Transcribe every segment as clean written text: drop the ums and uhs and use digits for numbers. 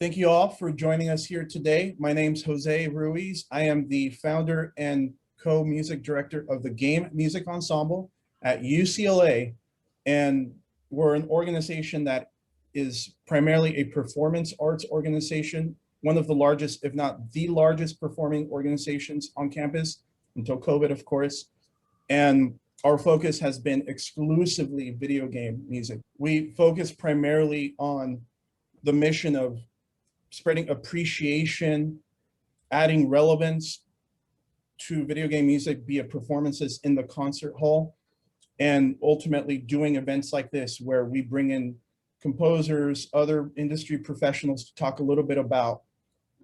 Thank you all for joining us here today. My name's Jose Ruiz. I am the founder and co-music director of the Game Music Ensemble at UCLA. And we're an organization that is primarily a performance arts organization, one of the largest, if not the largest performing organizations on campus until COVID, of course. And our focus has been exclusively video game music. We focus primarily on the mission of spreading appreciation, adding relevance to video game music, be it performances in the concert hall, and ultimately doing events like this where we bring in composers, other industry professionals to talk a little bit about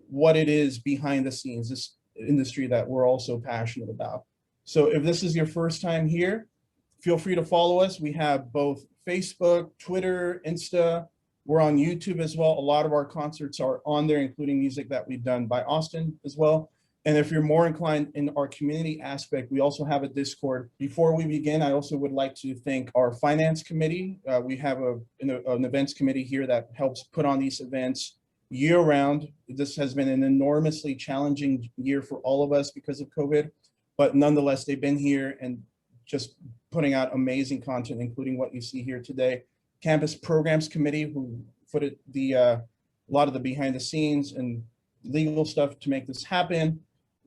what it is behind the scenes, this industry that we're also passionate about. So if this is your first time here, feel free to follow us. We have both Facebook, Twitter, Insta. We're on YouTube as well. A lot of our concerts are on there, including music that we've done by Austin as well. And if you're more inclined in our community aspect, we also have a Discord. Before we begin, I also would like to thank our finance committee. We have an events committee here that helps put on these events year round. This has been an enormously challenging year for all of us because of COVID, but nonetheless, they've been here and just putting out amazing content, including what you see here today. Campus Programs Committee, who put a lot of the behind the scenes and legal stuff to make this happen.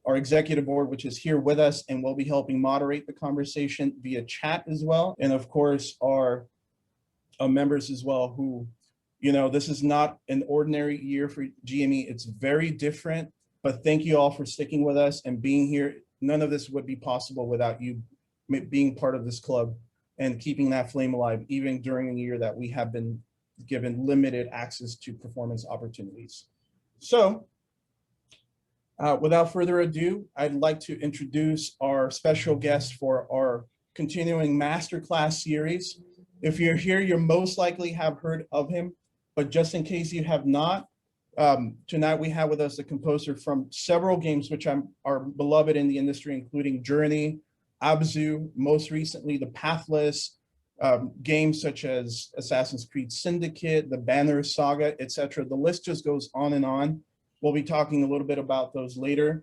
Our executive board, which is here with us and will be helping moderate the conversation via chat as well. And of course, our members as well who, this is not an ordinary year for GME. It's very different, but thank you all for sticking with us and being here. None of this would be possible without you being part of this club and keeping that flame alive, even during a year that we have been given limited access to performance opportunities. So, without further ado, I'd like to introduce our special guest for our continuing Masterclass series. If you're here, you most likely have heard of him, but just in case you have not, tonight we have with us a composer from several games which are beloved in the industry, including Journey, ABZÜ, most recently the Pathless, games such as Assassin's Creed Syndicate, the Banner Saga, etc. The list just goes on and on. We'll be talking a little bit about those later.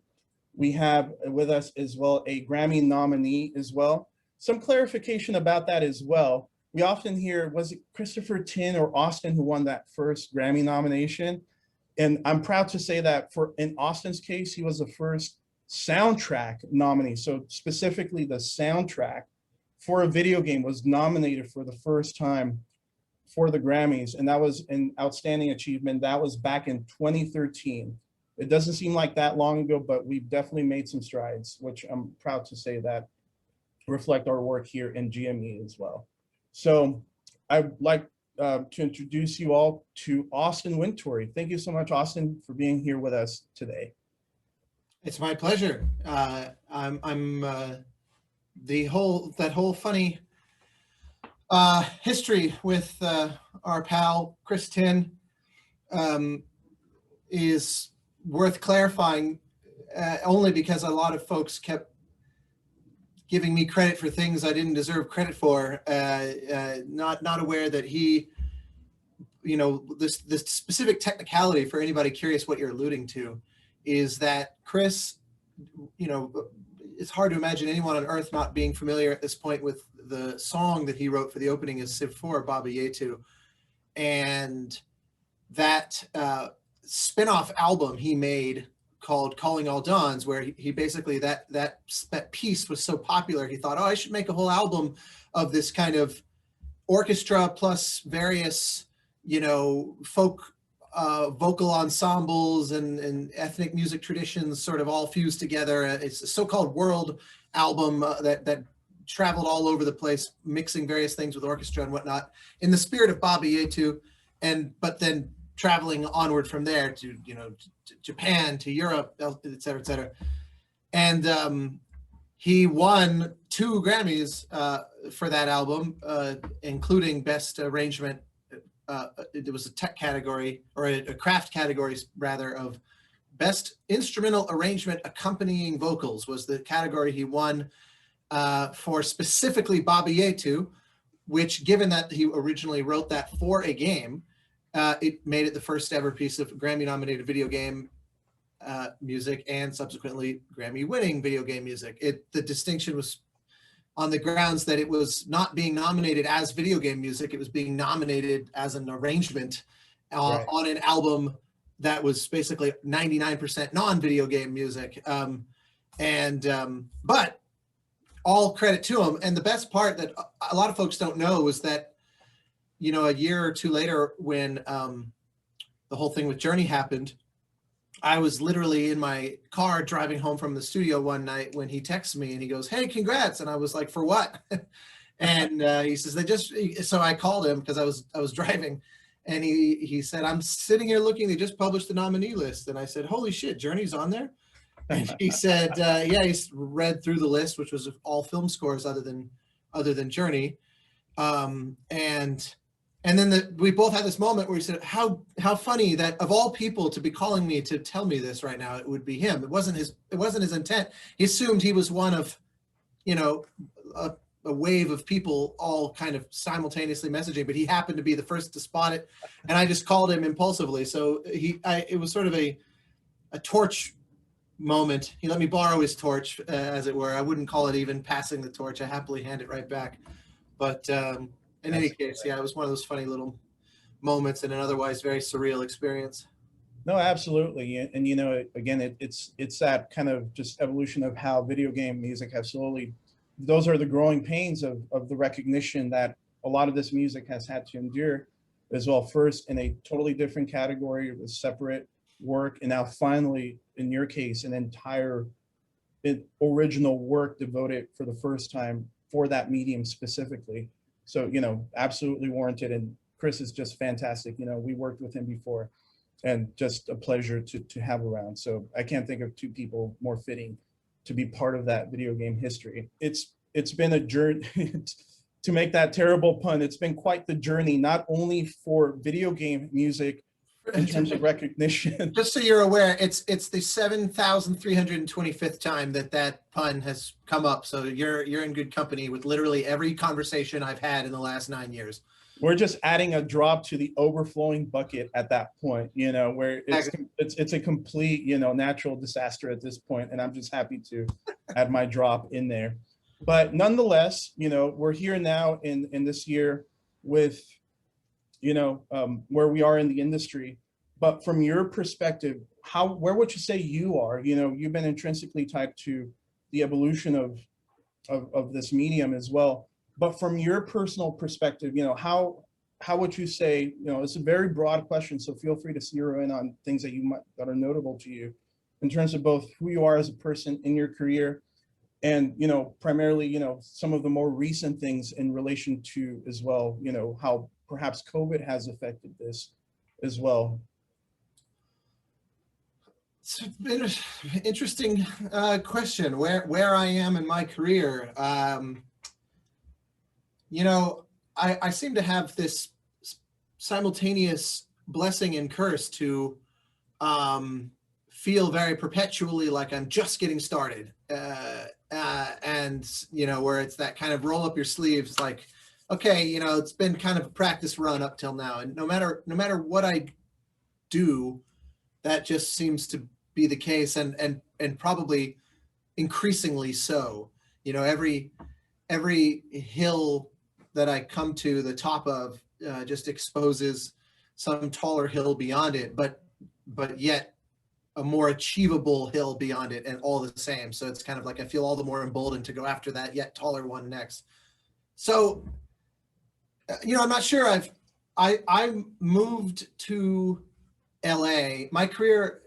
We have with us as well a Grammy nominee as well. Some clarification about that as well. We often hear, was it Christopher Tin or Austin who won that first Grammy nomination? And I'm proud to say that in Austin's case, he was the first soundtrack nominee. So specifically the soundtrack for a video game was nominated for the first time for the Grammys, and that was an outstanding achievement. That was back in 2013. It doesn't seem like that long ago, but we've definitely made some strides, which I'm proud to say that reflect our work here in GME as well. So I'd like to introduce you all to Austin Wintory. Thank you so much, Austin, for being here with us today. It's my pleasure. I'm that whole funny history with our pal Chris Tin is worth clarifying, only because a lot of folks kept giving me credit for things I didn't deserve credit for, not aware that he, this specific technicality, for anybody curious what you're alluding to, is that Chris, it's hard to imagine anyone on earth not being familiar at this point with the song that he wrote for the opening is Civ 4, ABZÜ. And that spin-off album he made called Calling All Dawns, where he basically, that piece was so popular, he thought, oh, I should make a whole album of this kind of orchestra plus various, folk vocal ensembles and ethnic music traditions sort of all fused together. It's a so-called world album that traveled all over the place, mixing various things with orchestra and whatnot in the spirit of ABZÜ, but then traveling onward from there to to Japan, to Europe, et cetera, et cetera. And he won 2 Grammys for that album, including Best Arrangement. It was a tech category, or a craft category rather, of Best Instrumental Arrangement Accompanying Vocals was the category he won for specifically ABZÜ, which, given that he originally wrote that for a game, it made it the first ever piece of Grammy-nominated video game music, and subsequently Grammy-winning video game music. The distinction was on the grounds that it was not being nominated as video game music; it was being nominated as an arrangement Right. on an album that was basically 99% non-video game music. But all credit to him. And the best part that a lot of folks don't know was that, you know, a year or two later, when the whole thing with Journey happened, I was literally in my car driving home from the studio one night when he texted me and he goes, "Hey, congrats." And I was like, "For what?" And he says, so I called him because I was driving, and he said, "I'm sitting here looking, they just published the nominee list." And I said, "Holy shit, Journey's on there?" And he said, yeah, he's read through the list, which was all film scores other than Journey. And then we both had this moment where he said, how funny that of all people to be calling me to tell me this right now, it would be him. It wasn't his intent. He assumed he was one of, you know, a wave of people all kind of simultaneously messaging, but he happened to be the first to spot it. And I just called him impulsively. So it was sort of a torch moment. He let me borrow his torch, as it were. I wouldn't call it even passing the torch. I happily hand it right back. But in any case, yeah, it was one of those funny little moments in an otherwise very surreal experience. No, absolutely. And you know, again, it's that kind of just evolution of how video game music has slowly, those are the growing pains of the recognition that a lot of this music has had to endure as well. First in a totally different category with separate work, and now finally, in your case, an entire original work devoted for the first time for that medium specifically. So, you know, absolutely warranted. And Chris is just fantastic. You know, we worked with him before, and just a pleasure to have around. So I can't think of two people more fitting to be part of that video game history. It's been a journey. To make that terrible pun, it's been quite the journey, not only for video game music in terms of recognition. Just so you're aware, it's the 7,325th time that pun has come up. So you're in good company with literally every conversation I've had in the last 9 years. We're just adding a drop to the overflowing bucket at that point, you know, where it's a complete, you know, natural disaster at this point, and I'm just happy to add my drop in there. But nonetheless, you know, we're here now in this year with, you know, where we are in the industry. But from your perspective, where would you say you are? You know, you've been intrinsically tied to the evolution of this medium as well. But from your personal perspective, you know, how would you say, you know, it's a very broad question, so feel free to zero in on things that are notable to you in terms of both who you are as a person in your career, and, you know, primarily, you know, some of the more recent things in relation to as well, you know, how perhaps COVID has affected this as well. It's been an interesting question, where I am in my career. You know, I seem to have this simultaneous blessing and curse to feel very perpetually like I'm just getting started. And, you know, where it's that kind of roll up your sleeves, like, okay, you know, it's been kind of a practice run up till now. And no matter what I do, that just seems to be the case, and probably increasingly so. You know, every hill that I come to the top of just exposes some taller hill beyond it, but yet a more achievable hill beyond it, and all the same. So it's kind of like I feel all the more emboldened to go after that yet taller one next. So, you know, I'm not sure. I moved to LA. My career,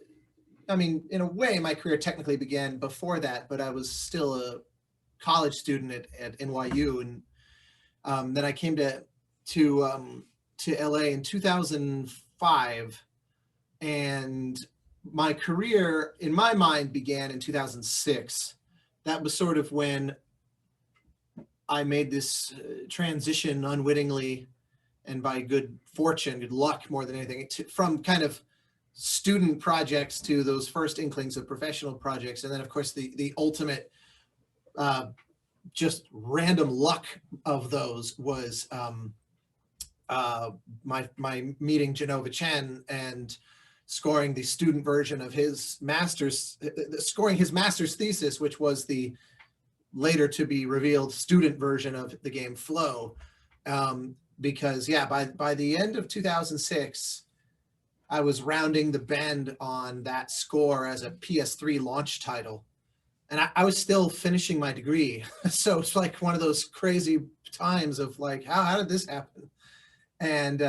I mean, in a way, my career technically began before that, but I was still a college student at NYU, and then I came to LA in 2005, and my career, in my mind, began in 2006. That was sort of when I made this transition unwittingly, and by good fortune, good luck more than anything, from kind of student projects to those first inklings of professional projects. And then, of course, the ultimate just random luck of those was my meeting Jenova Chen and scoring the student version of his master's, scoring his master's thesis, which was the later to be revealed student version of the game Flow. Because yeah, by the end of 2006, I was rounding the bend on that score as a PS3 launch title. And I was still finishing my degree. So it's like one of those crazy times of like, how did this happen? And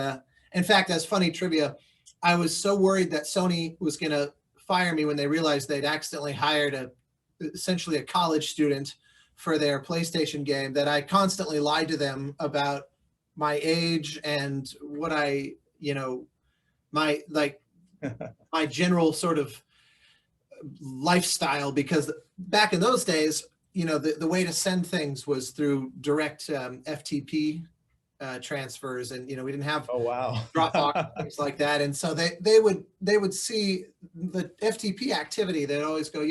in fact, as funny trivia, I was so worried that Sony was going to fire me when they realized they'd accidentally hired essentially a college student for their PlayStation game that I constantly lied to them about my age and what my general sort of lifestyle, because back in those days, the way to send things was through direct FTP transfers, and we didn't have Oh wow. Dropbox things like that, and so they would see the FTP activity. They'd always go,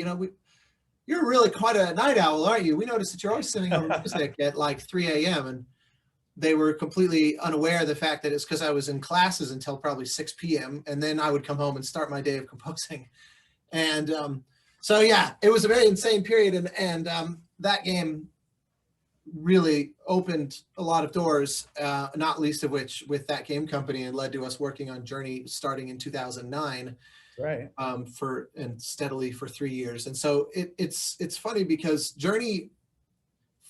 you're really quite a night owl, aren't you? We noticed that you're always sending over music at like 3 a.m. and they were completely unaware of the fact that it's because I was in classes until probably 6 p.m. and then I would come home and start my day of composing. And so yeah, it was a very insane period, and that game really opened a lot of doors, not least of which with that game company, and led to us working on Journey starting in 2009. Right. And steadily for 3 years. And so it's funny because Journey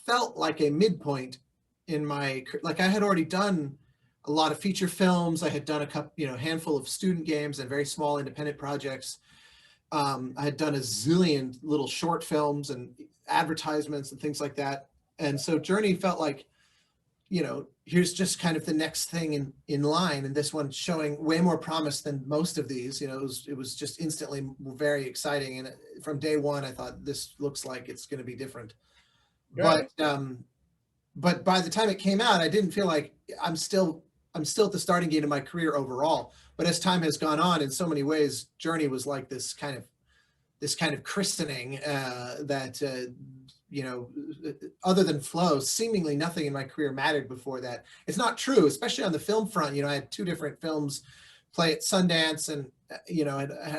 felt like a midpoint in my, like I had already done a lot of feature films. I had done a couple, handful of student games and very small independent projects. I had done a zillion little short films and advertisements and things like that. And so Journey felt like, here's just kind of the next thing in line, and this one showing way more promise than most of these. It was just instantly very exciting, and from day one I thought this looks like it's going to be different. Right. But by the time it came out, I didn't feel like I'm still at the starting gate of my career overall. But as time has gone on, in so many ways, Journey was like this kind of christening that. Other than Flow, seemingly nothing in my career mattered before that. It's not true, especially on the film front. I had 2 different films play at Sundance, and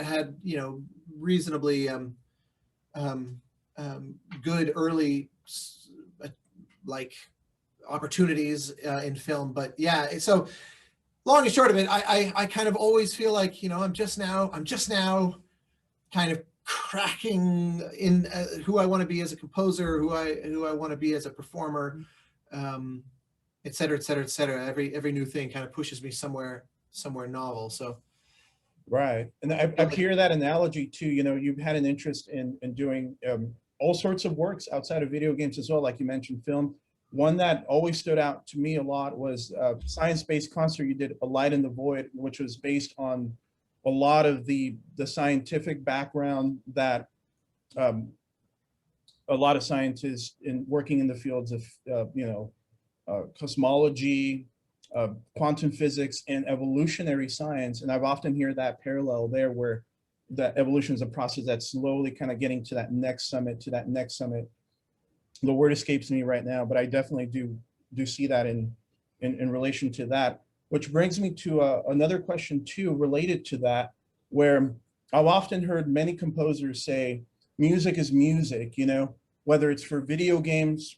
had reasonably good early opportunities in film. But yeah, so long and short of it, I kind of always feel like I'm just now kind of cracking in who I want to be as a composer, who I want to be as a performer, et cetera, et cetera, et cetera. Every new thing kind of pushes me somewhere novel. So, right. And I hear that analogy too. You've had an interest in doing all sorts of works outside of video games as well, like you mentioned, film. One that always stood out to me a lot was a science-based concert you did, A Light in the Void, which was based on a lot of the scientific background that a lot of scientists working in the fields of cosmology, quantum physics, and evolutionary science. And I've often heard that parallel there, where the evolution is a process that's slowly kind of getting to that next summit, The word escapes me right now, but I definitely do see that in relation to that. Which brings me to another question too, related to that, where I've often heard many composers say, music is music, whether it's for video games,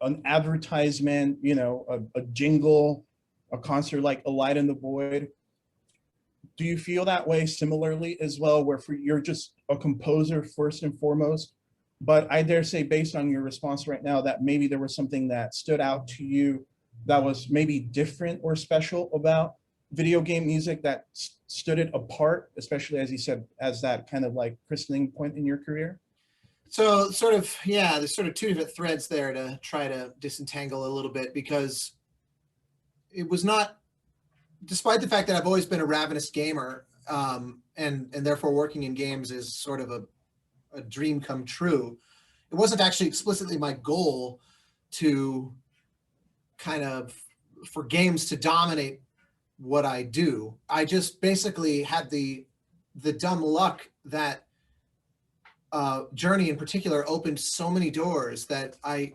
an advertisement, a jingle, a concert like A Light in the Void. Do you feel that way similarly as well, where you're just a composer first and foremost? But I dare say, based on your response right now, that maybe there was something that stood out to you that was maybe different or special about video game music that stood it apart, especially, as you said, as that kind of like christening point in your career? So there's sort of 2 different threads there to try to disentangle a little bit, because it was not, despite the fact that I've always been a ravenous gamer, and therefore working in games is sort of a dream come true. It wasn't actually explicitly my goal to kind of, for games to dominate what I do. I just basically had the dumb luck that Journey in particular opened so many doors that I,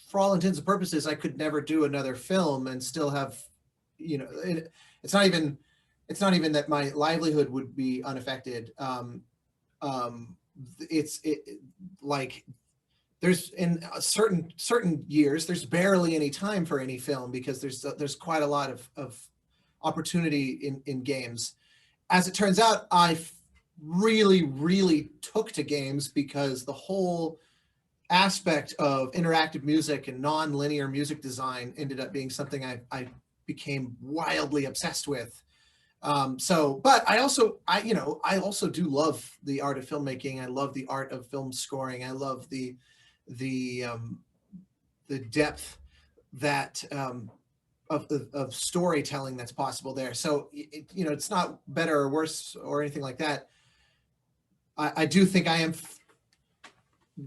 for all intents and purposes, I could never do another film and still have you know, it's not even that my livelihood would be unaffected. It's like there's in certain years there's barely any time for any film because there's quite a lot of opportunity in games. As it turns out, I really took to games because the whole aspect of interactive music and non-linear music design ended up being something I became wildly obsessed with. But I also do love the art of filmmaking. I love the art of film scoring. I love the depth that of storytelling that's possible there. So it's not better or worse or anything like that. I do think I am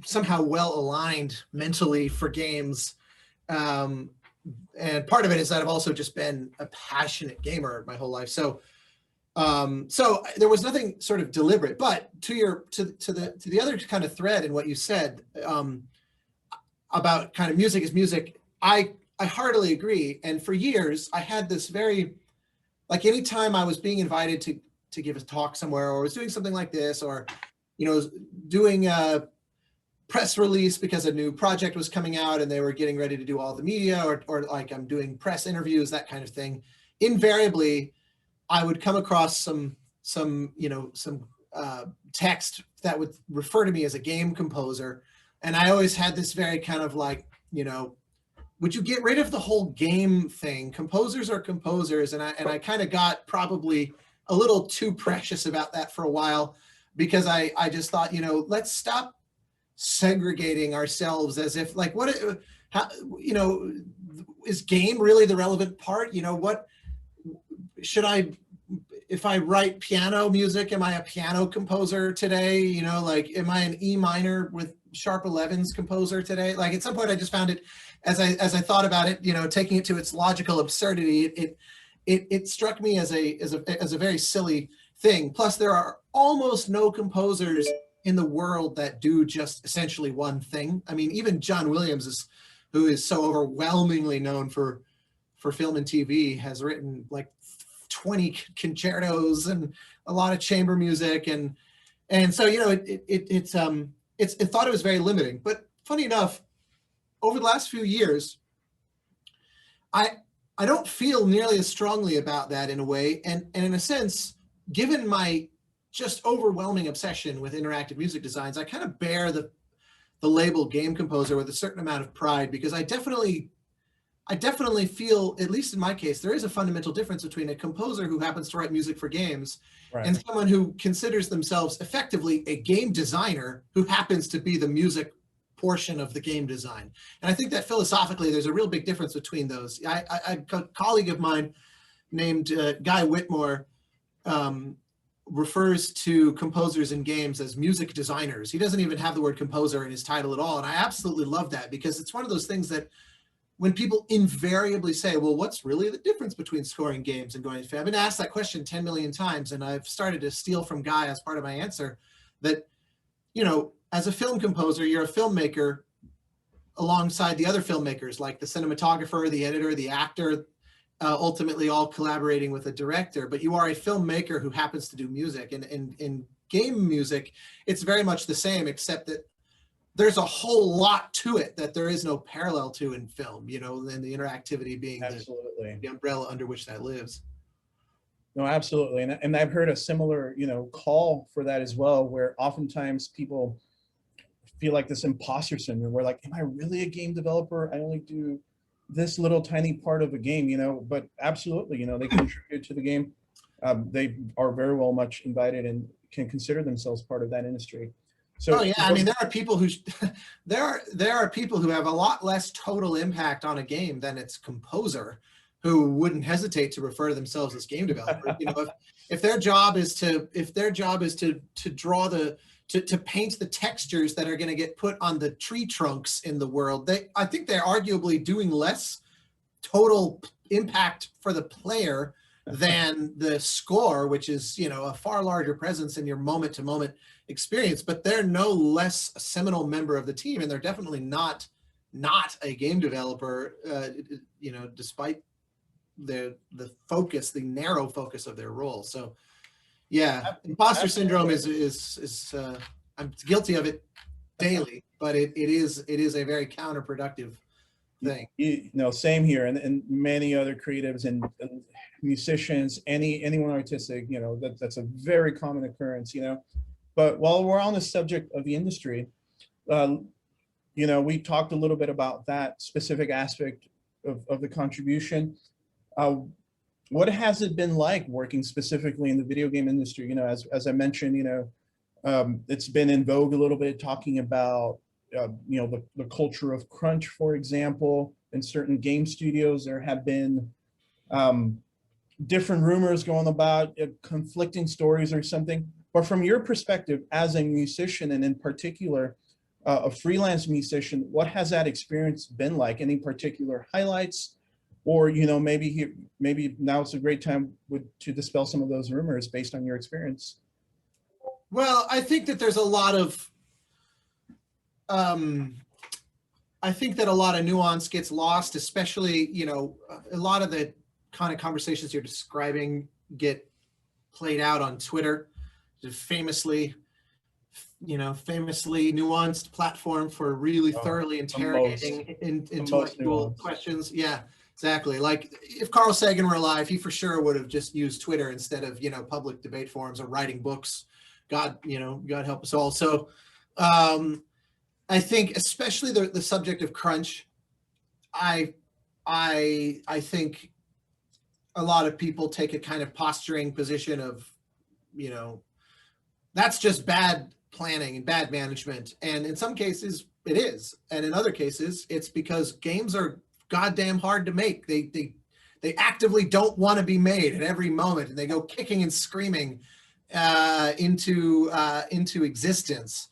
somehow well aligned mentally for games. And part of it is that I've also just been a passionate gamer my whole life. So there was nothing sort of deliberate, but to the other kind of thread in what you said about kind of music is music, I heartily agree. And for years I had this very, like anytime I was being invited to give a talk somewhere or was doing something like this, or, doing a press release because a new project was coming out and they were getting ready to do all the media, or like I'm doing press interviews, that kind of thing. Invariably, I would come across some text that would refer to me as a game composer. And I always had this very kind of like, would you get rid of the whole game thing? Composers are composers. And I kind of got probably a little too precious about that for a while, because I just thought, let's stop segregating ourselves as if like, is game really the relevant part? What should if I write piano music, am I a piano composer today? Like, am I an E minor with sharp 11s composer today? Like at some point I just found it, as I thought about it, taking it to its logical absurdity, it struck me as a very silly thing. Plus there are almost no composers in the world that do just essentially one thing. I mean, even John Williams who is so overwhelmingly known for film and TV, has written like 20 concertos and a lot of chamber music, and so it thought it was very limiting. But funny enough, over the last few years, I don't feel nearly as strongly about that in a way, and in a sense, given my just overwhelming obsession with interactive music designs, I kind of bear the label game composer with a certain amount of pride, because I definitely feel, at least in my case, there is a fundamental difference between a composer who happens to write music for games, right, and someone who considers themselves effectively a game designer who happens to be the music portion of the game design. And I think that philosophically, there's a real big difference between those. A colleague of mine named Guy Whitmore refers to composers in games as music designers. He doesn't even have the word composer in his title at all. And I absolutely love that, because it's one of those things that when people invariably say, well, what's really the difference between scoring games and going to film? I've been asked that question 10 million times, and I've started to steal from Guy as part of my answer that, as a film composer, you're a filmmaker alongside the other filmmakers, like the cinematographer, the editor, the actor, ultimately all collaborating with a director, but you are a filmmaker who happens to do music. And in game music, it's very much the same, except that there's a whole lot to it that there is no parallel to in film, and the interactivity being the umbrella under which that lives. No, absolutely. And I've heard a similar, call for that as well, where oftentimes people feel like this imposter syndrome, where like, am I really a game developer? I only do this little tiny part of a game, but absolutely, they contribute to the game. They are very well much invited and can consider themselves part of that industry. So, yeah, I mean, there are people who there are people who have a lot less total impact on a game than its composer, who wouldn't hesitate to refer to themselves as game developers. If their job is to draw to paint the textures that are going to get put on the tree trunks in the world, I think they're arguably doing less total impact for the player than the score, which is, a far larger presence in your moment to moment experience. But they're no less a seminal member of the team, and they're definitely not a game developer, despite focus, the narrow focus of their role. So yeah, imposter syndrome is I'm guilty of it daily, but it is a very counterproductive thing. Same here, and many other creatives and musicians, anyone artistic, that's a very common occurrence, But while we're on the subject of the industry, we talked a little bit about that specific aspect of the contribution. What has it been like working specifically in the video game industry? As I mentioned, it's been in vogue a little bit, talking about the culture of crunch, for example. In certain game studios, there have been different rumors going about conflicting stories or something. But from your perspective as a musician, and in particular a freelance musician, what has that experience been like? Any particular highlights? Or maybe now it's a great time to dispel some of those rumors based on your experience. Well, I think that there's a lot of nuance gets lost, especially, a lot of the kind of conversations you're describing get played out on Twitter, famously nuanced platform for really thoroughly interrogating intellectual questions. Yeah, exactly. Like if Carl Sagan were alive, he for sure would have just used Twitter instead of, public debate forums or writing books. God help us all. So I think especially the subject of crunch, I think a lot of people take a kind of posturing position of, that's just bad planning and bad management. And in some cases it is. And in other cases, it's because games are goddamn hard to make. They actively don't want to be made at every moment, and they go kicking and screaming into existence.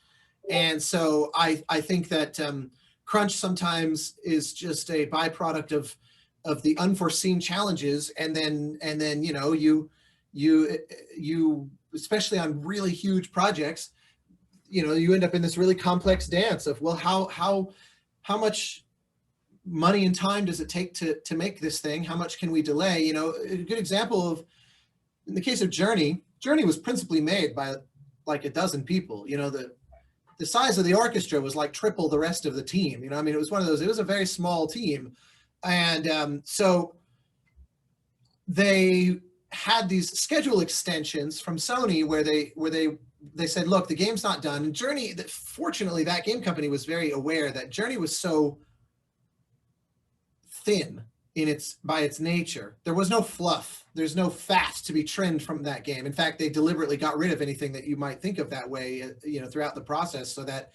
And so I think that crunch sometimes is just a byproduct of the unforeseen challenges, and then you especially on really huge projects, you end up in this really complex dance of, well, how much money and time does it take to make this thing? How much can we delay? A good example of, in the case of Journey was principally made by like a dozen people. The size of the orchestra was like triple the rest of the team. It was one of those, it was a very small team. And so they had these schedule extensions from Sony where they said, look, the game's not done. And Journey, fortunately, that game company was very aware that Journey was so thin by its nature. There was no fluff. There's no fat to be trimmed from that game. In fact, they deliberately got rid of anything that you might think of that way, throughout the process, so that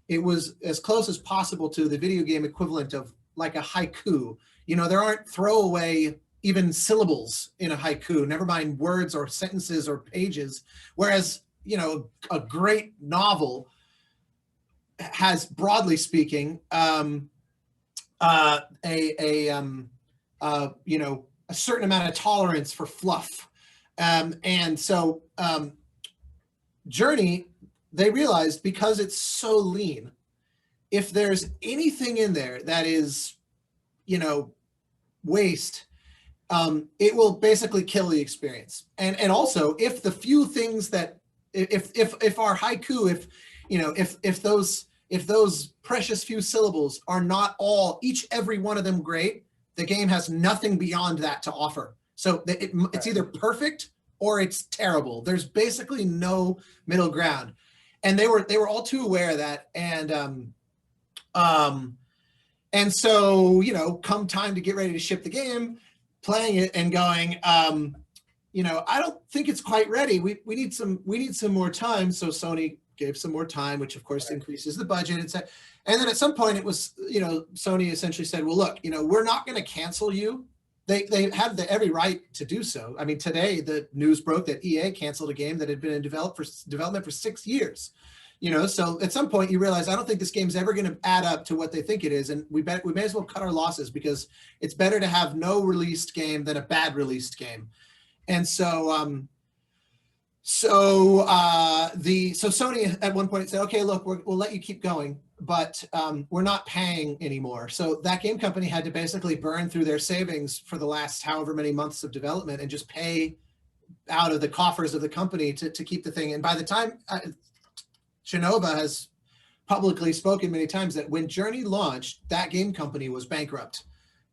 it was as close as possible to the video game equivalent of like a haiku. There aren't throwaway even syllables in a haiku, never mind words or sentences or pages. Whereas, a great novel has, broadly speaking, a certain amount of tolerance for fluff. And so Journey, they realized, because it's so lean, if there's anything in there that is, waste, it will basically kill the experience. And also, if the few things that, if our haiku, if those precious few syllables are not every one of them great, the game has nothing beyond that to offer. So it's either perfect or it's terrible. There's basically no middle ground. And they were all too aware of that. And so, come time to get ready to ship the game, playing it and going, I don't think it's quite ready. We need some more time. So Sony gave some more time, which of course increases the budget. And then at some point it was, Sony essentially said, well, look, we're not going to cancel you. They had every right to do so. Today the news broke that EA canceled a game that had been in development for 6 years. So at some point you realize, I don't think this game's ever going to add up to what they think it is, and we may as well cut our losses, because it's better to have no released game than a bad released game. And so So so Sony at one point said, okay, look, we'll let you keep going, but we're not paying anymore. So that game company had to basically burn through their savings for the last however many months of development and just pay out of the coffers of the company to keep the thing. And by the time Jenova has publicly spoken many times that when Journey launched, that game company was bankrupt.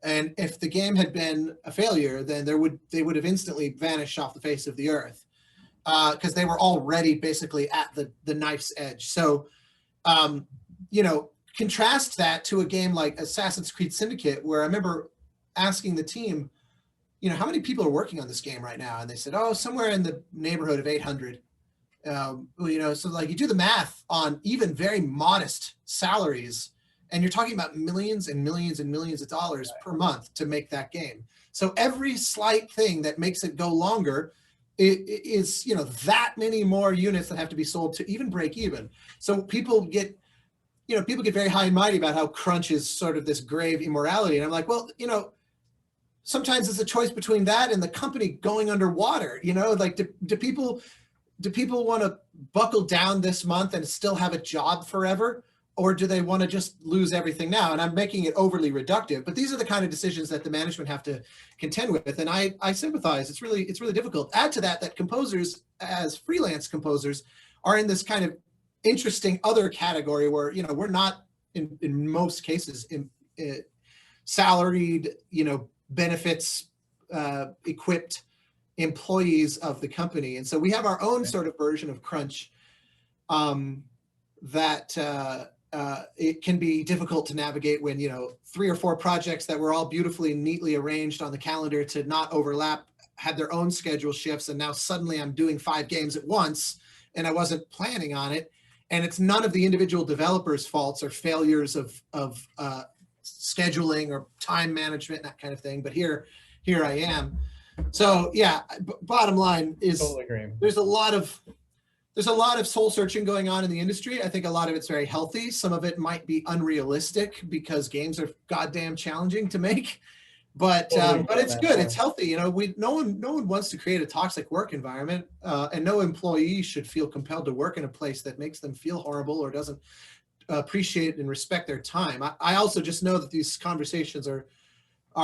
And if the game had been a failure, then they would have instantly vanished off the face of the earth, because they were already basically at the knife's edge. So, contrast that to a game like Assassin's Creed Syndicate, where I remember asking the team, how many people are working on this game right now? And they said, oh, somewhere in the neighborhood of 800. So like you do the math on even very modest salaries, and you're talking about millions and millions and millions of dollars per month to make that game. So every slight thing that makes it go longer is that many more units that have to be sold to even break even. So people get very high and mighty about how crunch is sort of this grave immorality. And I'm like, well, sometimes it's a choice between that and the company going underwater. Like do people want to buckle down this month and still have a job forever? Or do they want to just lose everything now? And I'm making it overly reductive, but these are the kind of decisions that the management have to contend with. And I sympathize. It's really difficult. Add to that composers, as freelance composers, are in this kind of interesting other category where, we're not in most cases in salaried, benefits equipped employees of the company. And so we have our own sort of version of crunch that it can be difficult to navigate when, 3 or 4 projects that were all beautifully and neatly arranged on the calendar to not overlap had their own schedule shifts. And now suddenly I'm doing 5 games at once and I wasn't planning on it. And it's none of the individual developers' faults or failures of scheduling or time management, that kind of thing. But here I am. So yeah, bottom line is Totally agree. There's a lot of soul searching going on in the industry. I think a lot of it's very healthy. Some of it might be unrealistic because games are goddamn challenging to make. But it's good. It's healthy. No one wants to create a toxic work environment, and no employee should feel compelled to work in a place that makes them feel horrible or doesn't appreciate and respect their time. I also just know that these conversations are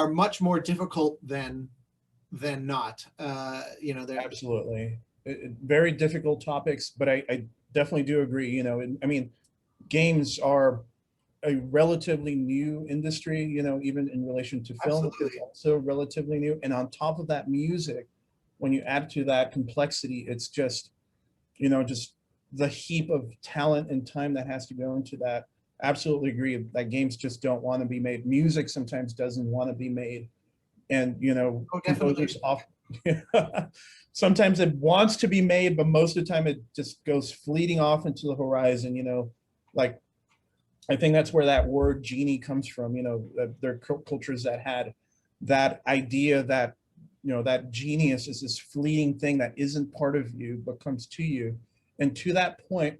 much more difficult than not. They're Absolutely. Very difficult topics, but I definitely do agree. Games are a relatively new industry, even in relation to film. Absolutely. It's also relatively new. And on top of that, music, when you add to that complexity, it's just, just the heap of talent and time that has to go into that. Absolutely agree that games just don't want to be made. Music sometimes doesn't want to be made. And, composers often, sometimes it wants to be made, but most of the time it just goes fleeting off into the horizon, like, I think that's where that word genie comes from. There are cultures that had that idea that, that genius is this fleeting thing that isn't part of you, but comes to you. And to that point,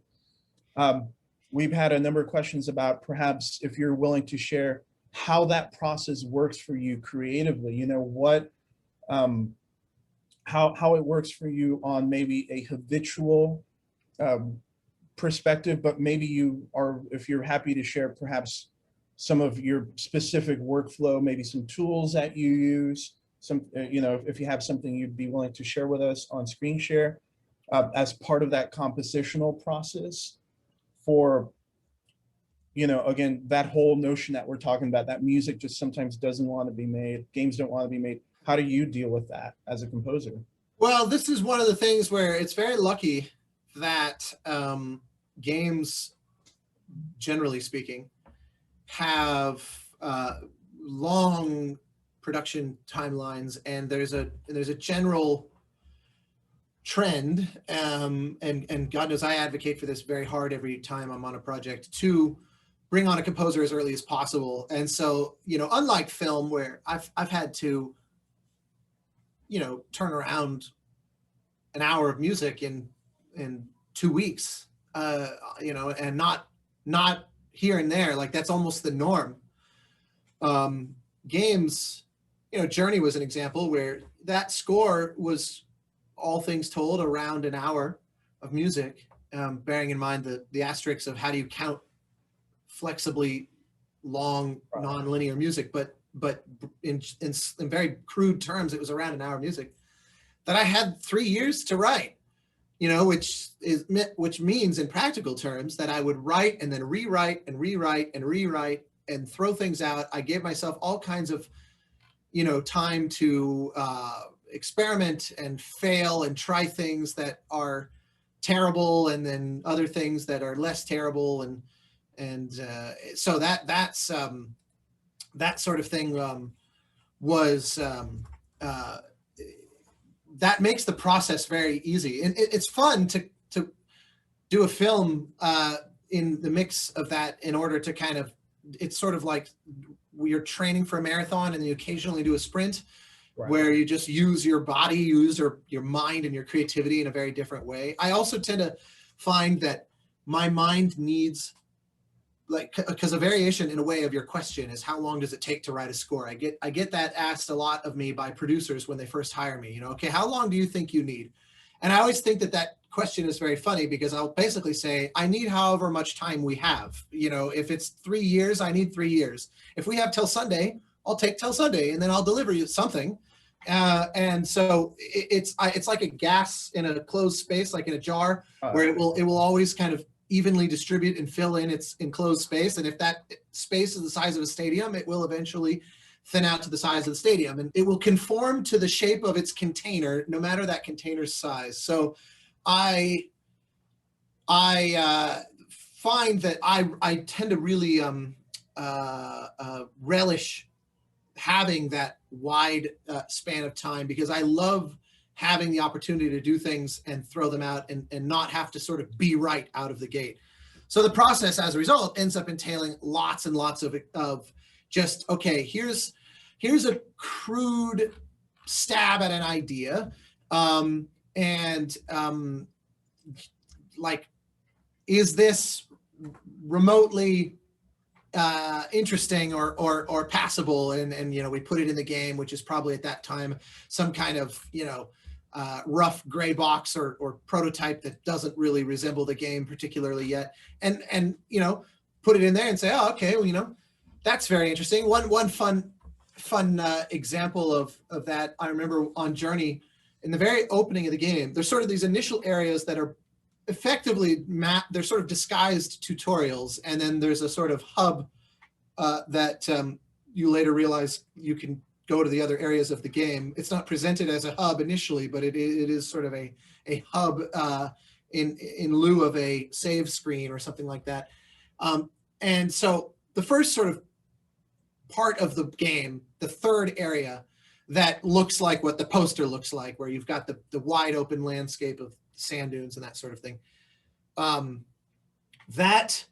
we've had a number of questions about perhaps if you're willing to share how that process works for you creatively, what, how it works for you on maybe a habitual perspective, but maybe if you're happy to share perhaps some of your specific workflow, maybe some tools that you use, if you have something you'd be willing to share with us on screen share as part of that compositional process for, again, that whole notion that we're talking about, that music just sometimes doesn't want to be made, games don't want to be made. How do you deal with that as a composer? Well, this is one of the things where it's very lucky that games, generally speaking, have long production timelines, and there's a general trend, and God knows I advocate for this very hard every time I'm on a project, to bring on a composer as early as possible. And so, unlike film, where I've had to, turn around an hour of music in 2 weeks, and not here and there, like that's almost the norm. Games, Journey was an example where that score was all things told, around an hour of music, bearing in mind the asterisks of how do you count flexibly long non-linear music, but in very crude terms, it was around an hour of music that I had 3 years to write, which means in practical terms that I would write and then rewrite and rewrite and rewrite and throw things out. I gave myself all kinds of, time to experiment and fail and try things that are terrible, and then other things that are less terrible, and so that sort of thing was that makes the process very easy, and it's fun to do a film in the mix of that, in order to kind of, it's sort of like you're training for a marathon and you occasionally do a sprint, where you just use your body, use your mind and your creativity in a very different way. I also tend to find that my mind needs, because a variation in a way of your question is, how long does it take to write a score? I get that asked a lot of me by producers when they first hire me, okay, how long do you think you need? And I always think that question is very funny, because I'll basically say, I need however much time we have. If it's 3 years, I need 3 years. If we have till Sunday, I'll take till Sunday, and then I'll deliver you something. And so it's like a gas in a closed space, like in a jar, where it will always kind of evenly distribute and fill in its enclosed space. And if that space is the size of a stadium, it will eventually thin out to the size of the stadium, and it will conform to the shape of its container, no matter that container's size. So I find that I tend to really relish having that wide span of time, because I love having the opportunity to do things and throw them out and not have to sort of be right out of the gate. So the process, as a result, ends up entailing lots and lots of just, okay, here's a crude stab at an idea, like, is this remotely interesting or passable? And we put it in the game, which is probably at that time some kind of rough gray box or prototype that doesn't really resemble the game particularly yet, and put it in there and say, oh, okay, well, that's very interesting. One fun example of that, I remember on Journey, in the very opening of the game, there's sort of these initial areas that are effectively they're sort of disguised tutorials, and then there's a sort of hub that you later realize you can go to the other areas of the game. It's not presented as a hub initially, but it is sort of a hub in lieu of a save screen or something like that. And so the first sort of part of the game, the third area, that looks like what the poster looks like, where you've got the wide open landscape of sand dunes and that sort of thing. That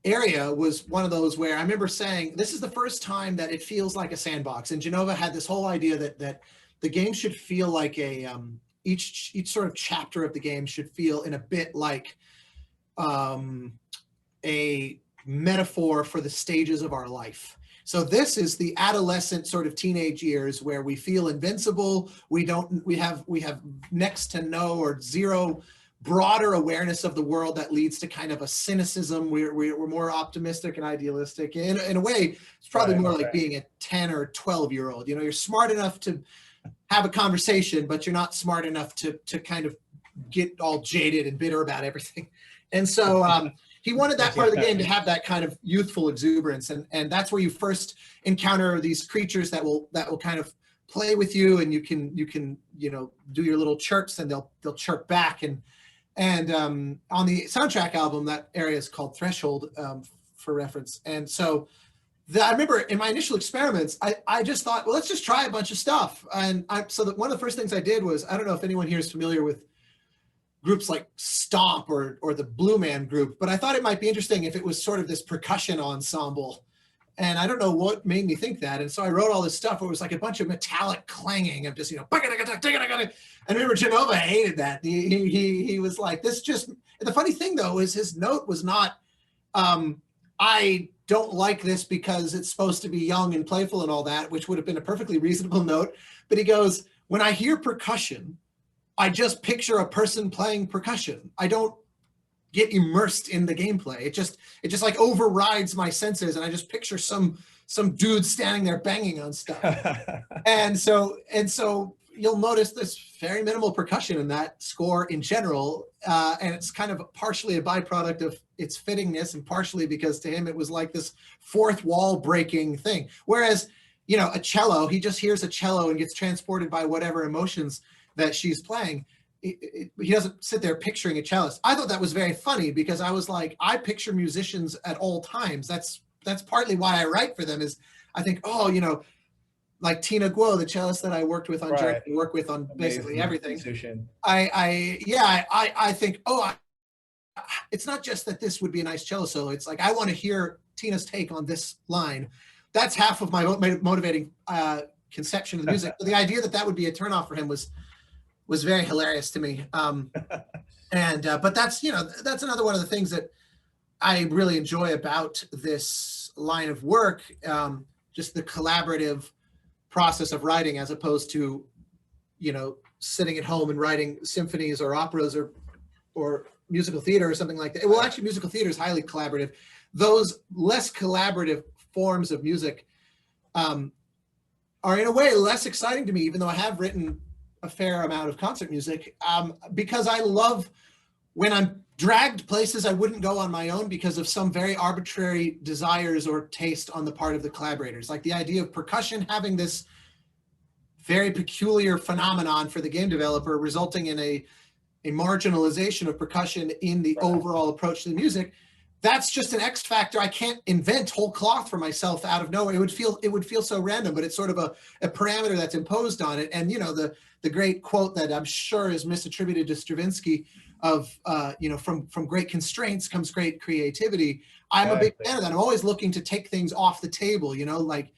area was one of those where I remember saying, this is the first time that it feels like a sandbox. And Jenova had this whole idea that the game should feel like each sort of chapter of the game should feel in a bit like a metaphor for the stages of our life. So this is the adolescent sort of teenage years where we feel invincible. We have next to no or zero broader awareness of the world that leads to kind of a cynicism. We're more optimistic and idealistic. In a way, it's probably more like being a 10 or 12-year-old. You're smart enough to have a conversation, but you're not smart enough to kind of get all jaded and bitter about everything. And so he wanted that part of the game to have that kind of youthful exuberance, and that's where you first encounter these creatures that will kind of play with you, and you can do your little chirps, and they'll chirp back. And on the soundtrack album, that area is called Threshold, for reference. And so I remember in my initial experiments, I just thought, well, let's just try a bunch of stuff. And so one of the first things I did was, I don't know if anyone here is familiar with groups like Stomp or the Blue Man Group, but I thought it might be interesting if it was sort of this percussion ensemble. And I don't know what made me think that. And so I wrote all this stuff where it was like a bunch of metallic clanging of just, and I remember Jenova hated that. He was like, this just, and the funny thing though, is his note was not, I don't like this because it's supposed to be young and playful and all that, which would have been a perfectly reasonable note. But he goes, when I hear percussion, I just picture a person playing percussion. I don't get immersed in the gameplay. It just like overrides my senses, and I just picture some dude standing there banging on stuff. and so you'll notice this very minimal percussion in that score in general, and it's kind of partially a byproduct of its fittingness, and partially because to him it was like this fourth wall breaking thing. Whereas, you know, a cello, he just hears a cello and gets transported by whatever emotions that she's playing. He doesn't sit there picturing a cellist. I thought that was very funny because I was like, I picture musicians at all times. That's partly why I write for them, is I think, oh, you know, like Tina Guo, the cellist that I worked with on Journey, work with on basically everything. Musician. I think, oh, it's not just that this would be a nice cello solo. It's like, I want to hear Tina's take on this line. That's half of my motivating conception of the music. But the idea that that would be a turnoff for him was very hilarious to me. But that's, you know, that's another one of the things that I really enjoy about this line of work, just the collaborative process of writing, as opposed to, you know, sitting at home and writing symphonies or operas or musical theater or something like that. Well, actually, musical theater is highly collaborative. Those less collaborative forms of music are in a way less exciting to me, even though I have written a fair amount of concert music, because I love when I'm dragged places I wouldn't go on my own because of some very arbitrary desires or taste on the part of the collaborators. Like the idea of percussion having this very peculiar phenomenon for the game developer, resulting in a marginalization of percussion in the overall approach to the music. That's just an X factor. I can't invent whole cloth for myself out of nowhere. It would feel so random, but it's sort of a parameter that's imposed on it. And, you know, the great quote that I'm sure is misattributed to Stravinsky of, you know, from great constraints comes great creativity. I'm a big fan of that. I'm always looking to take things off the table, you know, like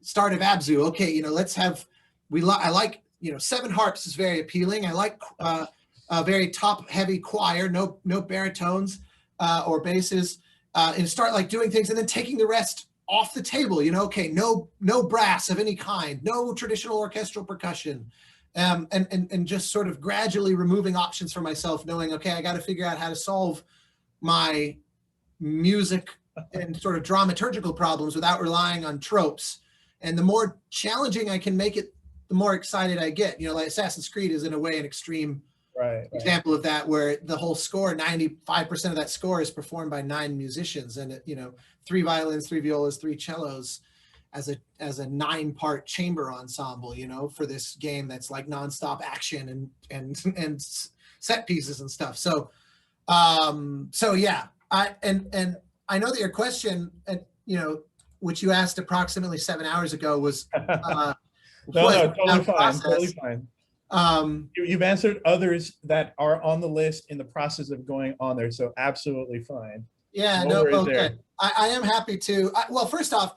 start of ABZÜ. Okay, you know, let's have, I like, you know, 7 harps is very appealing. I like a very top heavy choir, no baritones or basses, and start like doing things and then taking the rest off the table, you know, okay, no brass of any kind, no traditional orchestral percussion, and just sort of gradually removing options for myself, knowing, okay, I got to figure out how to solve my music and sort of dramaturgical problems without relying on tropes. And the more challenging I can make it, the more excited I get. You know, like Assassin's Creed is in a way an extreme example of that, where the whole score, 95% of that score is performed by 9 musicians, and you know, 3 violins, 3 violas, 3 cellos, as a 9-part chamber ensemble, you know, for this game that's like nonstop action and set pieces and stuff. So yeah, I know that your question, you know, which you asked approximately 7 hours ago, was totally fine. You've answered others that are on the list in the process of going on there, so absolutely fine. Yeah, okay. I am happy to. Well, first off,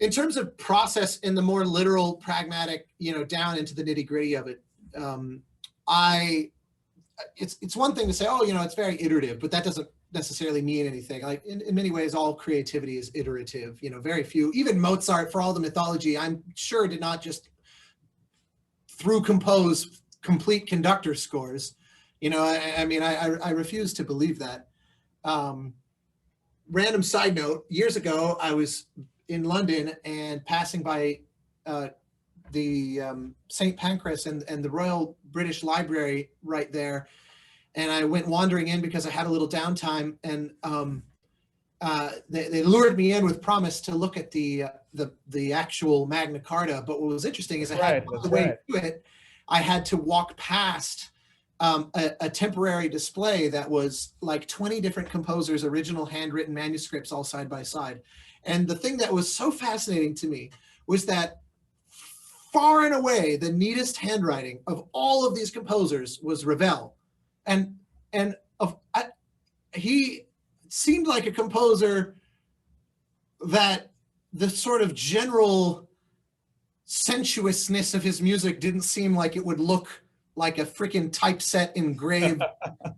in terms of process in the more literal, pragmatic, you know, down into the nitty gritty of it, it's one thing to say, oh, you know, it's very iterative, but that doesn't necessarily mean anything. Like in many ways, all creativity is iterative. You know, very few, even Mozart, for all the mythology, I'm sure did not just compose complete Conductor scores. You know, I mean, I refuse to believe that. Random side note, years ago, I was in London and passing by the St. Pancras and the Royal British Library right there. And I went wandering in because I had a little downtime, and they lured me in with promise to look at the actual Magna Carta. But what was interesting is I had the way to it, I had to walk past a temporary display that was like 20 different composers' original handwritten manuscripts all side by side. And the thing that was so fascinating to me was that far and away the neatest handwriting of all of these composers was Ravel. And he seemed like a composer that the sort of general sensuousness of his music didn't seem like it would look like a freaking typeset engraved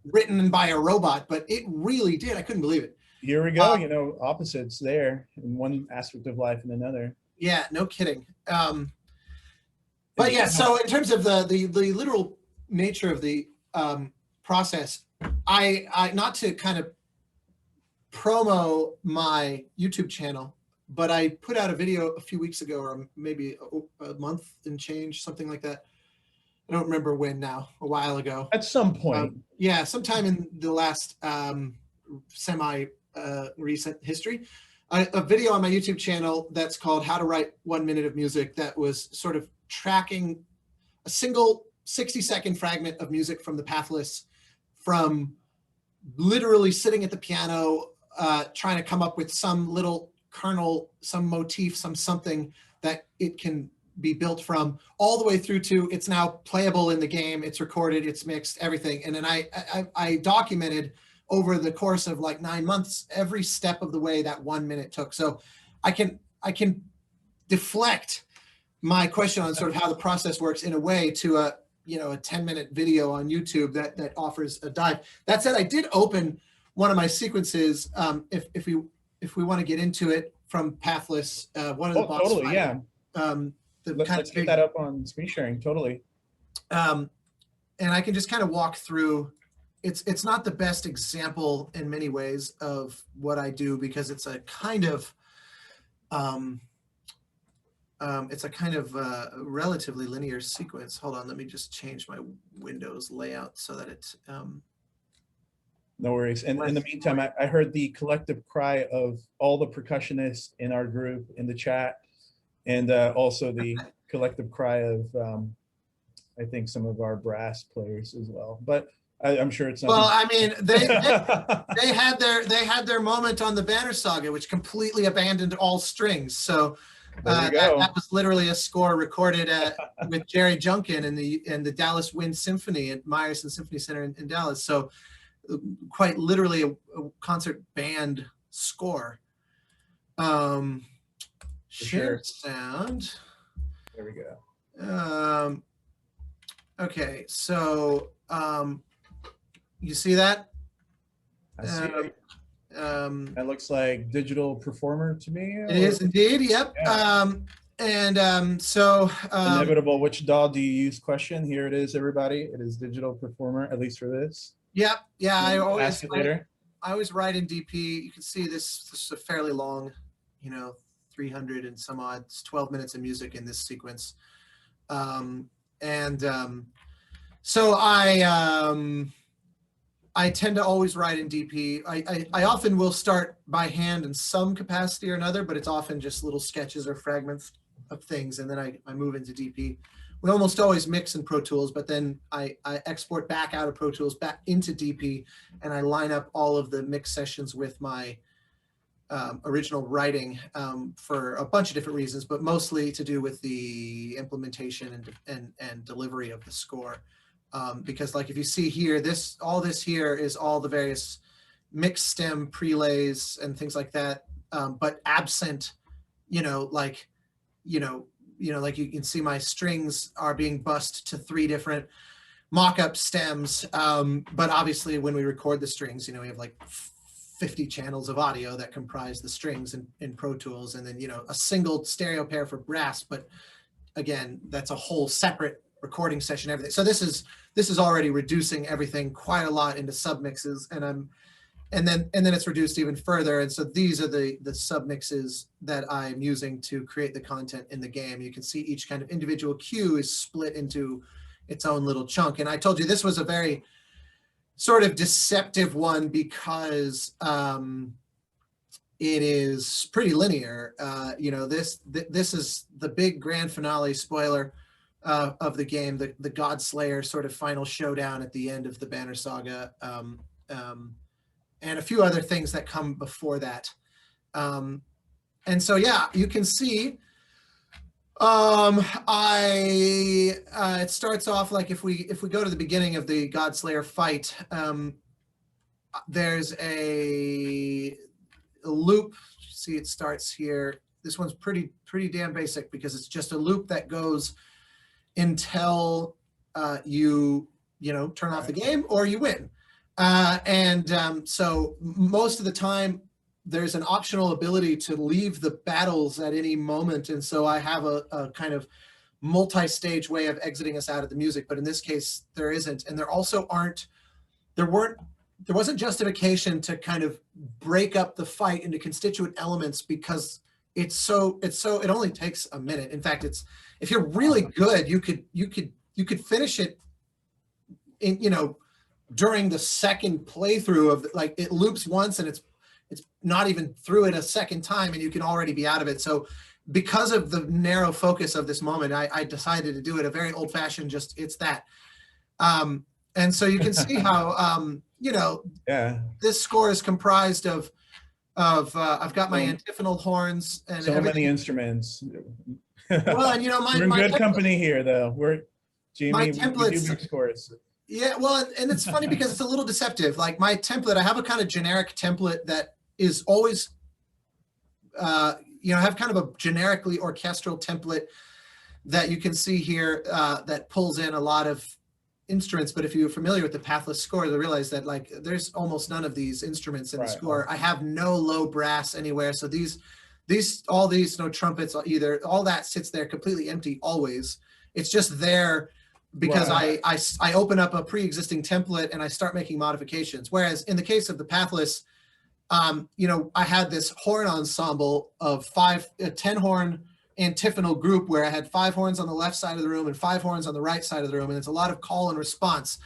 written by a robot, but it really did. I couldn't believe it. Here we go, you know, opposites there in one aspect of life and another. Yeah, no kidding. But yeah, so in terms of the literal nature of the process, I not to kind of promo my YouTube channel, but I put out a video a few weeks ago, or maybe a month and change, something like that. I don't remember when now, a while ago. At some point. Yeah, sometime in the last semi recent history. A video on my YouTube channel that's called How to Write 1 Minute of Music, that was sort of tracking a single 60-second fragment of music from the Pathless, from literally sitting at the piano, trying to come up with some little kernel, some motif, something that it can be built from, all the way through to it's now playable in the game, it's recorded, it's mixed, everything. And then I documented over the course of like 9 months every step of the way that 1 minute took. So I can deflect my question on sort of how the process works in a way to a 10-minute video on YouTube that offers a dive. That said, I did open one of my sequences, if we want to get into it, from Pathless, one of the boss totally, fight, yeah. Let's get that up on screen sharing, totally. And I can just kind of walk through. It's not the best example in many ways of what I do, because it's a kind of relatively linear sequence. Hold on, let me just change my Windows layout so that it's no worries. And in the meantime, I heard the collective cry of all the percussionists in our group in the chat, and also the collective cry of I think some of our brass players as well. But I'm sure it's not. Well, I mean, they had their moment on the Banner Saga, which completely abandoned all strings. So that was literally a score recorded with Jerry Junkin in the Dallas Wind Symphony at Meyerson Symphony Center in Dallas. So quite literally a concert band score. Share sound. There we go. Okay, so you see that? I see it. That looks like digital performer to me. It is indeed. Yep. Yeah. So inevitable which DAW do you use question. Here it is, everybody. It is digital performer, at least for this. Yep. Yeah. I always write in DP. You can see this is a fairly long, 300 and some odd, it's 12 minutes of music in this sequence. So I tend to always write in DP. I often will start by hand in some capacity or another, but it's often just little sketches or fragments of things, and then I move into DP. We almost always mix in Pro Tools, but then I export back out of Pro Tools back into DP, and I line up all of the mix sessions with my original writing for a bunch of different reasons, but mostly to do with the implementation and delivery of the score. Because like if you see here, all this here is all the various mix stem prelays and things like that, but absent, like you can see my strings are being bussed to 3 different mock-up stems. But obviously when we record the strings, we have like 50 channels of audio that comprise the strings in Pro Tools, and then, a single stereo pair for brass. But again, that's a whole separate recording session, everything. So this is already reducing everything quite a lot into submixes, and then it's reduced even further. And so these are the submixes that I'm using to create the content in the game. You can see each kind of individual cue is split into its own little chunk. And I told you this was a very sort of deceptive one, because it is pretty linear. This is the big grand finale spoiler of the game, the God Slayer sort of final showdown at the end of the Banner Saga, and a few other things that come before that. And so, yeah, you can see it starts off like if we go to the beginning of the God Slayer fight, there's a loop. See, it starts here. This one's pretty damn basic, because it's just a loop that goes until you turn off the game or you win. So most of the time there's an optional ability to leave the battles at any moment. And so I have a kind of multi-stage way of exiting us out of the music, but in this case there isn't. And there also there wasn't justification to kind of break up the fight into constituent elements, because it only takes a minute. In fact, if you're really good, you could finish it in, during the second playthrough of, like, it loops once and it's not even through it a second time and you can already be out of it. So because of the narrow focus of this moment, I decided to do it a very old fashioned, it's that. And so you can see how, Yeah. this score is comprised of I've got my antiphonal horns and so many instruments. Well, and we're in good company here, though. We're GME, my we do templates. big scores. Yeah, well, and it's funny because it's a little deceptive. Like my template, I have a kind of generic template that is always, I have kind of a generically orchestral template that you can see here that pulls in a lot of instruments. But if you're familiar with the Pathless score, you'll realize that, like, there's almost none of these instruments in the score. I have no low brass anywhere. So all these, no trumpets either, all that sits there completely empty always. It's just there because I open up a pre-existing template and I start making modifications. Whereas in the case of the Pathless, I had this horn ensemble of 10 horn antiphonal group where I had 5 horns on the left side of the room and 5 horns on the right side of the room. And it's a lot of call and response.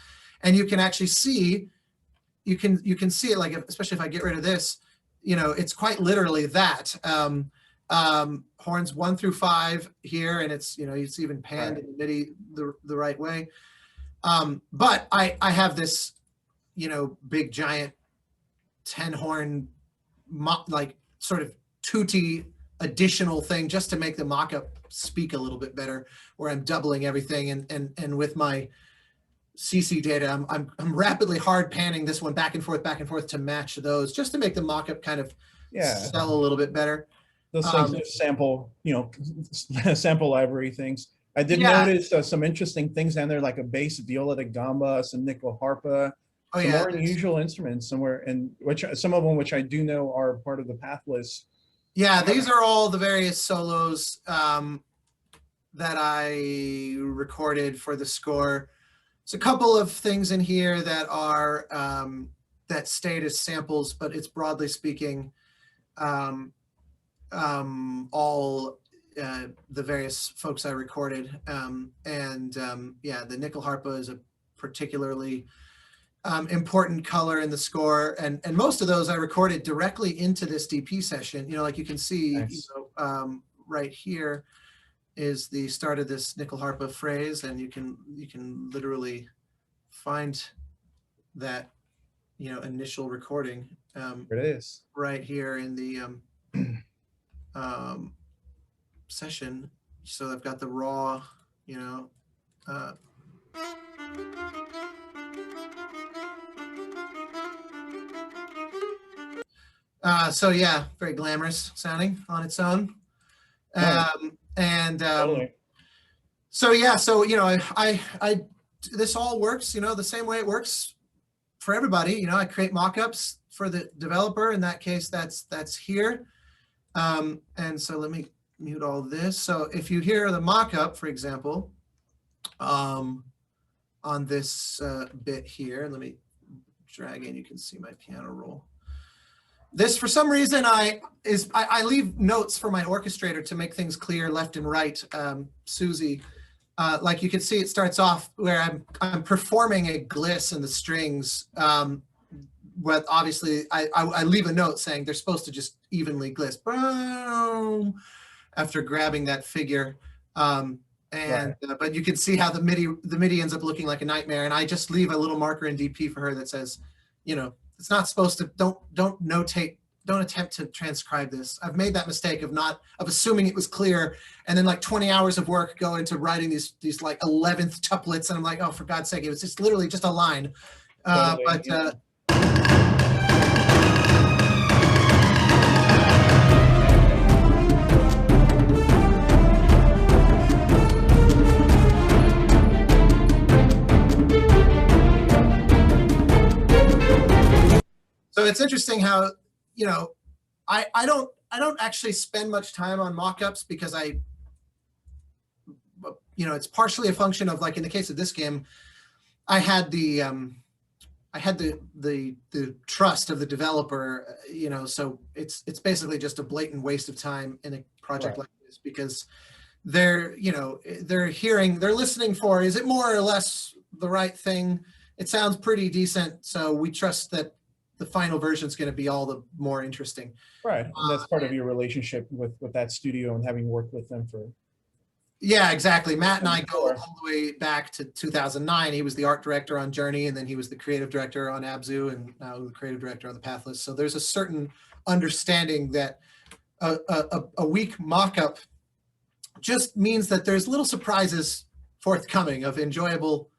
And you can actually see, you can see it, like, especially if I get rid of this, it's quite literally that. Horns 1 through 5 here, and it's, it's even panned in the MIDI the right way. But I have this, big giant 10 horn, like, sort of tutti additional thing just to make the mock-up speak a little bit better, where I'm doubling everything. And with my CC data, I'm rapidly hard panning this one back and forth to match those, just to make the mock-up kind of sell a little bit better. Those things, sample, sample library things. I did notice some interesting things down there, like a bass viola da gamba, some nickel harpa, more unusual instruments somewhere, and some of them which I do know are part of the Pathless. Yeah, these are all the various solos that I recorded for the score. There's a couple of things in here that are that stayed as samples, but it's broadly speaking all the various folks I recorded. The nickel harpa is a particularly important color in the score, and most of those I recorded directly into this DP session. Like you can see, nice. Right here is the start of this nickel harpa phrase, and you can literally find that initial recording. There it is, right here in the session. So I've got the raw, so yeah, very glamorous sounding on its own. Totally. So yeah, so I this all works, the same way it works for everybody. I create mock-ups for the developer. In that case, that's here. And so let me mute all this. So if you hear the mock-up, for example, on this bit here, let me drag in, you can see my piano roll. This, for some reason, I leave notes for my orchestrator to make things clear left and right. Susie, like you can see, it starts off where I'm performing a gliss in the strings. But obviously, I leave a note saying they're supposed to just evenly gliss. Boom, after grabbing that figure. But you can see how the MIDI ends up looking like a nightmare. And I just leave a little marker in DP for her that says, it's not supposed to, don't notate, don't attempt to transcribe this. I've made that mistake of assuming it was clear, and then like 20 hours of work go into writing these like 11th tuplets, and I'm like, oh, for God's sake, it was just literally just a line. So it's interesting how, I don't actually spend much time on mock-ups because you know, it's partially a function of, like in the case of this game, I had the trust of the developer, you know, so it's basically just a blatant waste of time in a project like this, because they're, you know, they're listening for, is it more or less the right thing? It sounds pretty decent, so we trust that the final version is going to be all the more interesting. Right, and that's part of your relationship with that studio and having worked with them for. Yeah, exactly. Matt and I go all the way back to 2009. He was the art director on Journey, and then he was the creative director on ABZÜ, and now the creative director on the Pathless. So there's a certain understanding that a weak mock-up just means that there's little surprises forthcoming of enjoyable,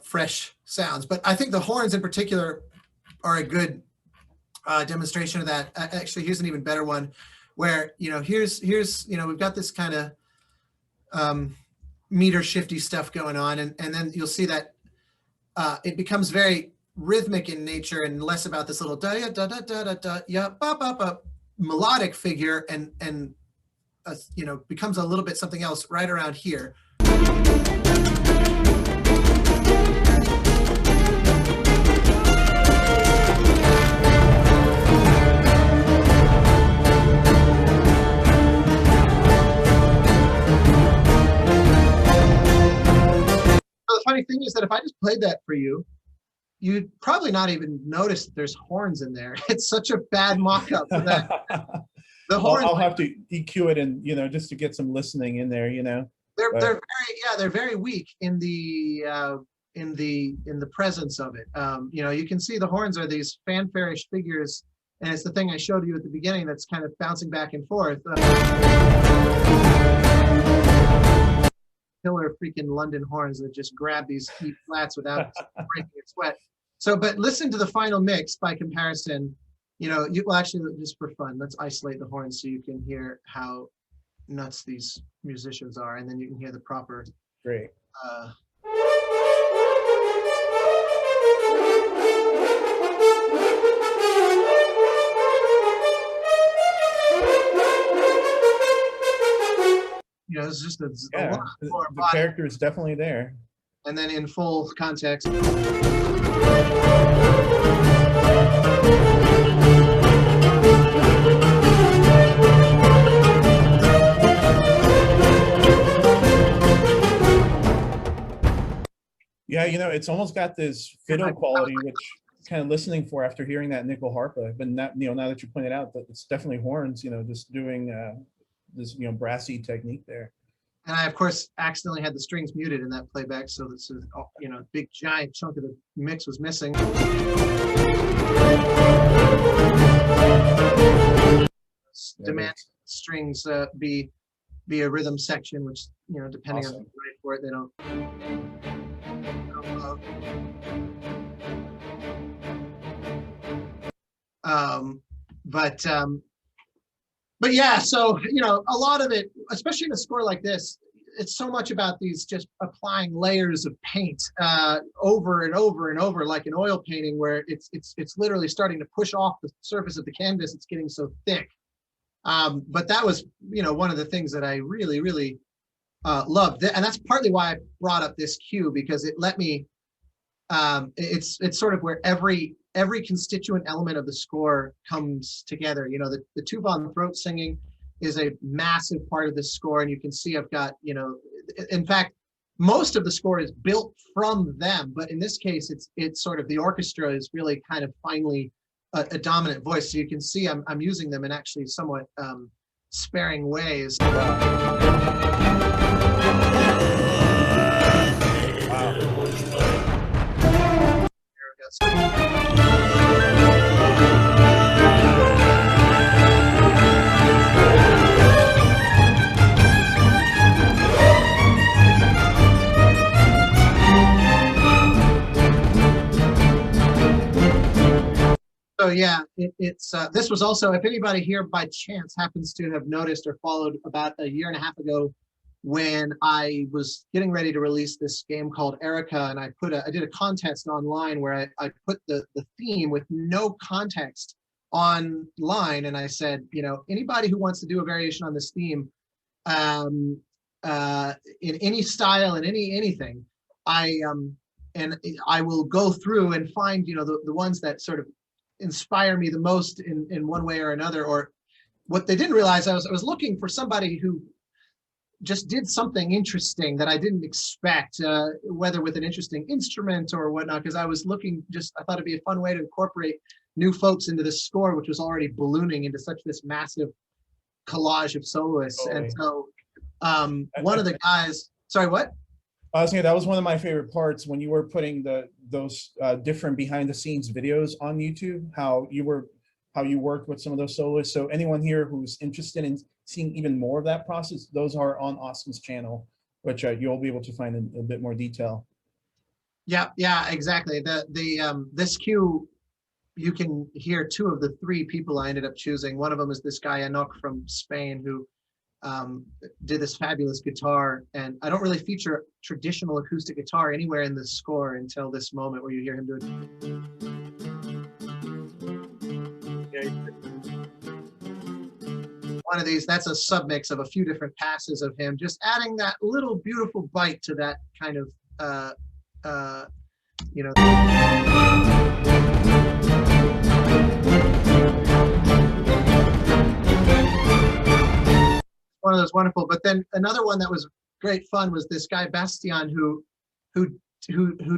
fresh sounds. But I think the horns in particular are a good demonstration of that. Actually, here's an even better one, where, you know, here's you know, we've got this kind of meter shifty stuff going on, and then you'll see that it becomes very rhythmic in nature and less about this little da da da da da da yeah bop bop bop melodic figure, and you know, becomes a little bit something else right around here. The funny thing is that if I just played that for you, you'd probably not even notice that there's horns in there. It's such a bad mock-up for that. The horns, I'll have to EQ it, and, you know, just to get some listening in there, you know. they're very weak in the presence of it. You know, you can see the horns are these fanfare-ish figures, and it's the thing I showed you at the beginning that's kind of bouncing back and forth. Killer freaking London horns that just grab these E flats without breaking a sweat. So, but listen to the final mix by comparison. You know, well, actually, just for fun, let's isolate the horns so you can hear how nuts these musicians are, and then you can hear the proper. Great. You know, it's just a Yeah, lot more the body. character is definitely there. And then in full context. Yeah, you know, it's almost got this fiddle quality, which kind of listening for after hearing that nickel harpa. But not, you know, now that you pointed out that it's definitely horns, you know, just doing this, you know, brassy technique there. And I, of course, accidentally had the strings muted in that playback, so this is, you know, a big giant chunk of the mix was missing. Demand strings be a rhythm section, which, you know, depending on the right for it, they don't love. But yeah, so, you know, a lot of it, especially in a score like this, it's so much about these just applying layers of paint over and over and over, like an oil painting, where it's literally starting to push off the surface of the canvas. It's getting so thick. But that was, you know, one of the things that I really, really loved, and that's partly why I brought up this cue, because it let me. It's sort of where every constituent element of the score comes together. You know, the tuba and throat singing is a massive part of the score, and you can see I've got, you know, in fact, most of the score is built from them, but in this case, it's sort of the orchestra is really kind of finally a dominant voice. So you can see I'm using them in actually somewhat sparing ways. So yeah, it's this was also, if anybody here by chance happens to have noticed or followed, about a year and a half ago, when I was getting ready to release this game called Erica, and I did a contest online where I put the theme with no context online, and I said, you know, anybody who wants to do a variation on this theme, in any style, in anything, and I will go through and find, you know, the ones that sort of inspire me the most in one way or another. Or what they didn't realize, I was looking for somebody who just did something interesting that I didn't expect, whether with an interesting instrument or whatnot, because I was looking, I thought it'd be a fun way to incorporate new folks into this score, which was already ballooning into such this massive collage of soloists. And so one of the guys, sorry, what? I was saying that was one of my favorite parts when you were putting those different behind the scenes videos on YouTube, how you worked with some of those soloists. So anyone here who's interested in seeing even more of that process, those are on Austin's channel, which you'll be able to find in a bit more detail. Yeah, exactly. This cue, you can hear two of the three people I ended up choosing. One of them is this guy Enoch from Spain, who did this fabulous guitar. And I don't really feature traditional acoustic guitar anywhere in the score until this moment where you hear him do it. One of these, that's a submix of a few different passes of him, just adding that little beautiful bite to that kind of, you know. One of those wonderful. But then another one that was great fun was this guy Bastian, who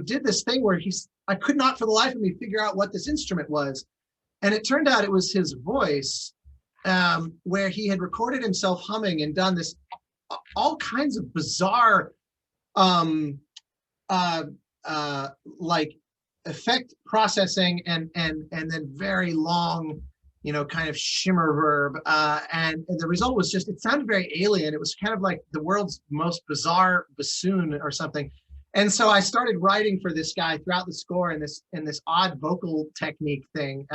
did this thing where I could not for the life of me figure out what this instrument was, and it turned out it was his voice, where he had recorded himself humming and done this all kinds of bizarre like effect processing and then very long, you know, kind of shimmer verb, and the result was just, it sounded very alien. It was kind of like the world's most bizarre bassoon or something. And so I started writing for this guy throughout the score in this odd vocal technique thing.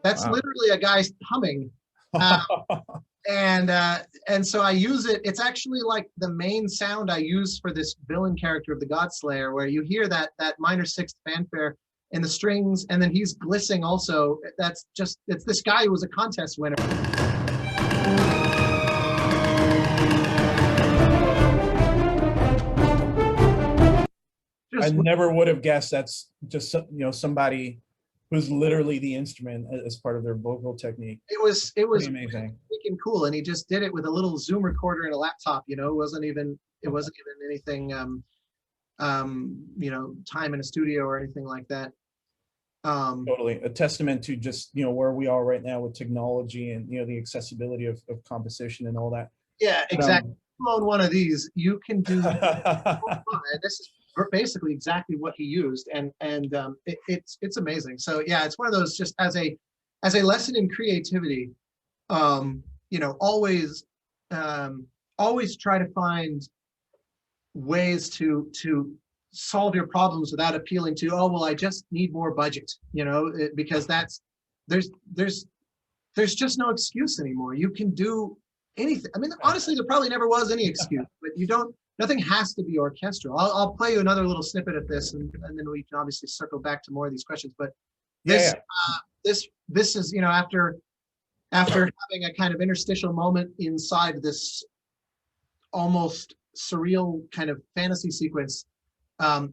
That's wow. Literally a guy humming. And so I use it. It's actually like the main sound I use for this villain character of the Godslayer, where you hear that minor sixth fanfare in the strings, and then he's glissing also. It's this guy who was a contest winner. I never would have guessed that's just, you know, somebody who's literally the instrument as part of their vocal technique. It was amazing, freaking cool, and he just did it with a little Zoom recorder and a laptop. You know, it wasn't even anything, you know, time in a studio or anything like that. Totally a testament to just, you know, where we are right now with technology and, you know, the accessibility of composition and all that. Yeah, exactly. You own one of these, you can do. This is basically exactly what he used, and it's amazing. So yeah, it's one of those, just as a lesson in creativity, you know, always try to find ways to solve your problems without appealing to, oh well, I just need more budget, you know, because there's just no excuse anymore. You can do anything. I mean, honestly, there probably never was any excuse, but nothing has to be orchestral. I'll play you another little snippet of this, and then we can obviously circle back to more of these questions. But this, this is, you know, after having a kind of interstitial moment inside this almost surreal kind of fantasy sequence,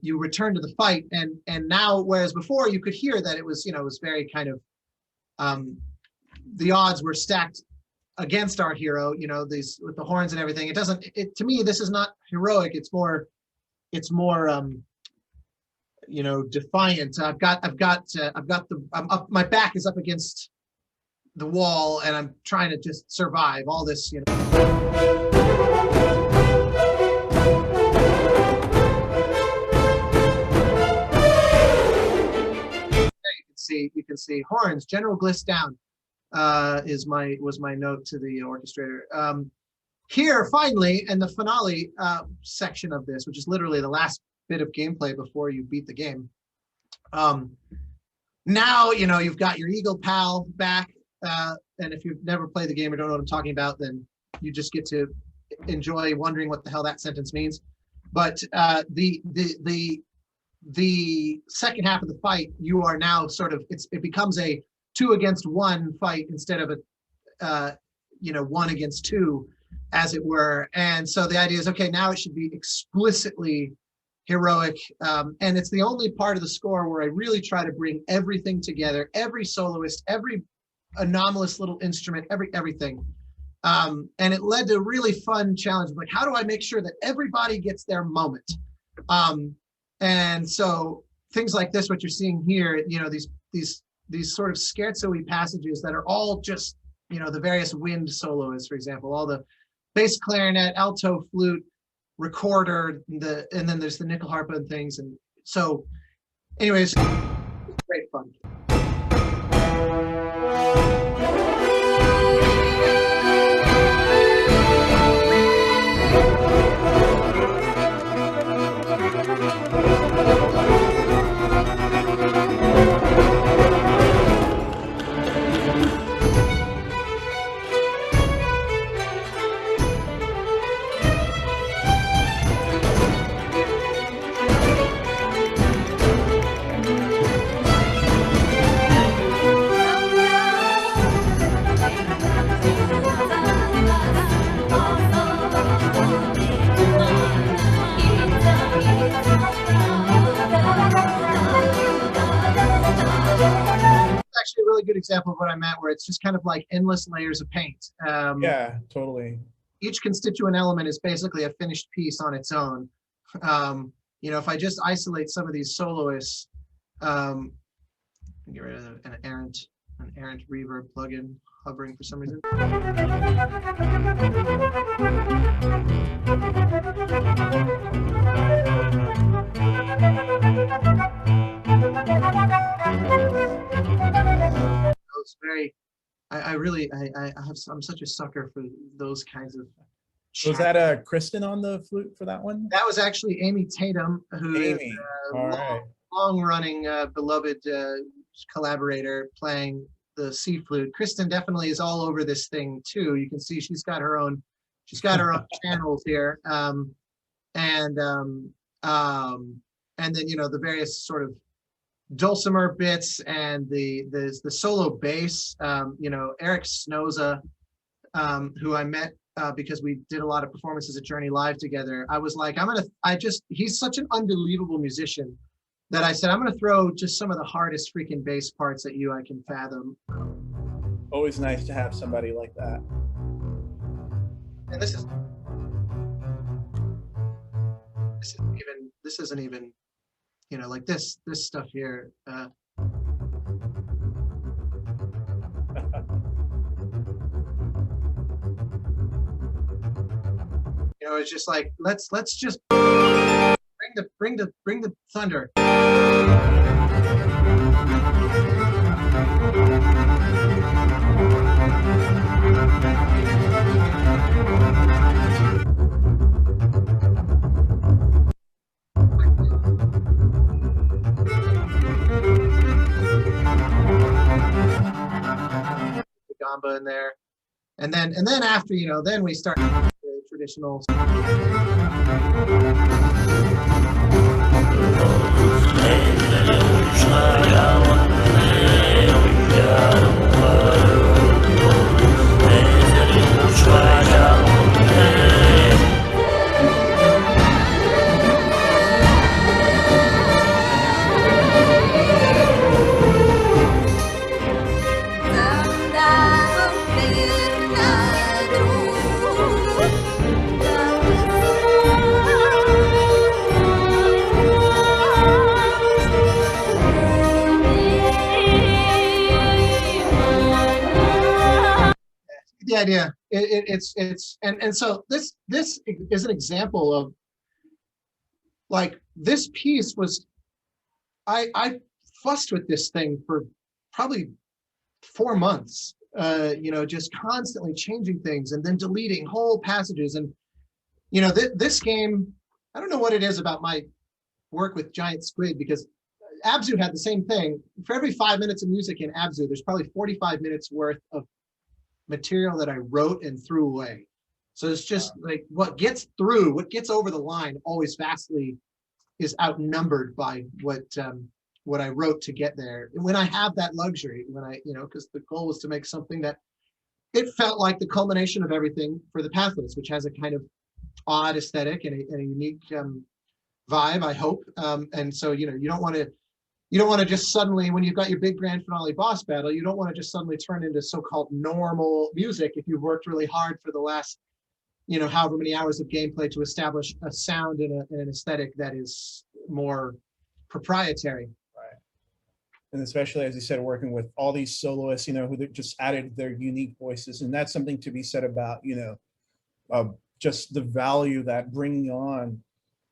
you return to the fight, and now, whereas before you could hear that it was, you know, it was very kind of, the odds were stacked against our hero, you know, these with the horns and everything. To me, this is not heroic. It's more, you know, defiant. My back is up against the wall, and I'm trying to just survive all this, you know. You can see horns, general gliss down. Was my note to the orchestrator. Here, finally, and the finale section of this, which is literally the last bit of gameplay before you beat the game. Now, you know, you've got your eagle pal back, and if you've never played the game or don't know what I'm talking about, then you just get to enjoy wondering what the hell that sentence means. But the second half of the fight, you are now sort of, it becomes a 2 against 1 fight instead of you know, 1 against 2, as it were. And so the idea is, okay, now it should be explicitly heroic. And it's the only part of the score where I really try to bring everything together, every soloist, every anomalous little instrument, everything. And it led to a really fun challenge. Like, how do I make sure that everybody gets their moment? And so things like this, what you're seeing here, you know, these sort of scherzo-y passages that are all just, you know, the various wind soloists, for example, all the bass clarinet, alto flute, recorder, and then there's the nickel harp and things. And so anyways, it's great fun. Actually a really good example of what I meant, where it's just kind of like endless layers of paint. Yeah, totally. Each constituent element is basically a finished piece on its own. You know, if I just isolate some of these soloists, get rid of an errant reverb plugin hovering for some reason. It's very, I'm such a sucker for those kinds of. Was that Kristen on the flute for that one? That was actually Amy Tatum, who is a long-running beloved collaborator playing the C flute. Kristen definitely is all over this thing too. You can see she's got her own channels here, and then, you know, the various sort of dulcimer bits and the solo bass. You know, Eric Snoza, who I met because we did a lot of performances at Journey Live together. I was like, he's such an unbelievable musician that I said, I'm gonna throw just some of the hardest freaking bass parts at you I can fathom. Always nice to have somebody like that. And this isn't even, you know, like this stuff here. You know, it's just like, let's just bring the thunder. The gamba in there, and then after, you know, then we start the traditional. The idea, and so this is an example of, like, this piece was, I fussed with this thing for probably 4 months, you know, just constantly changing things and then deleting whole passages. And, you know, this game, I don't know what it is about my work with Giant Squid, because ABZÜ had the same thing. For every 5 minutes of music in ABZÜ, there's probably 45 minutes worth of material that I wrote and threw away. So it's just like what gets over the line always vastly is outnumbered by what I wrote to get there. When I have that luxury, when I, you know, because the goal was to make something that it felt like the culmination of everything for the Pathless, which has a kind of odd aesthetic and a unique vibe, I hope. And so, you know, you don't want to just suddenly, when you've got your big grand finale boss battle, you don't want to just suddenly turn into so-called normal music if you've worked really hard for the last, you know, however many hours of gameplay to establish a sound and an aesthetic that is more proprietary. Right. And especially, as you said, working with all these soloists, you know, who just added their unique voices. And that's something to be said about, you know, just the value that bringing on,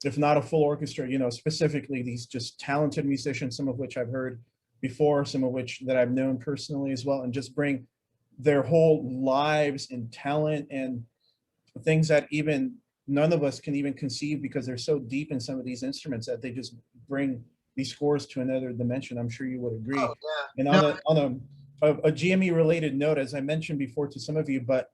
if not a full orchestra, you know, specifically these just talented musicians, some of which I've heard before, some of which that I've known personally as well, and just bring their whole lives and talent and things that even none of us can even conceive, because they're so deep in some of these instruments that they just bring these scores to another dimension. I'm sure you would agree. Oh, yeah. And on a GME related note, as I mentioned before to some of you, but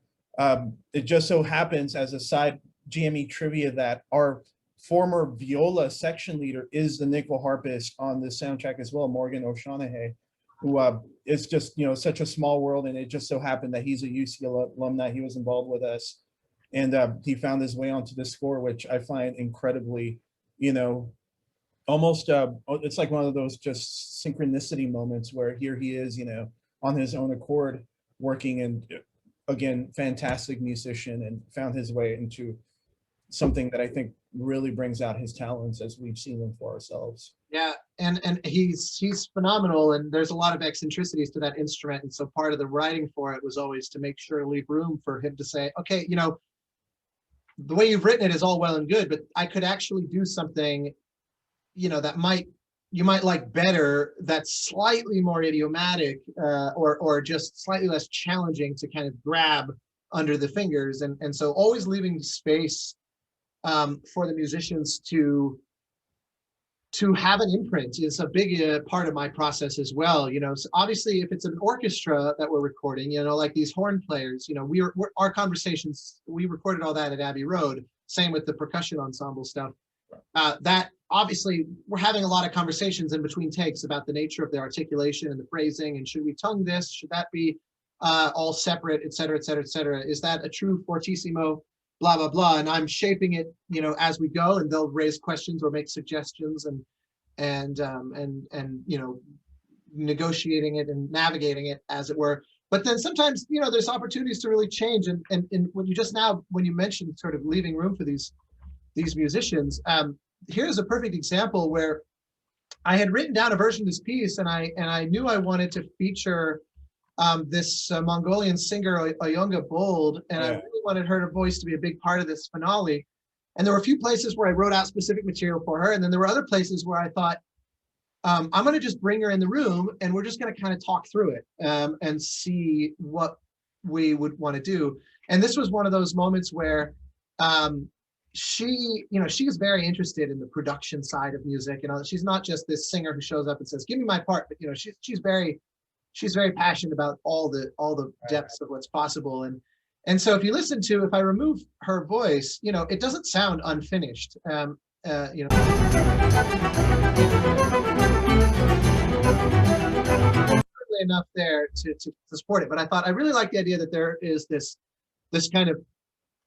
it just so happens as a side GME trivia that our former viola section leader is the nickel harpist on the soundtrack as well, Morgan O'Shaughnessy, who is just, you know, such a small world. And it just so happened that he's a UCLA alumni. He was involved with us, and he found his way onto the score, which I find incredibly, you know, almost it's like one of those just synchronicity moments where here he is, you know, on his own accord working, and again, fantastic musician, and found his way into something that I think really brings out his talents as we've seen them for ourselves. Yeah, and he's phenomenal, and there's a lot of eccentricities to that instrument, and so part of the writing for it was always to make sure to leave room for him to say, okay, you know, the way you've written it is all well and good, but I could actually do something, you know, that you might like better, that's slightly more idiomatic, or just slightly less challenging to kind of grab under the fingers, and so always leaving space for the musicians to have an imprint is a big part of my process as well. You know, so obviously if it's an orchestra that we're recording, you know, like these horn players, you know, our conversations, we recorded all that at Abbey Road. Same with the percussion ensemble stuff. That obviously we're having a lot of conversations in between takes about the nature of the articulation and the phrasing, and should we tongue this? Should that be all separate, et cetera, et cetera, et cetera? Is that a true fortissimo? Blah, blah, blah. And I'm shaping it, you know, as we go, and they'll raise questions or make suggestions, and you know, negotiating it and navigating it, as it were. But then sometimes, you know, there's opportunities to really change. And when you mentioned sort of leaving room for these musicians, here's a perfect example where I had written down a version of this piece, and I knew I wanted to feature this Mongolian singer Oyunga Bold, and I really wanted her voice to be a big part of this finale. And there were a few places where I wrote out specific material for her, and then there were other places where I thought, I'm going to just bring her in the room, and we're just going to kind of talk through it and see what we would want to do. And this was one of those moments where she, you know, she is very interested in the production side of music. You know, she's not just this singer who shows up and says, "Give me my part," but you know, she's very passionate about all the depths of what's possible. And so if you listen to, if I remove her voice, you know, it doesn't sound unfinished. You know, enough there to support it. But I thought I really like the idea that there is this kind of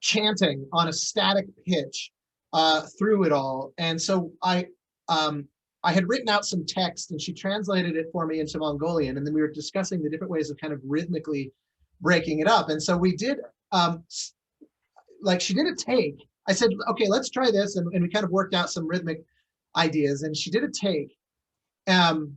chanting on a static pitch through it all. And so I had written out some text, and she translated it for me into Mongolian, and then we were discussing the different ways of kind of rhythmically breaking it up. And so we did, like, she did a take. I said, okay, let's try this, and we kind of worked out some rhythmic ideas, and she did a take. And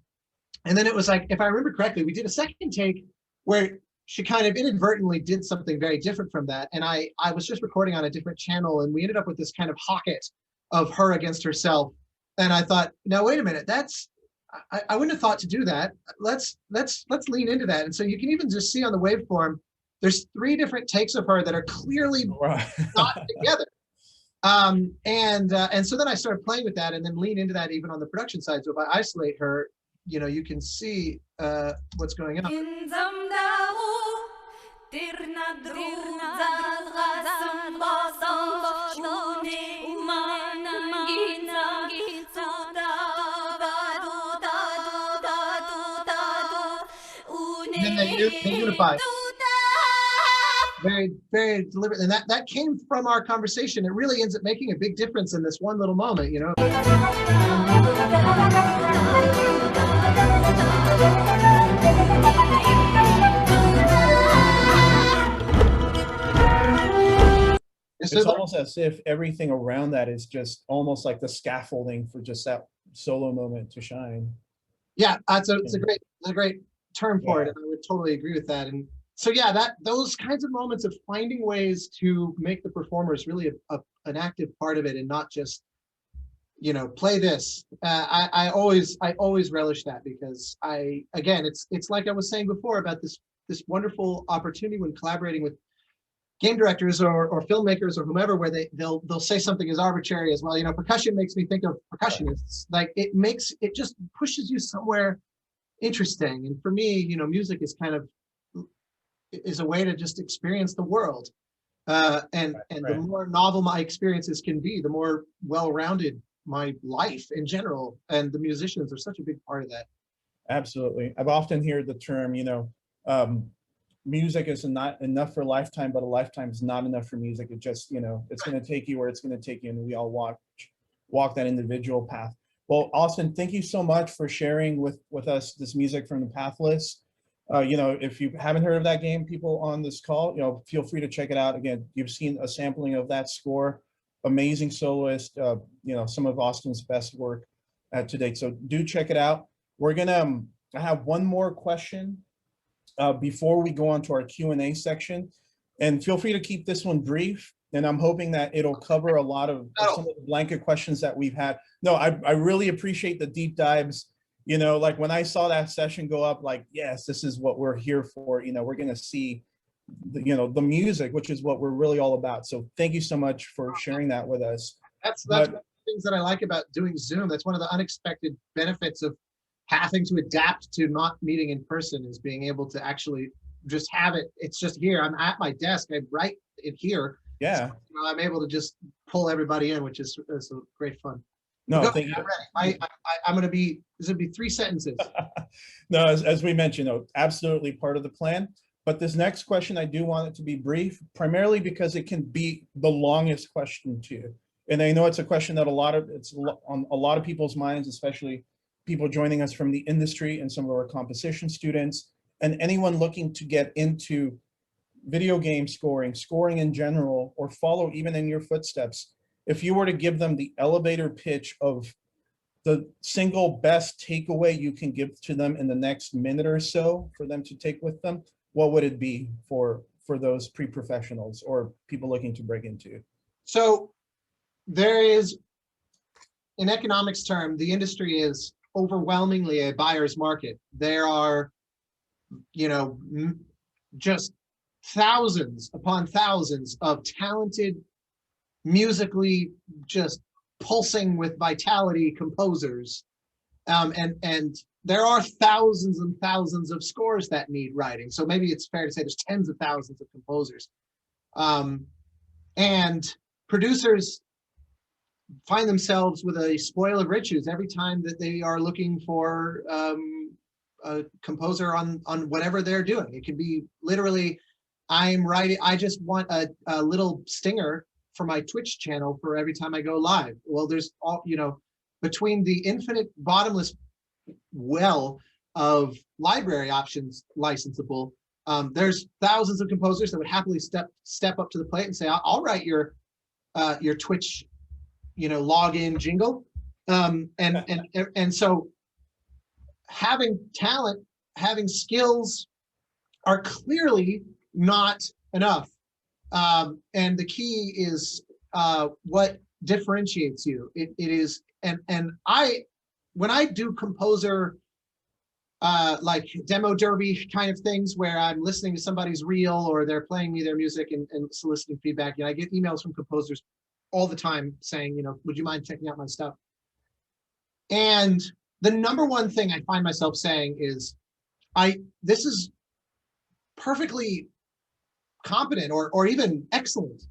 then it was like, if I remember correctly, we did a second take where she kind of inadvertently did something very different from that. And I was just recording on a different channel, and we ended up with this kind of hocket of her against herself. And I thought, now wait a minute, I wouldn't have thought to do that. Let's lean into that. And so you can even just see on the waveform, there's 3 different takes of her that are clearly not together. And so then I started playing with that, and then lean into that even on the production side. So if I isolate her, you know, you can see what's going on. And then they unify. very, very deliberate. And that came from our conversation. It really ends up making a big difference in this one little moment, you know? It's almost as if everything around that is just almost like the scaffolding for just that solo moment to shine. Yeah, it's a great term for it, and I would totally agree with that. And so yeah, those kinds of moments of finding ways to make the performers really an active part of it, and not just, you know, play this. I always relish that, because again, it's like I was saying before about this wonderful opportunity when collaborating with game directors or filmmakers or whomever, where they'll say something as arbitrary as, well, you know, percussion makes me think of percussionists. Like it just pushes you somewhere interesting. And for me, you know, music is a way to just experience the world. And the more novel my experiences can be, the more well-rounded my life in general. And the musicians are such a big part of that. Absolutely. I've often heard the term, you know, music is not enough for a lifetime, but a lifetime is not enough for music. It just, you know, it's going to take you where it's going to take you, and we all walk that individual path. Well, Austin, thank you so much for sharing with us this music from the Pathless. You know, if you haven't heard of that game, people on this call, you know, feel free to check it out. Again, you've seen a sampling of that score. Amazing soloist, you know, some of Austin's best work to date. So do check it out. We're gonna I have one more question before we go on to our Q&A section, and feel free to keep this one brief. And I'm hoping that it'll cover a lot of some of the blanket questions that we've had. No, I really appreciate the deep dives. You know, like when I saw that session go up, like, yes, this is what we're here for. You know, we're going to see, you know, the music, which is what we're really all about. So thank you so much for sharing that with us. That's one of the things that I like about doing Zoom. That's one of the unexpected benefits of having to adapt to not meeting in person, is being able to actually just have it. It's just here. I'm at my desk. I write it here. Yeah. So, you know, I'm able to just pull everybody in, which is great fun. No, thank you. I'm going to be, this would be 3 sentences. No, as we mentioned, you know, absolutely part of the plan. But this next question, I do want it to be brief, primarily because it can be the longest question too. And I know it's a question that it's on a lot of people's minds, especially people joining us from the industry and some of our composition students, and anyone looking to get into video game scoring in general, or follow even in your footsteps. If you were to give them the elevator pitch of the single best takeaway you can give to them in the next minute or so for them to take with them, what would it be for those pre-professionals or people looking to break into? So there is, in economics term, the industry is overwhelmingly a buyer's market. There are, you know, just thousands upon thousands of talented, musically just pulsing with vitality composers, and there are thousands and thousands of scores that need writing. So maybe it's fair to say there's tens of thousands of composers, and producers find themselves with a spoil of riches every time that they are looking for a composer on whatever they're doing. It can be literally, I'm writing, I just want a little stinger for my Twitch channel for every time I go live. Well, there's all, you know, between the infinite bottomless well of library options licensable, there's thousands of composers that would happily step up to the plate and say, I'll write your Twitch, you know, login jingle. And so having talent, having skills are clearly not enough. And the key is what differentiates you. It is, and when I do composer like demo derby kind of things where I'm listening to somebody's reel or they're playing me their music and soliciting feedback, you know, I get emails from composers all the time saying, you know, would you mind checking out my stuff? And the number one thing I find myself saying is, this is perfectly competent or even excellent.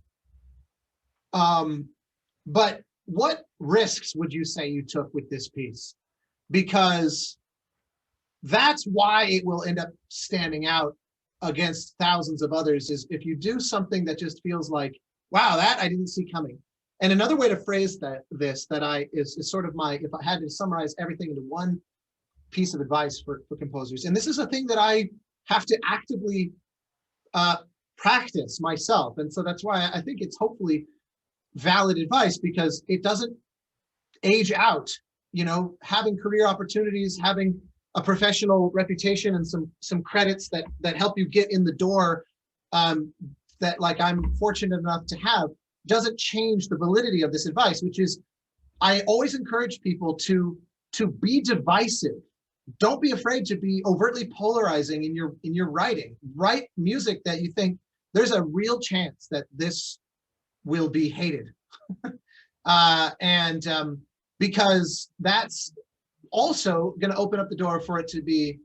But what risks would you say you took with this piece? Because that's why it will end up standing out against thousands of others is if you do something that just feels like, wow, that I didn't see coming. And another way to phrase that is sort of my, if I had to summarize everything into one piece of advice for composers, and this is a thing that I have to actively practice myself. And so that's why I think it's hopefully valid advice, because it doesn't age out. You know, having career opportunities, having a professional reputation, and some credits that help you get in the door, that like I'm fortunate enough to have, doesn't change the validity of this advice, which is I always encourage people to be divisive. Don't be afraid to be overtly polarizing in your writing. Write music that you think there's a real chance that this will be hated. Because that's also going to open up the door for it to be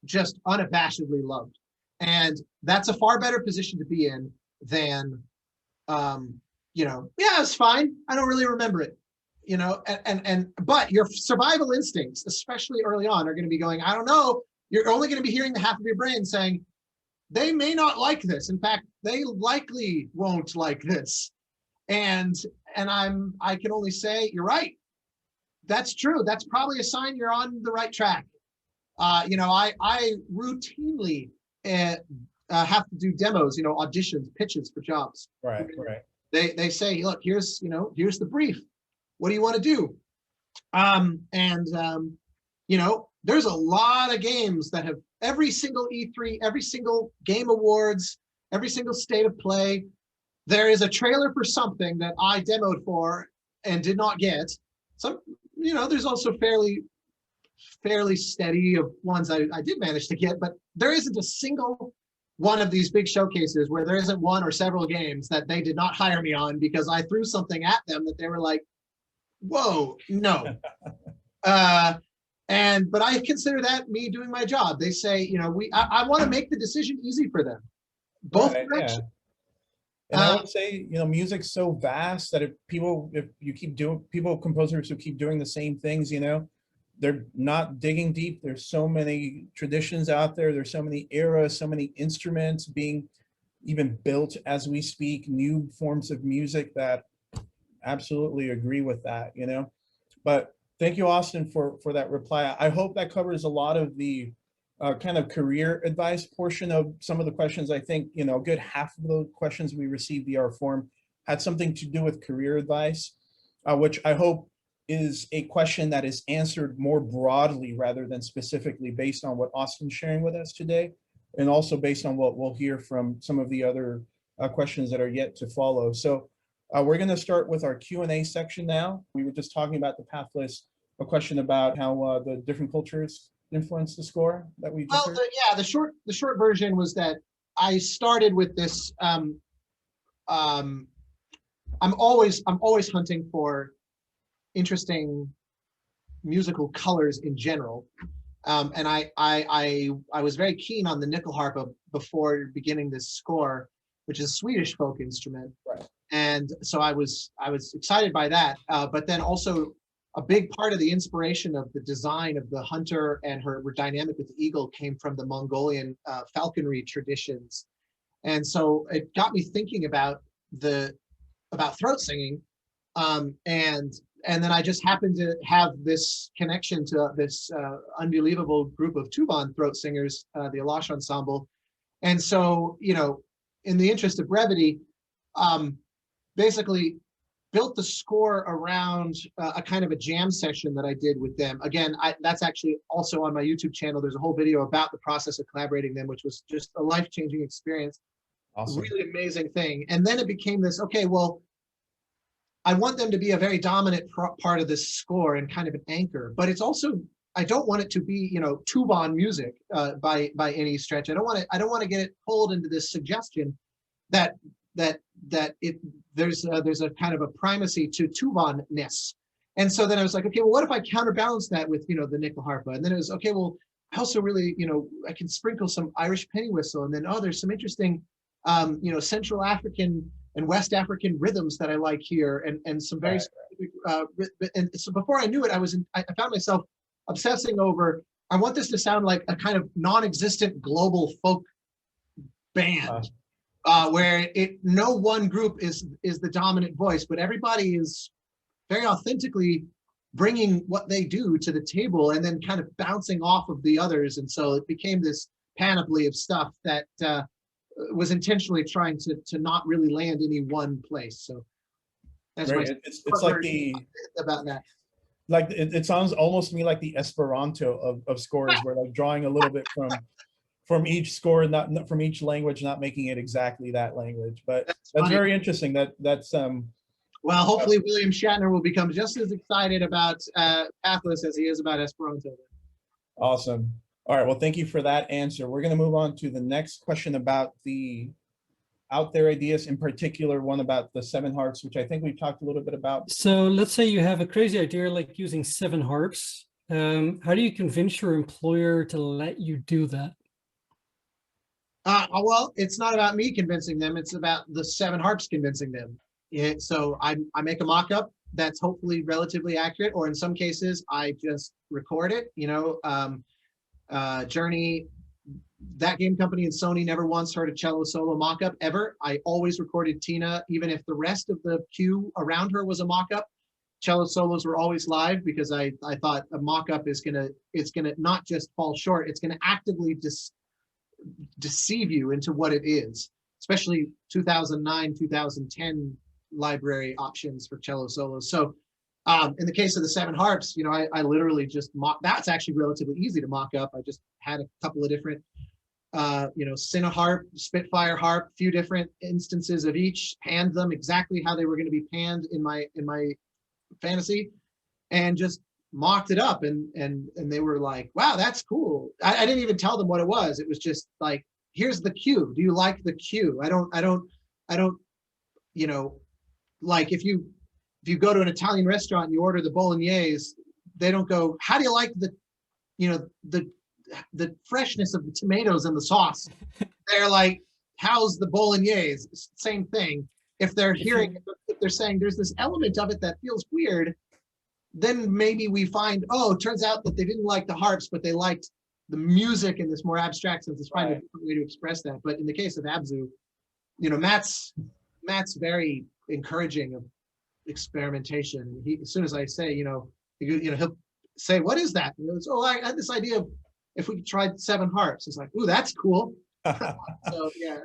just unabashedly loved. And that's a far better position to be in than, you know, yeah, it's fine, I don't really remember it, you know, but your survival instincts, especially early on, are going to be going, I don't know. You're only going to be hearing the half of your brain saying, they may not like this. In fact, they likely won't like this. And I can only say, you're right. That's true. That's probably a sign you're on the right track. You know, I routinely have to do demos, you know, auditions, pitches for jobs. Right, right. They say, look, here's the brief. What do you want to do? You know, there's a lot of games that have every single E3, every single Game Awards, every single state of play. There is a trailer for something that I demoed for and did not get. Some, you know, there's also fairly steady of ones I did manage to get, but there isn't a single one of these big showcases where there isn't one or several games that they did not hire me on because I threw something at them that they were like, whoa, no. But I consider that me doing my job. They say, you know, I want to make the decision easy for them. Both directions. Yeah. And I would say, you know, music's so vast that if you keep doing, composers who keep doing the same things, you know, they're not digging deep. There's so many traditions out there. There's so many eras, so many instruments being even built as we speak, new forms of music that absolutely agree with that, you know. But thank you, Austin, for that reply. I hope that covers a lot of the kind of career advice portion of some of the questions. I think, you know, a good half of the questions we received via our form had something to do with career advice, which I hope is a question that is answered more broadly rather than specifically based on what Austin's sharing with us today, and also based on what we'll hear from some of the other questions that are yet to follow. So we're going to start with our Q&A section now. We were just talking about the Pathless, a question about how the different cultures influence the score that we just heard. Yeah, the short version was that I started with this. I'm always hunting for interesting musical colors in general, and I was very keen on the nickel harpa before beginning this score, which is a Swedish folk instrument. Right. And so I was excited by that, but then also a big part of the inspiration of the design of the hunter and her dynamic with the eagle came from the Mongolian falconry traditions. And so it got me thinking about throat singing. And then I just happened to have this connection to this unbelievable group of Tuvan throat singers, the Alash Ensemble. And so, you know, in the interest of brevity, basically built the score around a kind of a jam session that I did with them. Again, that's actually also on my YouTube channel. There's a whole video about the process of collaborating them, which was just a life-changing experience. Awesome. Really amazing thing. And then it became this, okay, well, I want them to be a very dominant part of this score and kind of an anchor, but it's also, I don't want it to be, you know, Tuvan music by any stretch. I don't want to get it pulled into this suggestion that there's a kind of a primacy to Tuvan-ness. And so then I was like, okay, well, what if I counterbalance that with, you know, the nickel harpa? And then it was, okay, well, I also really, you know, I can sprinkle some Irish penny whistle. And then, oh, there's some interesting, you know, Central African and West African rhythms that I like here, and some very specific, and so before I knew it, I found myself obsessing over, I want this to sound like a kind of non-existent global folk band, where no one group is the dominant voice, but everybody is very authentically bringing what they do to the table and then kind of bouncing off of the others. And so it became this panoply of stuff that was intentionally trying to not really land any one place. So that's right. It's like about that. Like it sounds almost to me like the Esperanto of scores, where like drawing a little bit from each score, not from each language, not making it exactly that language. But that's very interesting. That's well, hopefully William Shatner will become just as excited about Pathless as he is about Esperanto. Awesome. All right. Well, thank you for that answer. We're going to move on to the next question about the out there ideas, in particular one about the 7 harps, which I think we've talked a little bit about. So let's say you have a crazy idea like using 7 harps. How do you convince your employer to let you do that? Well, it's not about me convincing them. It's about the 7 harps convincing them. Yeah, so I make a mock-up that's hopefully relatively accurate, or in some cases, I just record it. You know, Journey, that game company and Sony never once heard a cello solo mock-up ever. I always recorded Tina, even if the rest of the queue around her was a mock-up. Cello solos were always live because I thought a mock-up is gonna not just fall short, it's gonna actively deceive you into what it is, especially 2009, 2010 library options for cello solos. So in the case of the 7 harps, you know, I literally just that's actually relatively easy to mock up. I just had a couple of different, you know, Cine harp, Spitfire harp, few different instances of each, panned them exactly how they were going to be panned in my fantasy, and just mocked it up, and they were like, wow, that's cool. I didn't even tell them what it was. It was just like, here's the cue. Do you like the cue? I don't, you know, like if you go to an Italian restaurant and you order the bolognese, they don't go, how do you like the, you know, the freshness of the tomatoes and the sauce? They're like, how's the bolognese? Same thing. If they're hearing, if they're saying there's this element of it that feels weird, then maybe we find, oh, it turns out that they didn't like the harps, but they liked the music in this more abstract sense. It's find a different way to express that. But in the case of ABZû, you know, Matt's very encouraging of experimentation. He, as soon as I say, you know, he'll say, what is that? And goes, oh, I had this idea of if we tried 7 harps. It's like, ooh, that's cool. So yeah.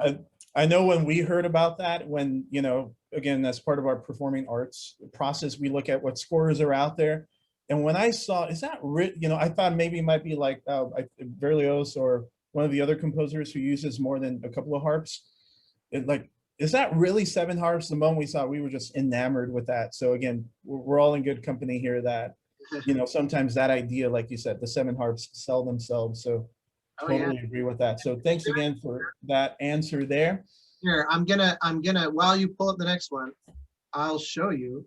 I know when we heard about that, when, you know, again, as part of our performing arts process, we look at what scores are out there. And when I saw, is that, you know, I thought maybe it might be like Berlioz or one of the other composers who uses more than a couple of harps. Like, is that really 7 harps? The moment we saw it, we were just enamored with that. So again, we're all in good company here that, you know, sometimes that idea, like you said, the 7 harps sell themselves. So totally agree with that. So thanks again for that answer there. Here, I'm gonna, while you pull up the next one, I'll show you.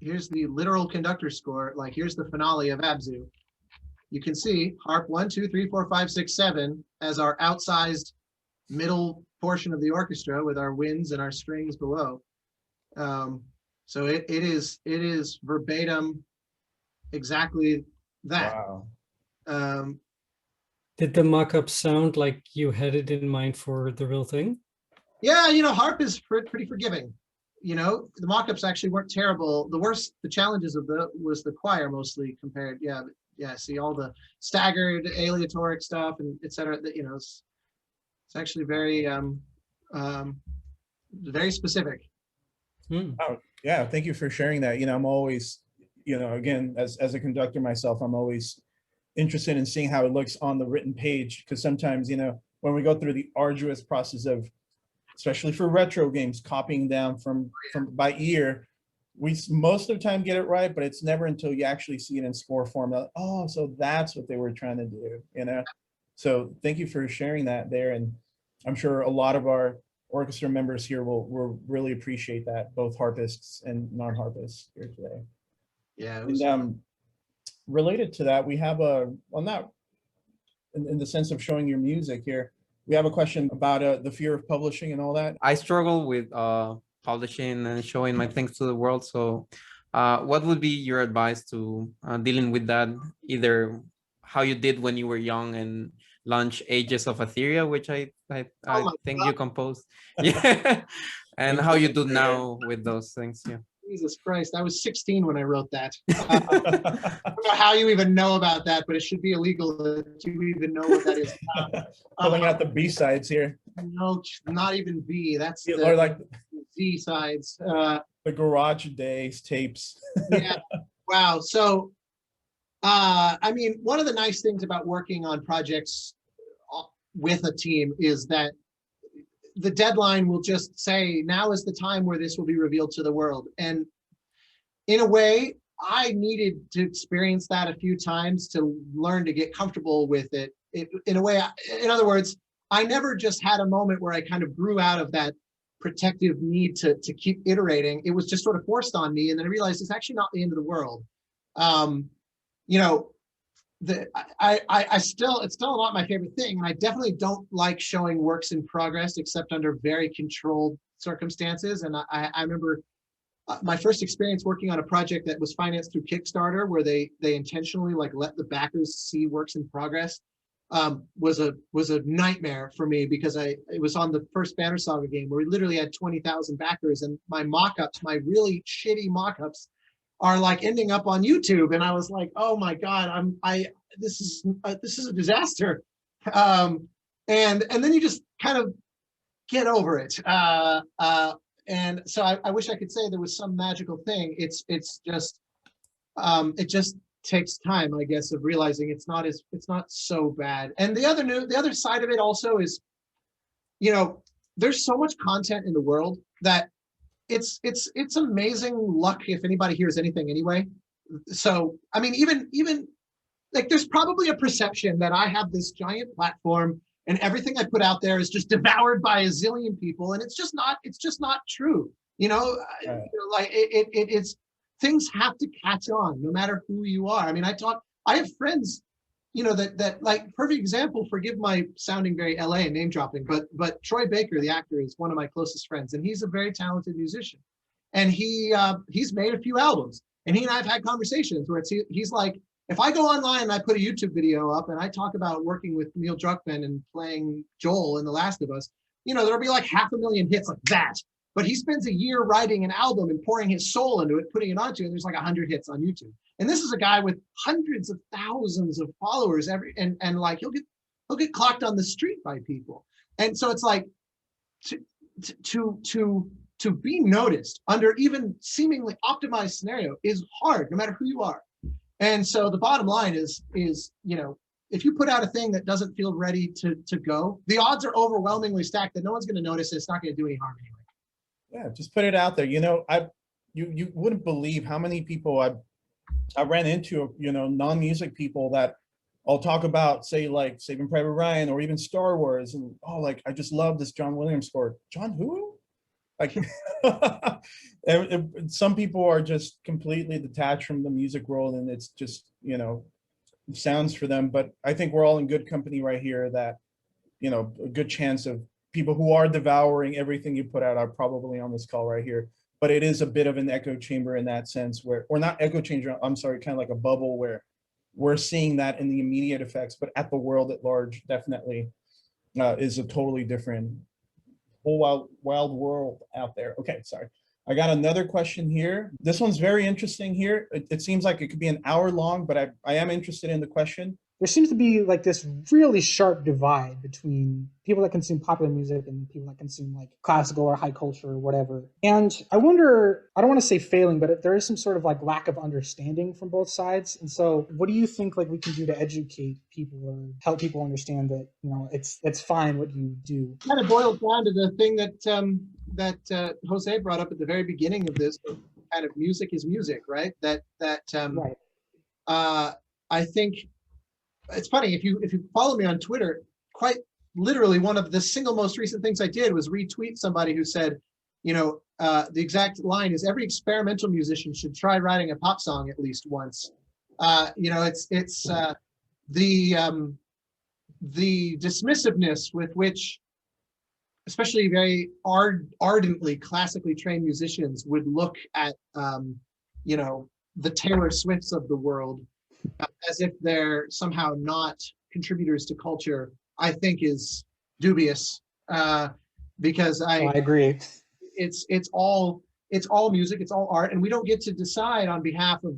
Here's the literal conductor score. Like, here's the finale of ABZû. You can see harp 1, 2, 3, 4, 5, 6, 7 as our outsized middle portion of the orchestra with our winds and our strings below. So it is verbatim exactly that. Wow. Did the mock-up sound like you had it in mind for the real thing? Yeah, you know, harp is pretty forgiving. You know, the mock-ups actually weren't terrible. The challenges of was the choir mostly compared. Yeah, see all the staggered aleatoric stuff and etc. That, you know, it's actually very very specific. Oh, yeah, thank you for sharing that. You know, I'm always, you know, again, as a conductor myself, I'm always interested in seeing how it looks on the written page, because sometimes, you know, when we go through the arduous process of, especially for retro games, copying down from by ear, we most of the time get it right, but it's never until you actually see it in score form that, oh, so that's what they were trying to do, you know? So thank you for sharing that there. And I'm sure a lot of our orchestra members here will really appreciate that, both harpists and non-harpists here today. Yeah. And related to that, we have well, not in the sense of showing your music here, we have a question about the fear of publishing and all that. I struggle with publishing and showing my things to the world. So what would be your advice to dealing with that? Either how you did when you were young and launch Ages of Etheria, which I Oh my think God. you composed. Yeah. And how you do Ages of now with those things. Yeah. Jesus Christ, I was 16 when I wrote that. I don't know how you even know about that, but it should be illegal that you even know what that is. Pulling out the B-sides here. No, not even B. That's Or the like Z sides. the Garage Days tapes. Yeah. Wow. So, I mean, one of the nice things about working on projects with a team is that the deadline will just say, now is the time where this will be revealed to the world. And in a way, I needed to experience that a few times to learn to get comfortable with it. In a way, in other words, I never just had a moment where I kind of grew out of that protective need to keep iterating. It was just sort of forced on me. And then I realized it's actually not the end of the world. You know, it's still not my favorite thing. And I definitely don't like showing works in progress, except under very controlled circumstances. And I remember my first experience working on a project that was financed through Kickstarter, where they intentionally like let the backers see works in progress, was a nightmare for me, because it was on the first Banner Saga game where we literally had 20,000 backers, and my mock-ups, my really shitty mock-ups, are like ending up on YouTube, and I was like, oh my God, this is a disaster, and then you just kind of get over it. And so I wish I could say there was some magical thing. It's just it just takes time, I guess, of realizing it's not so bad. And the other side of it also is, you know, there's so much content in the world that it's amazing luck if anybody hears anything anyway. So I mean, even like, there's probably a perception that I have this giant platform and everything I put out there is just devoured by a zillion people, and it's just not true. You know, Right. like it's, things have to catch on no matter who you are. I mean, I have friends, you know, that like, perfect example, forgive my sounding very LA and name dropping, but Troy Baker, the actor, is one of my closest friends, and he's a very talented musician. And he's made a few albums, and he and I have had conversations where he's like, if I go online and I put a YouTube video up and I talk about working with Neil Druckmann and playing Joel in The Last of Us, you know, there'll be like 500,000 hits like that. But he spends a year writing an album and pouring his soul into it, putting it onto it, and there's like 100 hits on YouTube. And this is a guy with hundreds of thousands of followers and like he'll get clocked on the street by people. And so it's like to be noticed under even seemingly optimized scenario is hard, no matter who you are. And so the bottom line is, you know, if you put out a thing that doesn't feel ready to go, the odds are overwhelmingly stacked that no one's going to notice it. It's not going to do any harm anyway. Yeah, just put it out there. You know, you wouldn't believe how many people I ran into, you know, non-music people that I'll talk about, say, like Saving Private Ryan or even Star Wars, and oh, like, I just love this John Williams score. John who? Like, and some people are just completely detached from the music world, and it's just, you know, sounds for them. But I think we're all in good company right here, that, you know, a good chance of people who are devouring everything you put out are probably on this call right here. But it is a bit of an echo chamber in that sense, where, or not echo chamber, I'm sorry, kind of like a bubble where we're seeing that in the immediate effects, but at the world at large, definitely is a totally different whole wild world out there. Okay, sorry. I got another question here. This one's very interesting here. It seems like it could be an hour long, but I am interested in the question. There seems to be like this really sharp divide between people that consume popular music and people that consume like classical or high culture or whatever. And I wonder, I don't want to say failing, but if there is some sort of like lack of understanding from both sides. And so what do you think like we can do to educate people or help people understand that, you know, it's fine what you do? Kind of boils down to the thing that Jose brought up at the very beginning of this, kind of music is music, right? Right. I think it's funny, if you follow me on Twitter, quite literally one of the single most recent things I did was retweet somebody who said, you know, the exact line is, every experimental musician should try writing a pop song at least once. You know, it's the dismissiveness with which, especially very ardently classically trained musicians would look at, you know, the Taylor Swifts of the world, as if they're somehow not contributors to culture, I think is dubious, because I agree. it's all music, it's all art, and we don't get to decide on behalf of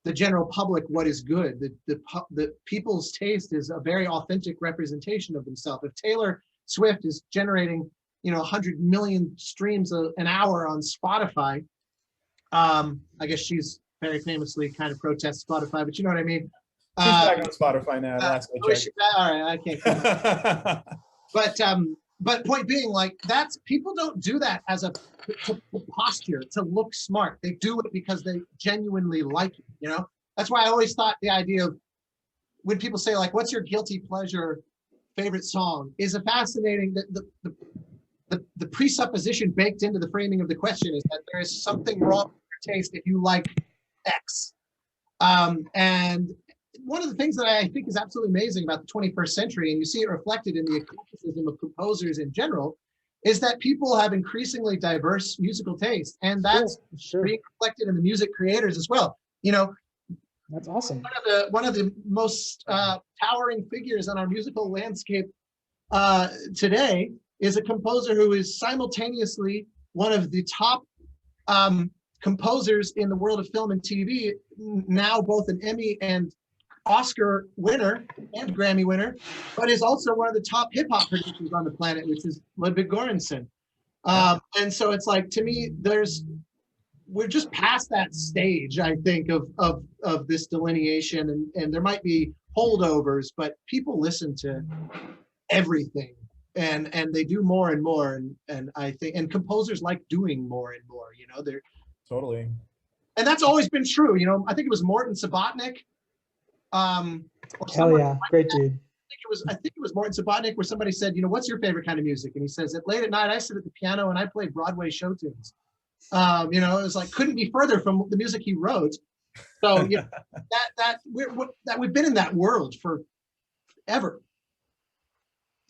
the general public what is good. The people's taste is a very authentic representation of themselves. If Taylor Swift is generating 100 million streams an hour on Spotify, I guess she's very famously kind of protests Spotify, but you know what I mean. She's back on Spotify now. Last I checked. All right, I can't. But point being, like, that's, people don't do that as a to posture, to look smart. They do it because they genuinely like it. That's why I always thought the idea of when people say, like, what's your guilty pleasure favorite song, is a fascinating, the presupposition baked into the framing of the question is that there is something wrong with your taste if you like X. And one of the things that I think is absolutely amazing about the 21st century, and you see it reflected in the eclecticism of composers in general, is that people have increasingly diverse musical taste, and that's being reflected in the music creators as well. That's awesome. One of the most towering figures on our musical landscape today is a composer who is simultaneously one of the top composers in the world of film and TV, now both an Emmy and Oscar winner and Grammy winner, but is also one of the top hip hop producers on the planet, which is Ludwig Göransson. And so it's like, to me, we're just past that stage, I think, of this delineation, and there might be holdovers, but people listen to everything, and they do more and more, and I think, and composers like doing more and more, they're Totally. And that's always been true. I think it was Morton Subotnick. Hell yeah, great dude. I think it was Morton Subotnick, where somebody said, what's your favorite kind of music? And he says, late at night, I sit at the piano and I play Broadway show tunes. It was like, couldn't be further from the music he wrote. So we've been in that world for ever.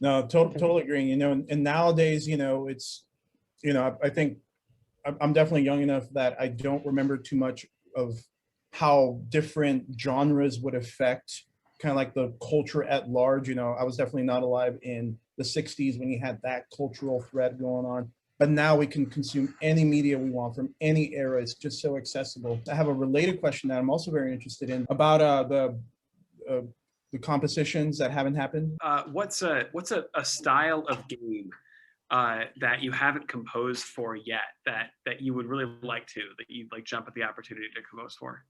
No, totally agreeing. And nowadays, it's, I think I'm definitely young enough that I don't remember too much of how different genres would affect kind of like the culture at large. I was definitely not alive in the 60s when you had that cultural thread going on. But now we can consume any media we want from any era. It's just so accessible. I have a related question that I'm also very interested in about the compositions that haven't happened. What's a style of game that you haven't composed for yet that you would really like to, that you'd like jump at the opportunity to compose for?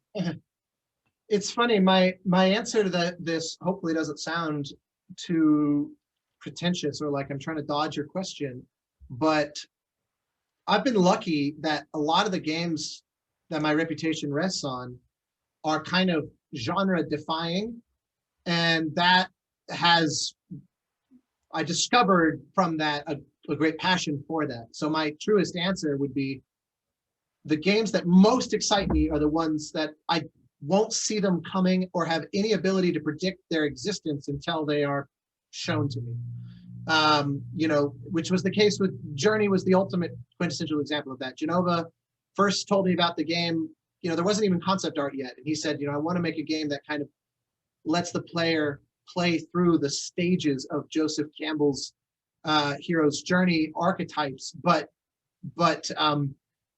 It's funny, my answer to this hopefully doesn't sound too pretentious or like I'm trying to dodge your question, but I've been lucky that a lot of the games that my reputation rests on are kind of genre defying, and that I discovered from that a great passion for that. So my truest answer would be, the games that most excite me are the ones that I won't see them coming or have any ability to predict their existence until they are shown to me. Which was the case with Journey, was the ultimate quintessential example of that. Jenova first told me about the game, there wasn't even concept art yet. And he said, I want to make a game that kind of lets the player play through the stages of Joseph Campbell's hero's journey archetypes, but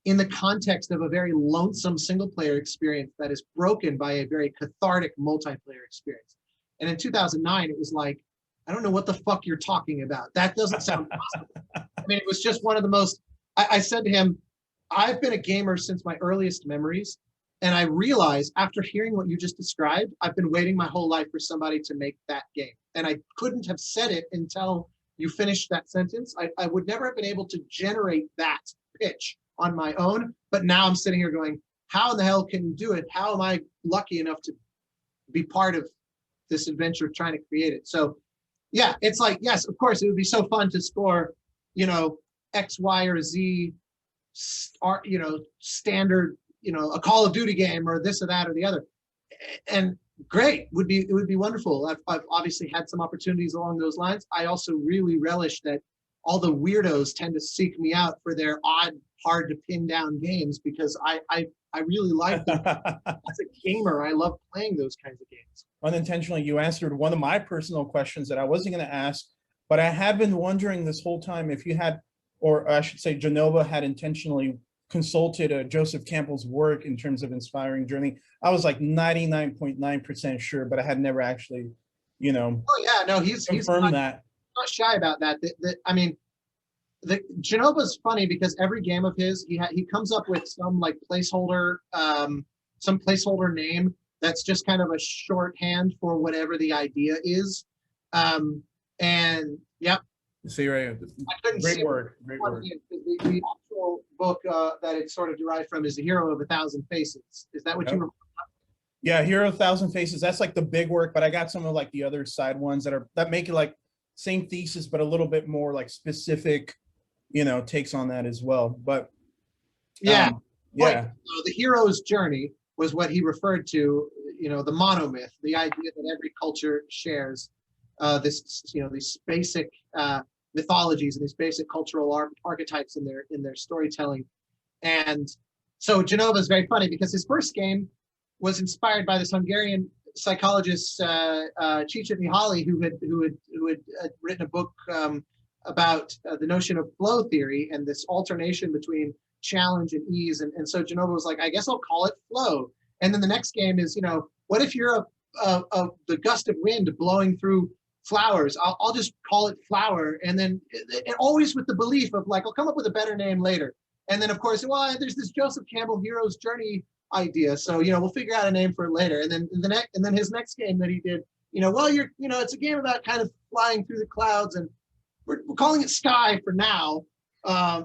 in the context of a very lonesome single player experience that is broken by a very cathartic multiplayer experience. And in 2009, it was like, I don't know what the fuck you're talking about. That doesn't sound possible. I mean, it was just one of the most, I said to him, I've been a gamer since my earliest memories. And I realized after hearing what you just described, I've been waiting my whole life for somebody to make that game. And I couldn't have said it until you finished that sentence. I would never have been able to generate that pitch on my own. But now I'm sitting here going, how in the hell can you do it? How am I lucky enough to be part of this adventure trying to create it? So yeah, it's like, yes, of course, it would be so fun to score, X, Y, or Z, standard, a Call of Duty game or this or that or the other. And great, it would be wonderful. I've obviously had some opportunities along those lines. I also really relish that all the weirdos tend to seek me out for their odd hard to pin down games because I really like them. As a gamer, I love playing those kinds of games. Unintentionally, you answered one of my personal questions that I wasn't going to ask, but I have been wondering this whole time if you had, or I should say Jenova had intentionally consulted Joseph Campbell's work in terms of inspiring Journey. I was like 99.9% sure, but I had never actually, you know, Oh yeah, no, he's confirmed that. not shy about that. I mean, the Genova's funny because every game of his, he comes up with some like placeholder, some placeholder name that's just kind of a shorthand for whatever the idea is. And yep, See, right? I couldn't Great see word. Great word. the actual book that it's sort of derived from is The Hero of a Thousand Faces. Is that what you were? Yeah, Hero of a Thousand Faces. That's like the big work, but I got some of like the other side ones that make it like same thesis, but a little bit more like specific, you know, takes on that as well. But Yeah, yeah. So the hero's journey was what he referred to, you know, the monomyth, the idea that every culture shares this, you know, these basic mythologies and these basic cultural archetypes in their storytelling. And so Jenova is very funny because his first game was inspired by this Hungarian psychologist Csikszentmihalyi, who had written a book about the notion of flow theory and this alternation between challenge and ease. And so Jenova was like, I guess I'll call it flow. And then the next game is, you know, what if you're the gust of wind blowing through flowers? I'll just call it flower. And then it always with the belief of like, I'll come up with a better name later. And then of course, well, there's this Joseph Campbell hero's journey idea. So, you know, we'll figure out a name for it later. And then his next game that he did, you know, well, it's a game about kind of flying through the clouds, and we're calling it Sky for now.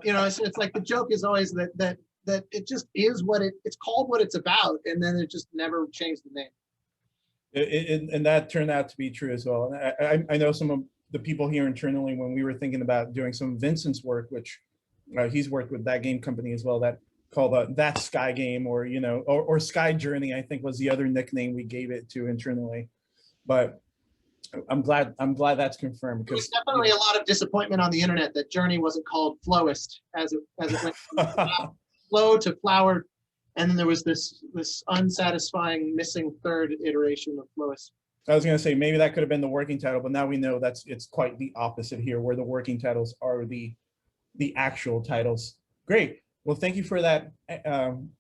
You know, so it's like the joke is always that it just is what it's called, what it's about, and then it just never changed the name. And that turned out to be true as well. And I know some of the people here internally, when we were thinking about doing some of Vincent's work, which he's worked with that game company as well, that called that Sky Game, or, you know, or Sky Journey, I think was the other nickname we gave it to internally. But I'm glad that's confirmed, because there's definitely a lot of disappointment on the internet that Journey wasn't called Flowist as it went from flow to flower, and then there was this unsatisfying missing third iteration of Flowist. I was going to say maybe that could have been the working title, but now we know it's quite the opposite here, where the working titles are the actual titles. Great. Well, thank you for that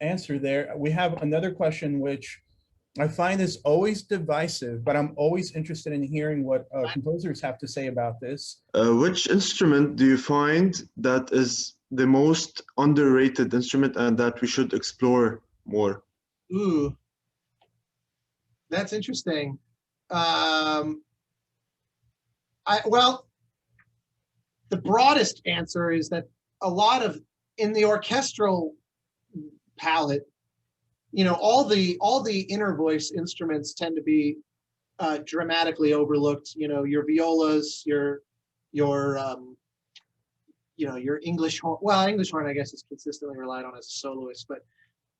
answer there. We have another question, which I find is always divisive, but I'm always interested in hearing what composers have to say about this. Which instrument do you find that is the most underrated instrument and that we should explore more? Ooh, that's interesting. Well, the broadest answer is that a lot of, in the orchestral palette, you know, all the inner voice instruments tend to be dramatically overlooked. You know, your violas, your you know, your English horn. Well, English horn, I guess, is consistently relied on as a soloist, but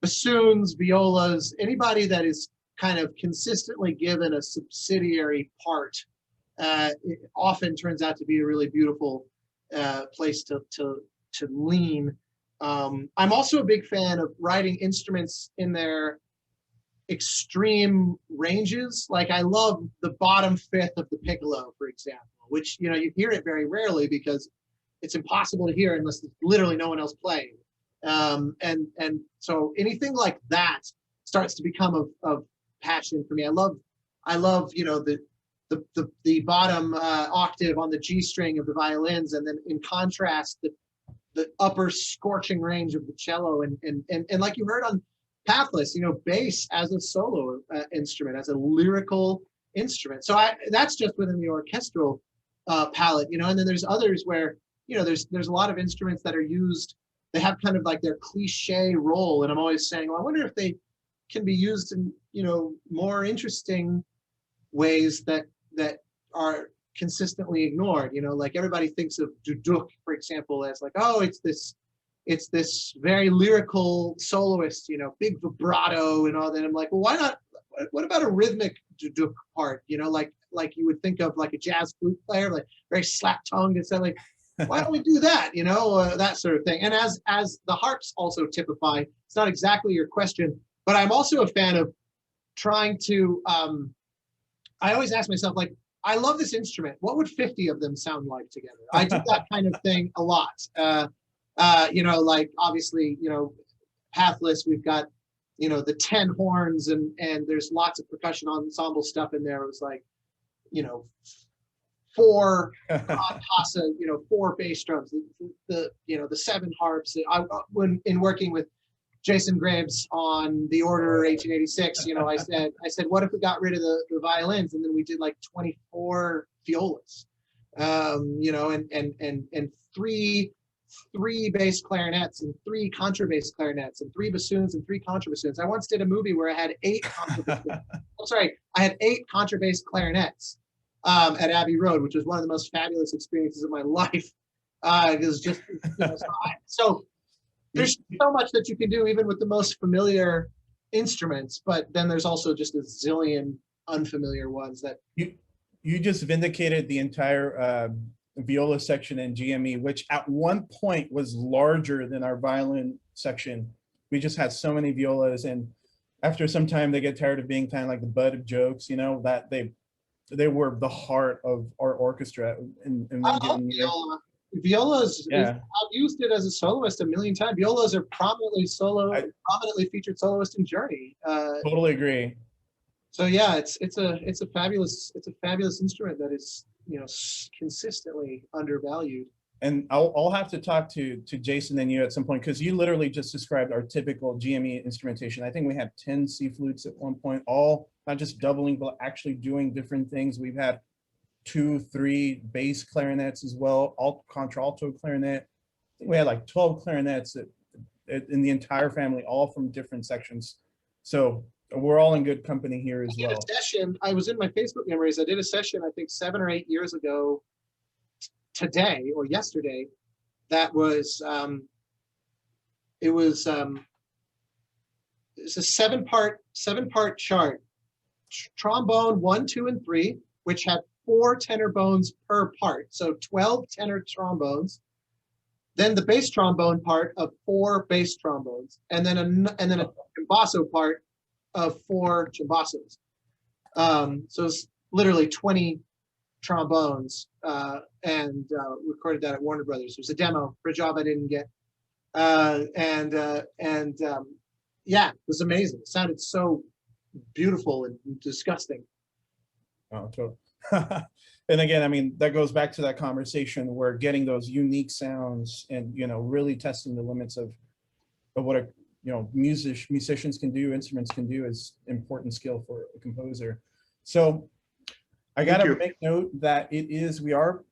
bassoons, violas, anybody that is kind of consistently given a subsidiary part, it often turns out to be a really beautiful place to lean. I'm also a big fan of writing instruments in their extreme ranges. Like I love the bottom fifth of the piccolo, for example, which, you know, you hear it very rarely because it's impossible to hear unless there's literally no one else playing. And so anything like that starts to become of passion for me. I love, you know, the bottom octave on the G string of the violins, and then in contrast, the upper scorching range of the cello, and like you heard on Pathless, you know, bass as a solo instrument, as a lyrical instrument. So that's just within the orchestral palette, you know. And then there's others where, you know, there's a lot of instruments that are used, they have kind of like their cliche role, and I'm always saying, well, I wonder if they can be used in, you know, more interesting ways that are consistently ignored. You know, like everybody thinks of duduk, for example, as like, oh, it's this very lyrical soloist, you know, big vibrato and all that. I'm like, well, why not? What about a rhythmic duduk part? You know, like you would think of like a jazz flute player, like very slap tongued and stuff. Like, why don't we do that? You know, that sort of thing. And as the harps also typify, it's not exactly your question, but I'm also a fan of trying to, I always ask myself, like, I love this instrument. What would 50 of them sound like together? I do that kind of thing a lot. You know, like obviously, you know, Pathless, we've got, you know, the 10 horns and there's lots of percussion ensemble stuff in there. It was like, you know, 4 tassa, you know, 4 bass drums, the you know, the 7 harps. When in working with Jason Graves on the Order 1886, you know, I said, what if we got rid of the violins and then we did like 24 violas, you know, and three bass clarinets and 3 contrabass clarinets and 3 bassoons and 3 contrabassoons. I once did a movie where I had 8 contrabassoons. I'm sorry, I had 8 contrabass clarinets at Abbey Road, which was one of the most fabulous experiences of my life. It was just, you know, so there's so much that you can do even with the most familiar instruments, but then there's also just a zillion unfamiliar ones that you just vindicated the entire viola section in GME, which at one point was larger than our violin section. We just had so many violas, and after some time they get tired of being kind of like the butt of jokes, you know, that they were the heart of our orchestra in one given year. Violas, yeah. I've used it as a soloist a million times. Violas are prominently featured soloist in Journey. Totally agree. So yeah, it's a fabulous instrument that is, you know, consistently undervalued. And I'll have to talk to Jason and you at some point, because you literally just described our typical GME instrumentation. I think we had 10 C flutes at one point, all not just doubling, but actually doing different things. We've had 2, 3 bass clarinets as well, contralto clarinet. I think we had like 12 clarinets in the entire family, all from different sections. So we're all in good company here as well. A session, I was in my Facebook memories. I did a session, I think 7 or 8 years ago today or yesterday. That was, it was a 7-part chart. Trombone 1, 2, and 3, which had 4 tenor bones per part, so 12 tenor trombones. Then the bass trombone part of 4 bass trombones, and then a basso part of 4 chimbassos. So it's literally 20 trombones, and recorded that at Warner Brothers. It was a demo for a job I didn't get, yeah, it was amazing. It sounded so beautiful and disgusting. Oh, totally. And again, I mean, that goes back to that conversation where getting those unique sounds and, you know, really testing the limits of what a, you know, musicians can do, instruments can do is important skill for a composer. So I got to make note that we are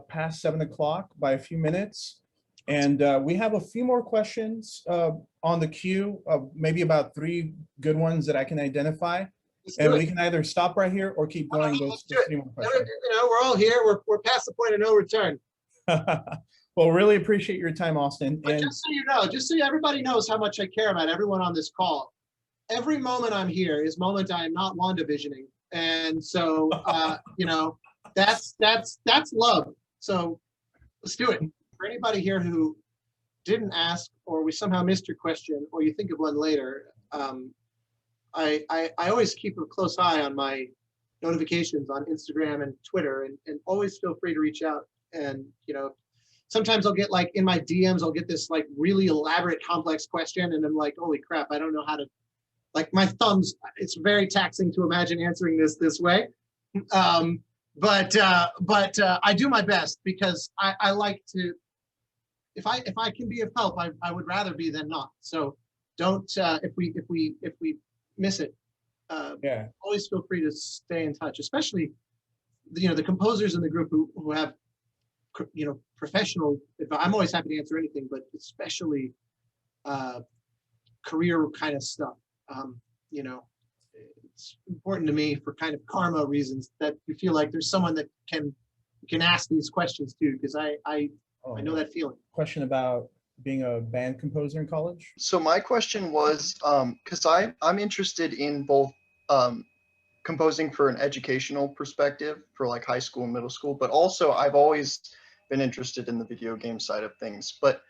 past 7 o'clock by a few minutes. And we have a few more questions on the queue, maybe about 3 good ones that I can identify. And we can either stop right here or keep going. Those 3 more questions. You know, we're all here. We're past the point of no return. Well, really appreciate your time, Austin. But just so you know, just so everybody knows how much I care about everyone on this call, every moment I'm here is moment I am not WandaVisioning. And so, you know, that's love. So let's do it. For anybody here who didn't ask, or we somehow missed your question, or you think of one later, I always keep a close eye on my notifications on Instagram and Twitter, and always feel free to reach out. And, you know, sometimes I'll get like in my DMs, I'll get this like really elaborate, complex question. And I'm like, holy crap, I don't know how to, like my thumbs, it's very taxing to imagine answering this way. But I do my best, because I like to, if I can be of help, I would rather be than not. So don't, if we miss it, yeah, always feel free to stay in touch, especially, you know, the composers in the group who have, you know, professional. I'm always happy to answer anything, but especially career kind of stuff. You know, it's important to me for kind of karma reasons that you feel like there's someone that can ask these questions to, because I know that feeling. Question about being a band composer in college? So my question was, because I'm interested in both composing for an educational perspective for like high school and middle school, but also I've always been interested in the video game side of things, but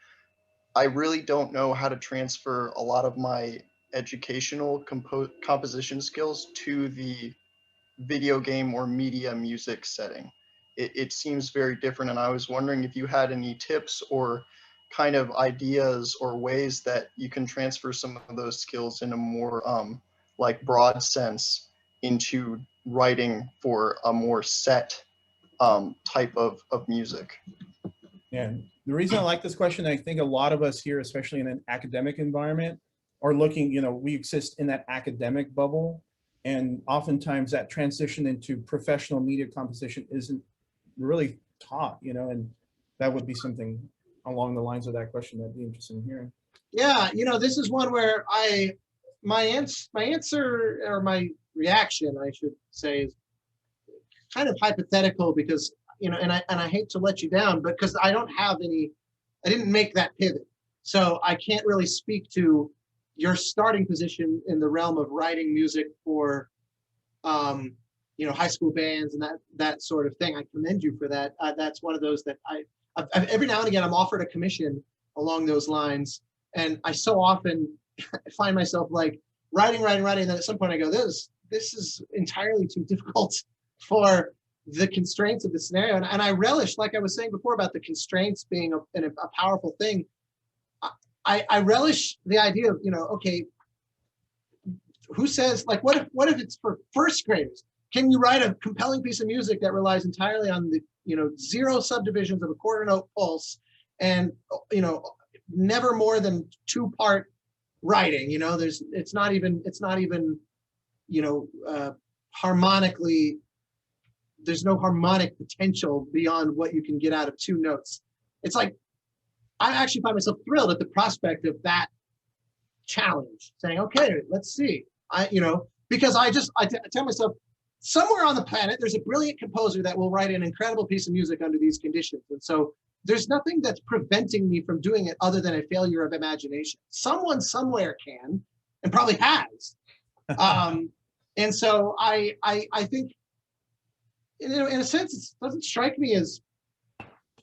I really don't know how to transfer a lot of my educational composition skills to the video game or media music setting. It seems very different, and I was wondering if you had any tips or kind of ideas or ways that you can transfer some of those skills in a more like broad sense into writing for a more set type of music. Yeah, the reason I like this question, I think a lot of us here, especially in an academic environment, are looking, we exist in that academic bubble. And oftentimes that transition into professional media composition isn't really taught, and that would be something along the lines of that question that'd be interesting in hearing. Yeah, this is one where my answer or my reaction, I should say, is kind of hypothetical because, and I hate to let you down, but because I didn't make that pivot. So I can't really speak to your starting position in the realm of writing music for, high school bands and that sort of thing. I commend you for that. That's one of those that I've every now and again, I'm offered a commission along those lines. And I so often find myself like writing. And then at some point I go, this is entirely too difficult for the constraints of the scenario. And I relish, like I was saying before about the constraints being a powerful thing. I relish the idea of, okay, who says, like, what if it's for first graders? Can you write a compelling piece of music that relies entirely on the, 0 subdivisions of a quarter note pulse and, never more than 2-part writing? It's not even, harmonically, there's no harmonic potential beyond what you can get out of 2 notes. It's like, I actually find myself thrilled at the prospect of that challenge, saying, okay, let's see. Because I tell myself, somewhere on the planet, there's a brilliant composer that will write an incredible piece of music under these conditions. And so there's nothing that's preventing me from doing it other than a failure of imagination. Someone somewhere can, and probably has. And so I think, in a sense, it doesn't strike me as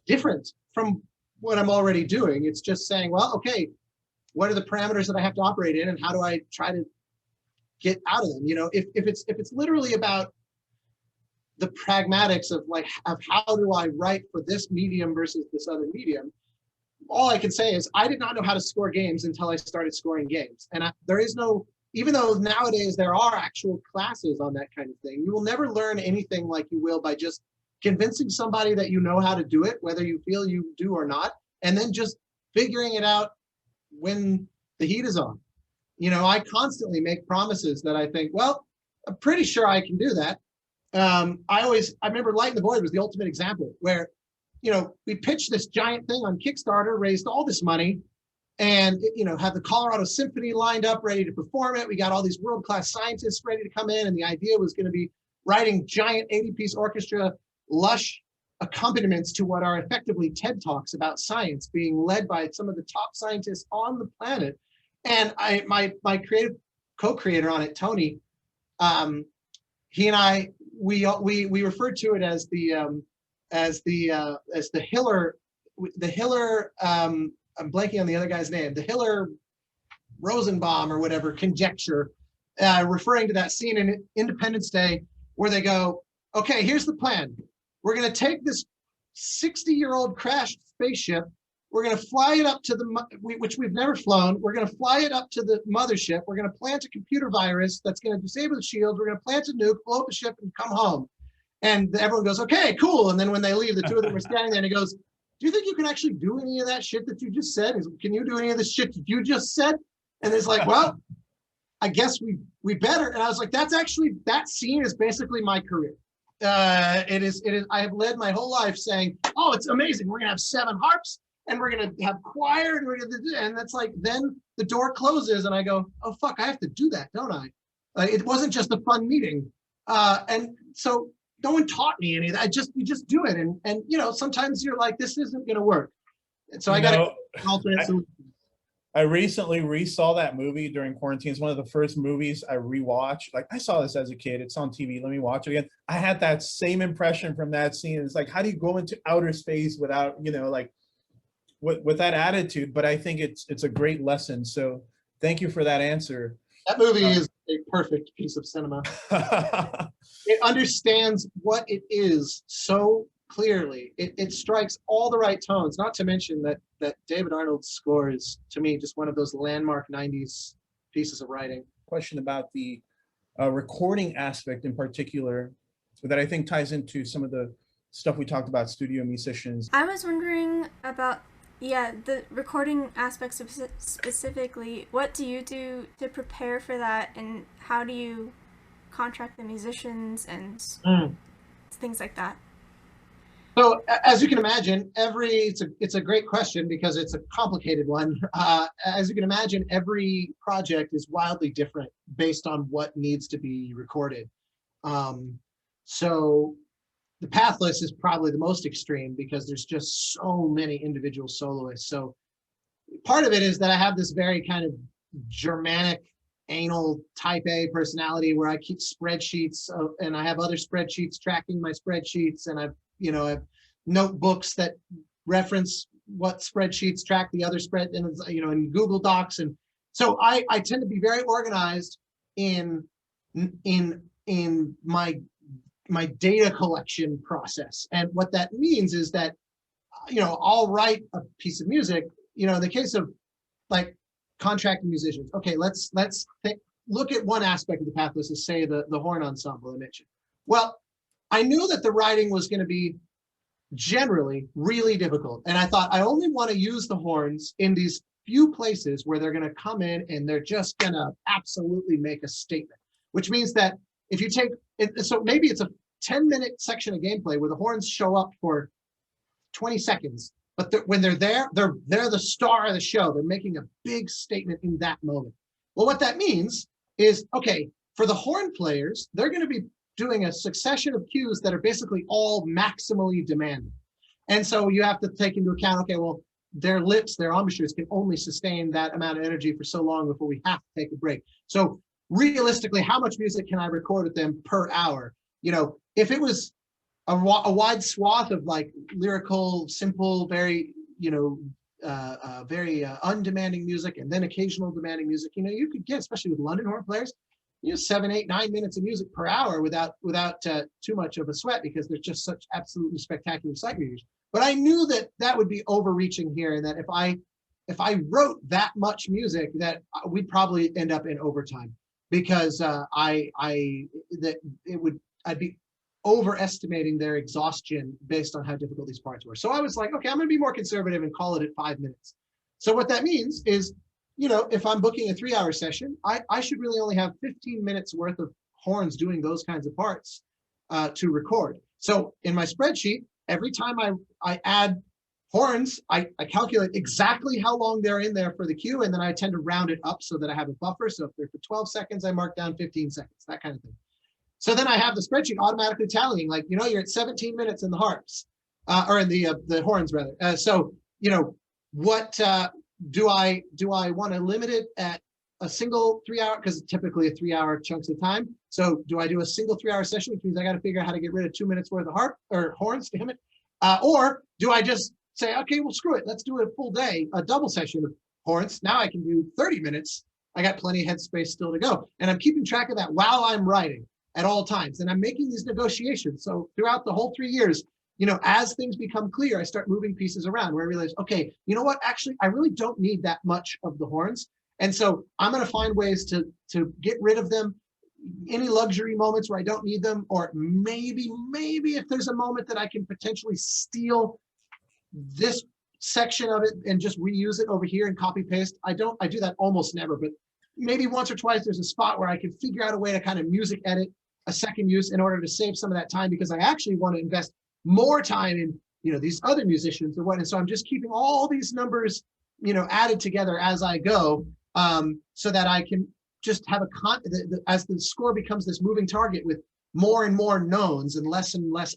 different from what I'm already doing. It's just saying, well, okay, what are the parameters that I have to operate in, and how do I try to get out of them? If it's literally about the pragmatics of how do I write for this medium versus this other medium, all I can say is I did not know how to score games until I started scoring games. And there is no, even though nowadays there are actual classes on that kind of thing, you will never learn anything like you will by just convincing somebody that you know how to do it, whether you feel you do or not, and then just figuring it out when the heat is on. I constantly make promises that I think, well, I'm pretty sure I can do that. I remember Light in the Void was the ultimate example where, we pitched this giant thing on Kickstarter, raised all this money, and, had the Colorado Symphony lined up, ready to perform it. We got all these world-class scientists ready to come in, and the idea was going to be writing giant 80-piece orchestra, lush accompaniments to what are effectively TED Talks about science, being led by some of the top scientists on the planet. And my creative co-creator on it, Tony, he and I, we referred to it as the Hiller, I'm blanking on the other guy's name, the Hiller Rosenbaum or whatever conjecture, referring to that scene in Independence Day where they go, okay, here's the plan. We're going to take this 60-year-old crashed spaceship. We're going to fly it up to which we've never flown. We're going to fly it up to the mothership. We're going to plant a computer virus that's going to disable the shield. We're going to plant a nuke, blow up the ship, and come home. And everyone goes, okay, cool. And then when they leave, the two of them are standing there, and he goes, do you think you can actually do any of that shit that you just said? Can you do any of the shit that you just said? And it's like, well, I guess we better. And I was like, that scene is basically my career. It is. I have led my whole life saying, oh, it's amazing. We're going to have 7 harps. And we're going to have choir, and that's like, then the door closes and I go, oh, fuck, I have to do that, don't I? It wasn't just a fun meeting. And so no one taught me any of that. You just do it. And sometimes you're like, this isn't going to work. And so I got to alternate solutions. I recently re-saw that movie during quarantine. It's one of the first movies I rewatched. Like, I saw this as a kid. It's on TV. Let me watch it again. I had that same impression from that scene. It's like, how do you go into outer space without, you know, like with that attitude? But I think it's a great lesson. So thank you for that answer. That movie is a perfect piece of cinema. It understands what it is so clearly. It strikes all the right tones, not to mention that David Arnold's score is, to me, just one of those landmark 90s pieces of writing. Question about the recording aspect in particular that I think ties into some of the stuff we talked about, studio musicians. I was wondering about, yeah, the recording aspects specifically. What do you do to prepare for that, and how do you contract the musicians and things like that? So as you can imagine, it's a great question because it's a complicated one. As you can imagine, every project is wildly different based on what needs to be recorded. So the Pathless is probably the most extreme because there's just so many individual soloists. So part of it is that I have this very kind of Germanic, anal type A personality where I keep spreadsheets and I have other spreadsheets tracking my spreadsheets, and I've notebooks that reference what spreadsheets track the other spread, and in Google Docs. And so I tend to be very organized in my data collection process. And what that means is that, I'll write a piece of music, in the case of like contracting musicians. Okay, let's look at one aspect of the Pathless, is say the horn ensemble I mentioned. Well, I knew that the writing was going to be generally really difficult. And I thought, I only want to use the horns in these few places where they're going to come in and they're just going to absolutely make a statement, which means that if you take it, so maybe it's a 10-minute section of gameplay where the horns show up for 20 seconds, but when they're there, they're the star of the show. They're making a big statement in that moment. Well, what that means is, okay, for the horn players, they're going to be doing a succession of cues that are basically all maximally demanding. And so you have to take into account, okay, well, their lips, their embouchures can only sustain that amount of energy for so long before we have to take a break. So realistically, how much music can I record with them per hour? If it was a wide swath of like lyrical, simple, very, very undemanding music, and then occasional demanding music, you could get, especially with London horn players, 7, 8, 9 minutes of music per hour without too much of a sweat, because there's just such absolutely spectacular sight readers. But I knew that would be overreaching here, and that if I wrote that much music, that we'd probably end up in overtime, because I'd be overestimating their exhaustion based on how difficult these parts were. So I was like, okay, I'm going to be more conservative and call it at 5 minutes. So what that means is, if I'm booking a 3-hour session, I should really only have 15 minutes worth of horns doing those kinds of parts to record. So in my spreadsheet, every time I add horns, I calculate exactly how long they're in there for the cue, and then I tend to round it up so that I have a buffer. So if they're for 12 seconds, I mark down 15 seconds, that kind of thing. So then I have the spreadsheet automatically tallying, like, you're at 17 minutes in the harps, or in the horns rather. What do I want to limit it at a single 3-hour, because typically a 3-hour chunks of time. So do I do a single 3-hour session, which means I got to figure out how to get rid of 2 minutes worth of harp or horns, damn it. Or do I just say, okay, well, screw it. Let's do a full day, a double session of horns. Now I can do 30 minutes. I got plenty of headspace still to go. And I'm keeping track of that while I'm writing at all times. And I'm making these negotiations. So throughout the whole 3 years, as things become clear, I start moving pieces around where I realize, okay, you know what, actually, I really don't need that much of the horns. And so I'm going to find ways to get rid of them, any luxury moments where I don't need them, or maybe if there's a moment that I can potentially steal this section of it and just reuse it over here and copy paste. I do that almost never, but maybe once or twice there's a spot where I can figure out a way to kind of music edit a second use in order to save some of that time, because I actually want to invest more time in these other musicians or what. And so I'm just keeping all these numbers added together as I go, so that I can just have as the score becomes this moving target with more and more knowns and less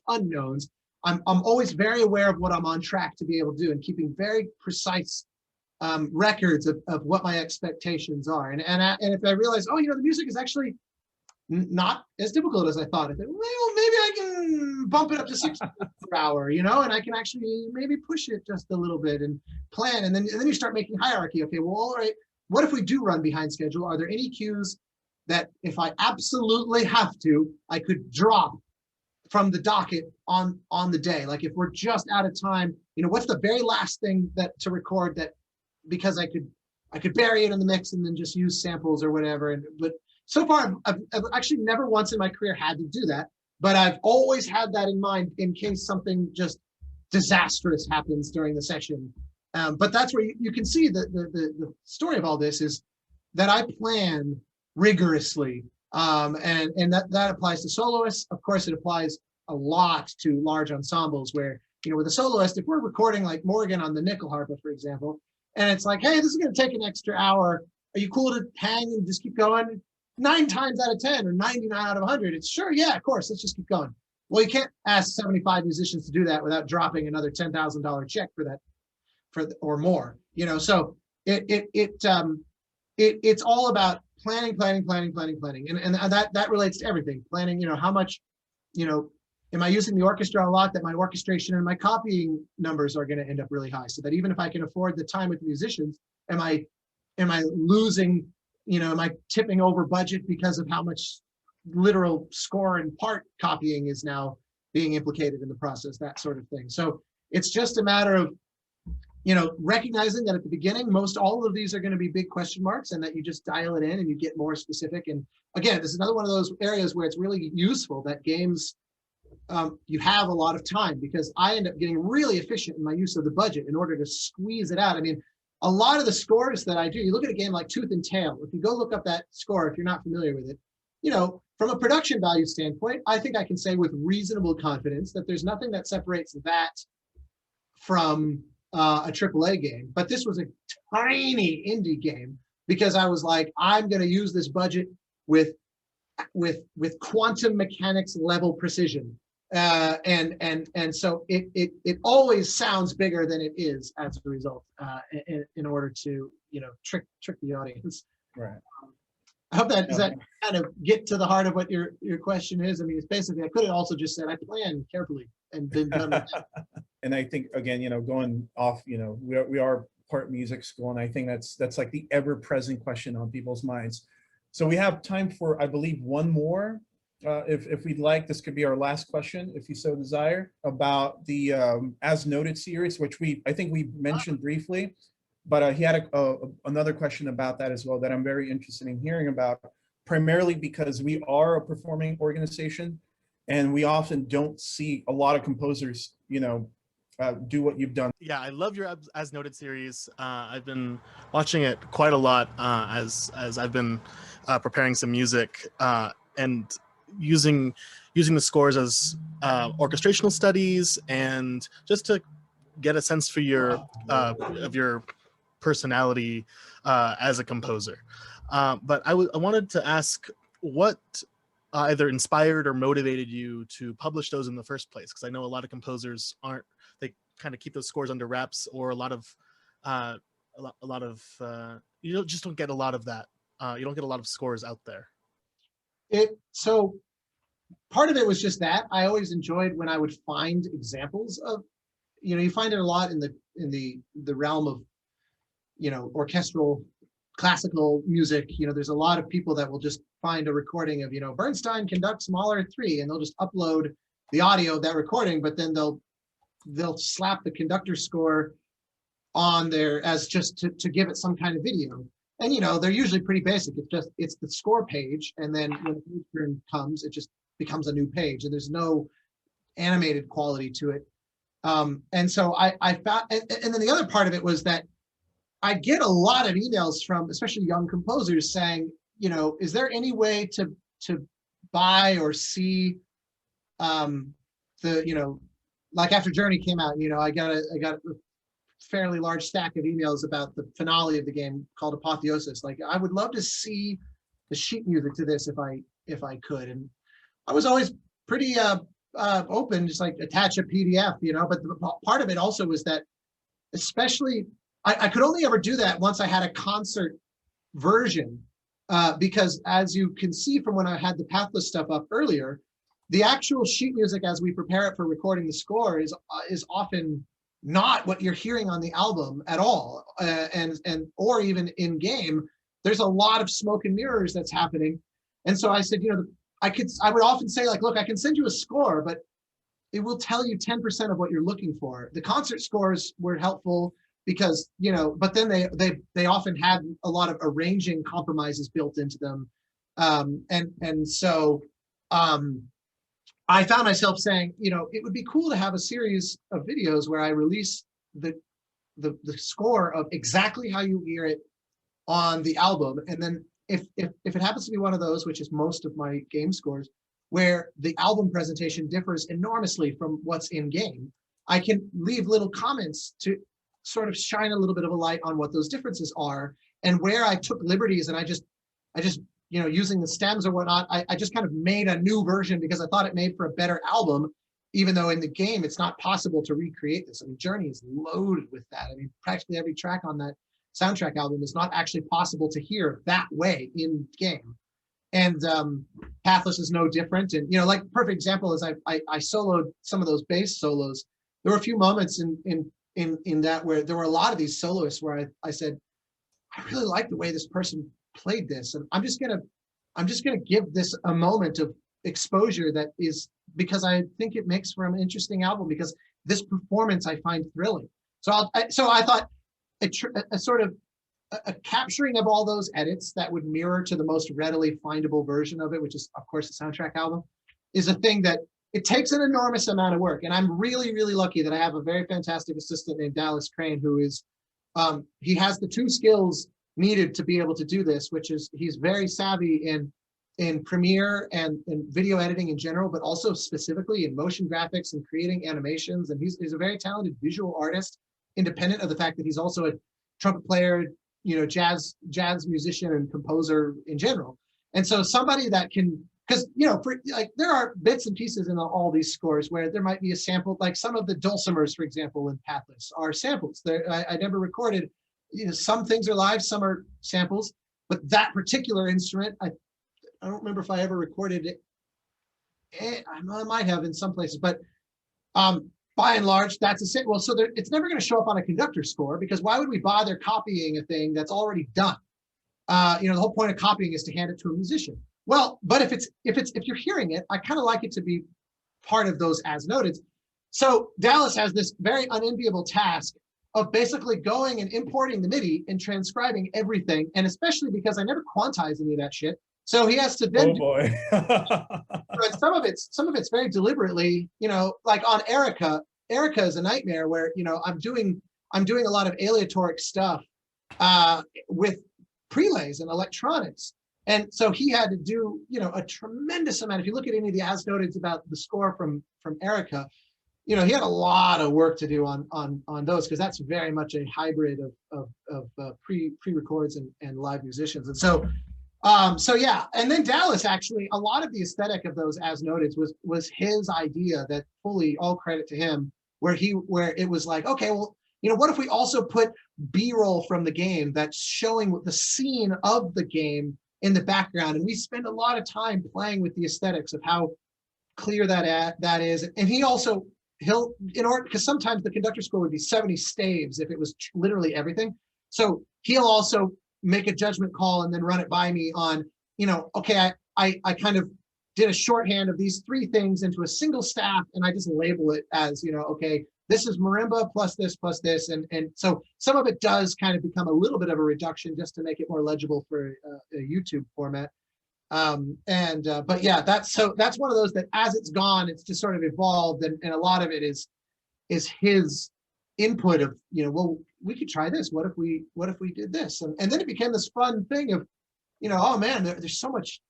unknowns. I'm always very aware of what I'm on track to be able to do, and keeping very precise records of what my expectations are. And if I realize, oh, the music is actually not as difficult as I thought, I think, well, maybe I can bump it up to 60 per hour, and I can actually maybe push it just a little bit and plan. And then you start making hierarchy. Okay, well, all right, what if we do run behind schedule? Are there any cues that if I absolutely have to, I could drop from the docket on the day? Like if we're just out of time, what's the very last thing to record that, because I could bury it in the mix and then just use samples or whatever. But so far, I've actually never once in my career had to do that, but I've always had that in mind in case something just disastrous happens during the session. But that's where you can see the story of all this is that I plan rigorously. And that applies to soloists. Of course, it applies a lot to large ensembles where, with a soloist, if we're recording like Morgan on the nickel harpa, for example, and it's like, hey, this is going to take an extra hour. Are you cool to hang and just keep going? 9 times out of 10 or 99 out of 100, it's sure, yeah, of course, let's just keep going. Well, you can't ask 75 musicians to do that without dropping another $10,000 check or more. So it's all about planning, and that relates to everything. Planning, how much, am I using the orchestra a lot, that my orchestration and my copying numbers are going to end up really high, so that even if I can afford the time with the musicians, am I losing, am I tipping over budget because of how much literal score and part copying is now being implicated in the process, that sort of thing. So it's just a matter of, recognizing that at the beginning, most all of these are going to be big question marks, and that you just dial it in and you get more specific. And again, this is another one of those areas where it's really useful that games, you have a lot of time, because I end up getting really efficient in my use of the budget in order to squeeze it out. I mean, a lot of the scores that I do, you look at a game like Tooth and Tail, if you go look up that score, if you're not familiar with it, from a production value standpoint, I think I can say with reasonable confidence that there's nothing that separates that from a AAA game. But this was a tiny indie game, because I was like, I'm going to use this budget with quantum mechanics level precision. And so it always sounds bigger than it is as a result, in order to, trick the audience. Right. I hope does that kind of get to the heart of what your question is. I mean, it's basically, I could have also just said I plan carefully and been done with that. And I think, again, going off, we are part music school, and I think that's like the ever-present question on people's minds. So we have time for, I believe, one more. If we'd like, this could be our last question, if you so desire, about the As Noted series, which I think we mentioned briefly, but he had another question about that as well that I'm very interested in hearing about, primarily because we are a performing organization, and we often don't see a lot of composers, do what you've done. Yeah, I love your As Noted series. I've been watching it quite a lot as I've been preparing some music and using the scores as orchestrational studies, and just to get a sense for your of your personality as a composer. But I wanted to ask what either inspired or motivated you to publish those in the first place, because I know a lot of composers they kind of keep those scores under wraps, or a lot of you just don't get a lot of that. You don't get a lot of scores out there. So part of it was just that I always enjoyed when I would find examples of, you find it a lot in the realm of, orchestral classical music. There's a lot of people that will just find a recording of, Bernstein conducts Mahler 3, and they'll just upload the audio of that recording, but then they'll slap the conductor score on there as just to give it some kind of video. And they're usually pretty basic. It's the score page, and then when the page turn comes, it just becomes a new page, and there's no animated quality to it. And so I found, and then the other part of it was that I get a lot of emails from especially young composers saying, is there any way to buy or see like after Journey came out, I got a fairly large stack of emails about the finale of the game called Apotheosis. Like, I would love to see the sheet music to this if I could. And I was always pretty open, just like attach a PDF, but the part of it also was that, especially I could only ever do that once I had a concert version, because as you can see from when I had the Pathless stuff up earlier, the actual sheet music as we prepare it for recording the score is often not what you're hearing on the album at all, and or even in game. There's a lot of smoke and mirrors that's happening, and so I said, you know, I would often say, like, look, I can send you a score, but it will tell you 10% of what you're looking for. The concert scores were helpful because, you know, but then they often had a lot of arranging compromises built into them, and so I found myself saying, you know, it would be cool to have a series of videos where I release the score of exactly how you hear it on the album, and then if it happens to be one of those, which is most of my game scores, where the album presentation differs enormously from what's in game, I can leave little comments to sort of shine a little bit of a light on what those differences are, and where I took liberties and I just you know, using the stems or whatnot, I just kind of made a new version because I thought it made for a better album, even though in the game it's not possible to recreate this. I mean, Journey is loaded with that. I mean, practically every track on that soundtrack album is not actually possible to hear that way in game. And Pathless is no different. And, you know, like, perfect example is I soloed some of those bass solos. There were a few moments in that where there were a lot of these soloists where I said, I really like the way this person played this, and I'm just gonna give this a moment of exposure that is, because I think it makes for an interesting album, because this performance I find thrilling. So I thought a sort of a capturing of all those edits that would mirror to the most readily findable version of it, which is of course the soundtrack album, is a thing that it takes an enormous amount of work. And I'm really, really lucky that I have a very fantastic assistant named Dallas Crane, who is, he has the two skills needed to be able to do this, which is he's very savvy in Premiere and in video editing in general, but also specifically in motion graphics and creating animations. And he's a very talented visual artist, independent of the fact that he's also a trumpet player, you know, jazz musician and composer in general. And so somebody that can, because, you know, for, like, there are bits and pieces in all these scores where there might be a sample, like some of the dulcimers, for example, in Pathless are samples. I never recorded. You know, some things are live, some are samples, but that particular instrument, I don't remember if I ever recorded it. I might have in some places, but by and large, that's a sample. Well, so it's never going to show up on a Conductor score, because why would we bother copying a thing that's already done? You know, the whole point of copying is to hand it to a musician. Well, but if you're hearing it, I kind of like it to be part of those as noted. So Dallas has this very unenviable task of basically going and importing the MIDI and transcribing everything, and especially because I never quantize any of that shit. So he has to then. Oh boy. some of it's very deliberately, you know, like on Erica. Erica is a nightmare where, you know, I'm doing a lot of aleatoric stuff with prelays and electronics, and so he had to do, you know, a tremendous amount. If you look at any of the as noted about the score from Erica, you know, he had a lot of work to do on those, because that's very much a hybrid of pre-records and live musicians. And so yeah. And then Dallas, actually, a lot of the aesthetic of those as noted was his idea, that fully all credit to him, where it was like, okay, well, you know, what if we also put B-roll from the game that's showing the scene of the game in the background? And we spend a lot of time playing with the aesthetics of how clear that is. And he also, because sometimes the Conductor score would be 70 staves if it was literally everything. So he'll also make a judgment call and then run it by me on, you know, okay, I kind of did a shorthand of these three things into a single staff, and I just label it as, you know, okay, this is marimba plus this. And so some of it does kind of become a little bit of a reduction just to make it more legible for a YouTube format. But yeah, that's one of those that as it's gone, it's just sort of evolved, and a lot of it is his input of, you know, well, we could try this. What if we did this? And then it became this fun thing of, you know, oh man, there's so much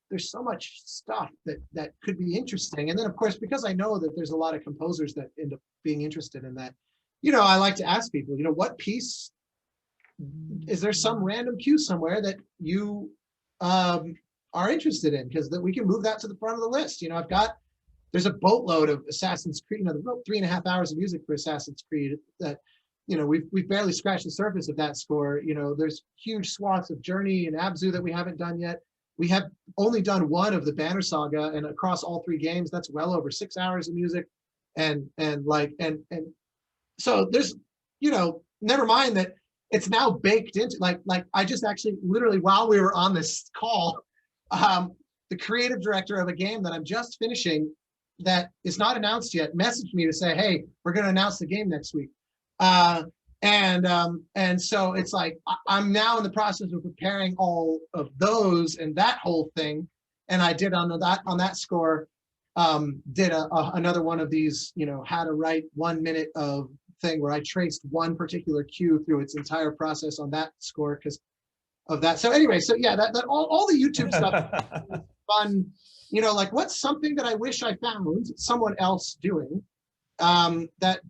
stuff that could be interesting. And then of course, because I know that there's a lot of composers that end up being interested in that, you know, I like to ask people, you know, what piece, is there some random cue somewhere that you are interested in, because that we can move that to the front of the list. You know, there's a boatload of Assassin's Creed, you know, 3.5 hours of music for Assassin's Creed that you know, we've barely scratched the surface of that score. You know, there's huge swaths of Journey and ABZÜ that we haven't done yet. We have only done one of the Banner Saga, and across all 3 games, that's well over 6 hours of music. And so there's, you know, never mind that it's now baked into, like I just actually literally, while we were on this call, the creative director of a game that I'm just finishing that is not announced yet messaged me to say, hey, we're going to announce the game next week. And so it's like, I'm now in the process of preparing all of those and that whole thing. And I did on that score, did another one of these, you know, how to write 1 minute of thing where I traced one particular cue through its entire process on that score because of that. So anyway, so yeah, that all the YouTube stuff is fun. You know, like what's something that I wish I found someone else doing that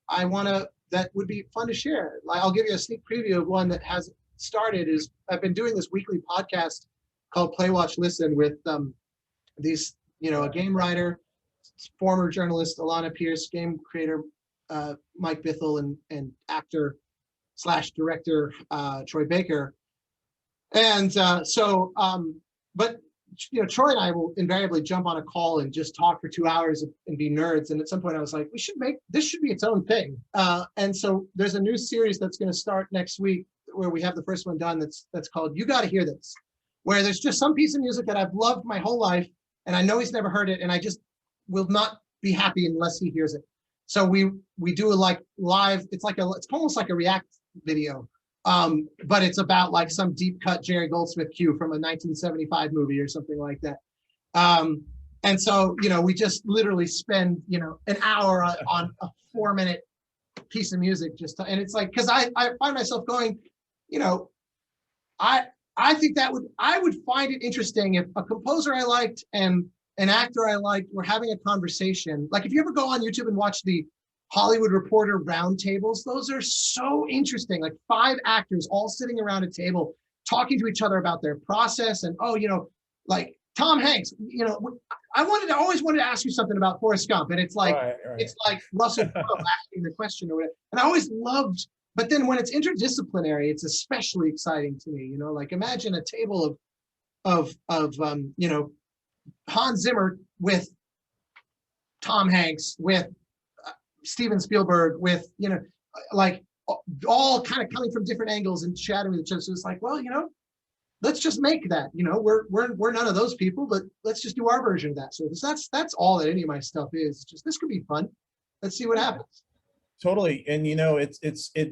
I want to, that would be fun to share. Like, I'll give you a sneak preview of one that has started. Is I've been doing this weekly podcast called Play, Watch, Listen with these, you know, a game writer, former journalist Alana Pierce, game creator Mike Bithell, and actor / director Troy Baker. And but you know, Troy and I will invariably jump on a call and just talk for 2 hours and be nerds. And at some point I was like, this should be its own thing. And so there's a new series that's going to start next week where we have the first one done. That's called You Gotta Hear This, where there's just some piece of music that I've loved my whole life. And I know he's never heard it. And I just will not be happy unless he hears it. So we do a like live, it's almost like a react video. But it's about like some deep cut Jerry Goldsmith cue from a 1975 movie or something like that. And so, you know, we just literally spend, you know, an hour on a 4-minute piece of music and it's like, cause I find myself going, you know, I think I would find it interesting if a composer I liked and an actor I liked were having a conversation. Like if you ever go on YouTube and watch the Hollywood Reporter roundtables, those are so interesting. Like 5 actors all sitting around a table talking to each other about their process. And you know, like Tom Hanks, you know, I always wanted to ask you something about Forrest Gump, and it's like right. It's like Russell Crowe asking the question or whatever. And I always loved, but then when it's interdisciplinary, it's especially exciting to me. You know, like imagine a table of you know, Hans Zimmer with Tom Hanks with Steven Spielberg with, you know, like all kind of coming from different angles and chatting with each other. So it's like, well, you know, let's just make that, you know, we're none of those people, but let's just do our version of that. So that's all that any of my stuff is. Just, this could be fun. Let's see what happens. Totally. And you know,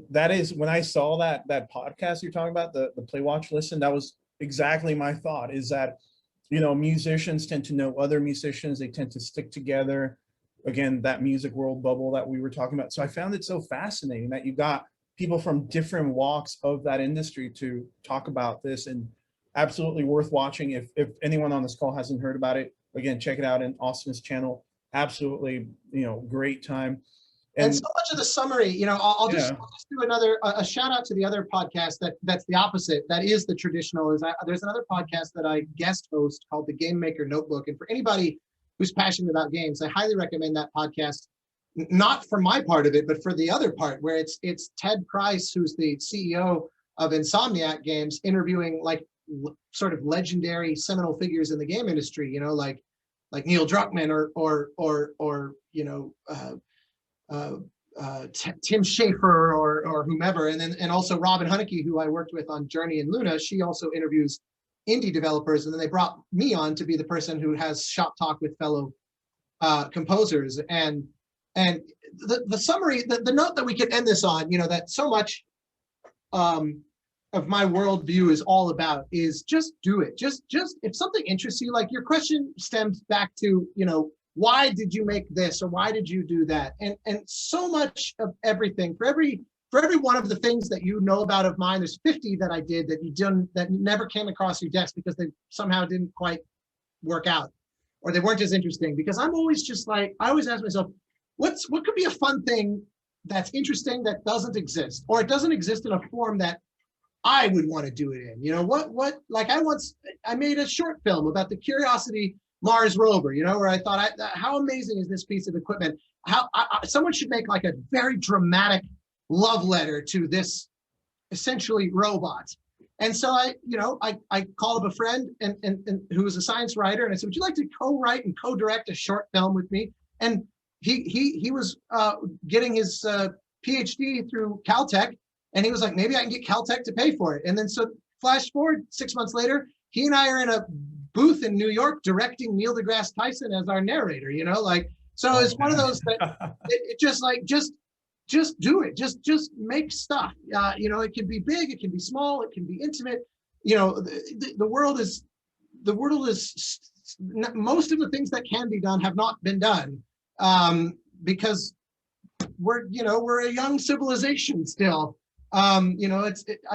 that is when I saw that podcast you're talking about, the Play, Watch, Listen, that was exactly my thought, is that, you know, musicians tend to know other musicians, they tend to stick together. Again, that music world bubble that we were talking about. So I found it so fascinating that you got people from different walks of that industry to talk about this, and absolutely worth watching. If anyone on this call hasn't heard about it, again, check it out in Austin's channel. Absolutely, you know, great time. And so much of the summary, you know, I'll just do another a shout out to the other podcast that's the opposite. That is the traditional. There's another podcast that I guest host called the Game Maker Notebook. And for anybody who's passionate about games, I highly recommend that podcast, not for my part of it, but for the other part, where it's Ted Price, who's the CEO of Insomniac Games, interviewing like sort of legendary seminal figures in the game industry, you know, like Neil Druckmann or you know, Tim Schafer or whomever, and also Robin Hunicke, who I worked with on Journey and Luna. She also interviews indie developers, and then they brought me on to be the person who has shop talk with fellow composers. And the summary, the note that we can end this on, you know, that so much of my worldview is all about is just do it. Just if something interests you, like your question stems back to, you know, why did you make this or why did you do that? And so much of everything, for every one of the things that you know about of mine, there's 50 that I did that you didn't, that never came across your desk because they somehow didn't quite work out, or they weren't as interesting. Because I'm always just like, I always ask myself, what could be a fun thing that's interesting that doesn't exist, or it doesn't exist in a form that I would want to do it in. You know, what like I made a short film about the Curiosity Mars rover, you know, where I thought, how amazing is this piece of equipment? How someone should make like a very dramatic love letter to this essentially robot. And so I called up a friend and who was a science writer, and I said, would you like to co-write and co-direct a short film with me? And he was getting his PhD through Caltech, and he was like, maybe I can get Caltech to pay for it. And then so flash forward 6 months later, he and I are in a booth in New York directing Neil deGrasse Tyson as our narrator, so it's one of those that it just like, just do it. Just make stuff. It can be big, it can be small, it can be intimate. The world is most of the things that can be done have not been done because we're a young civilization still. I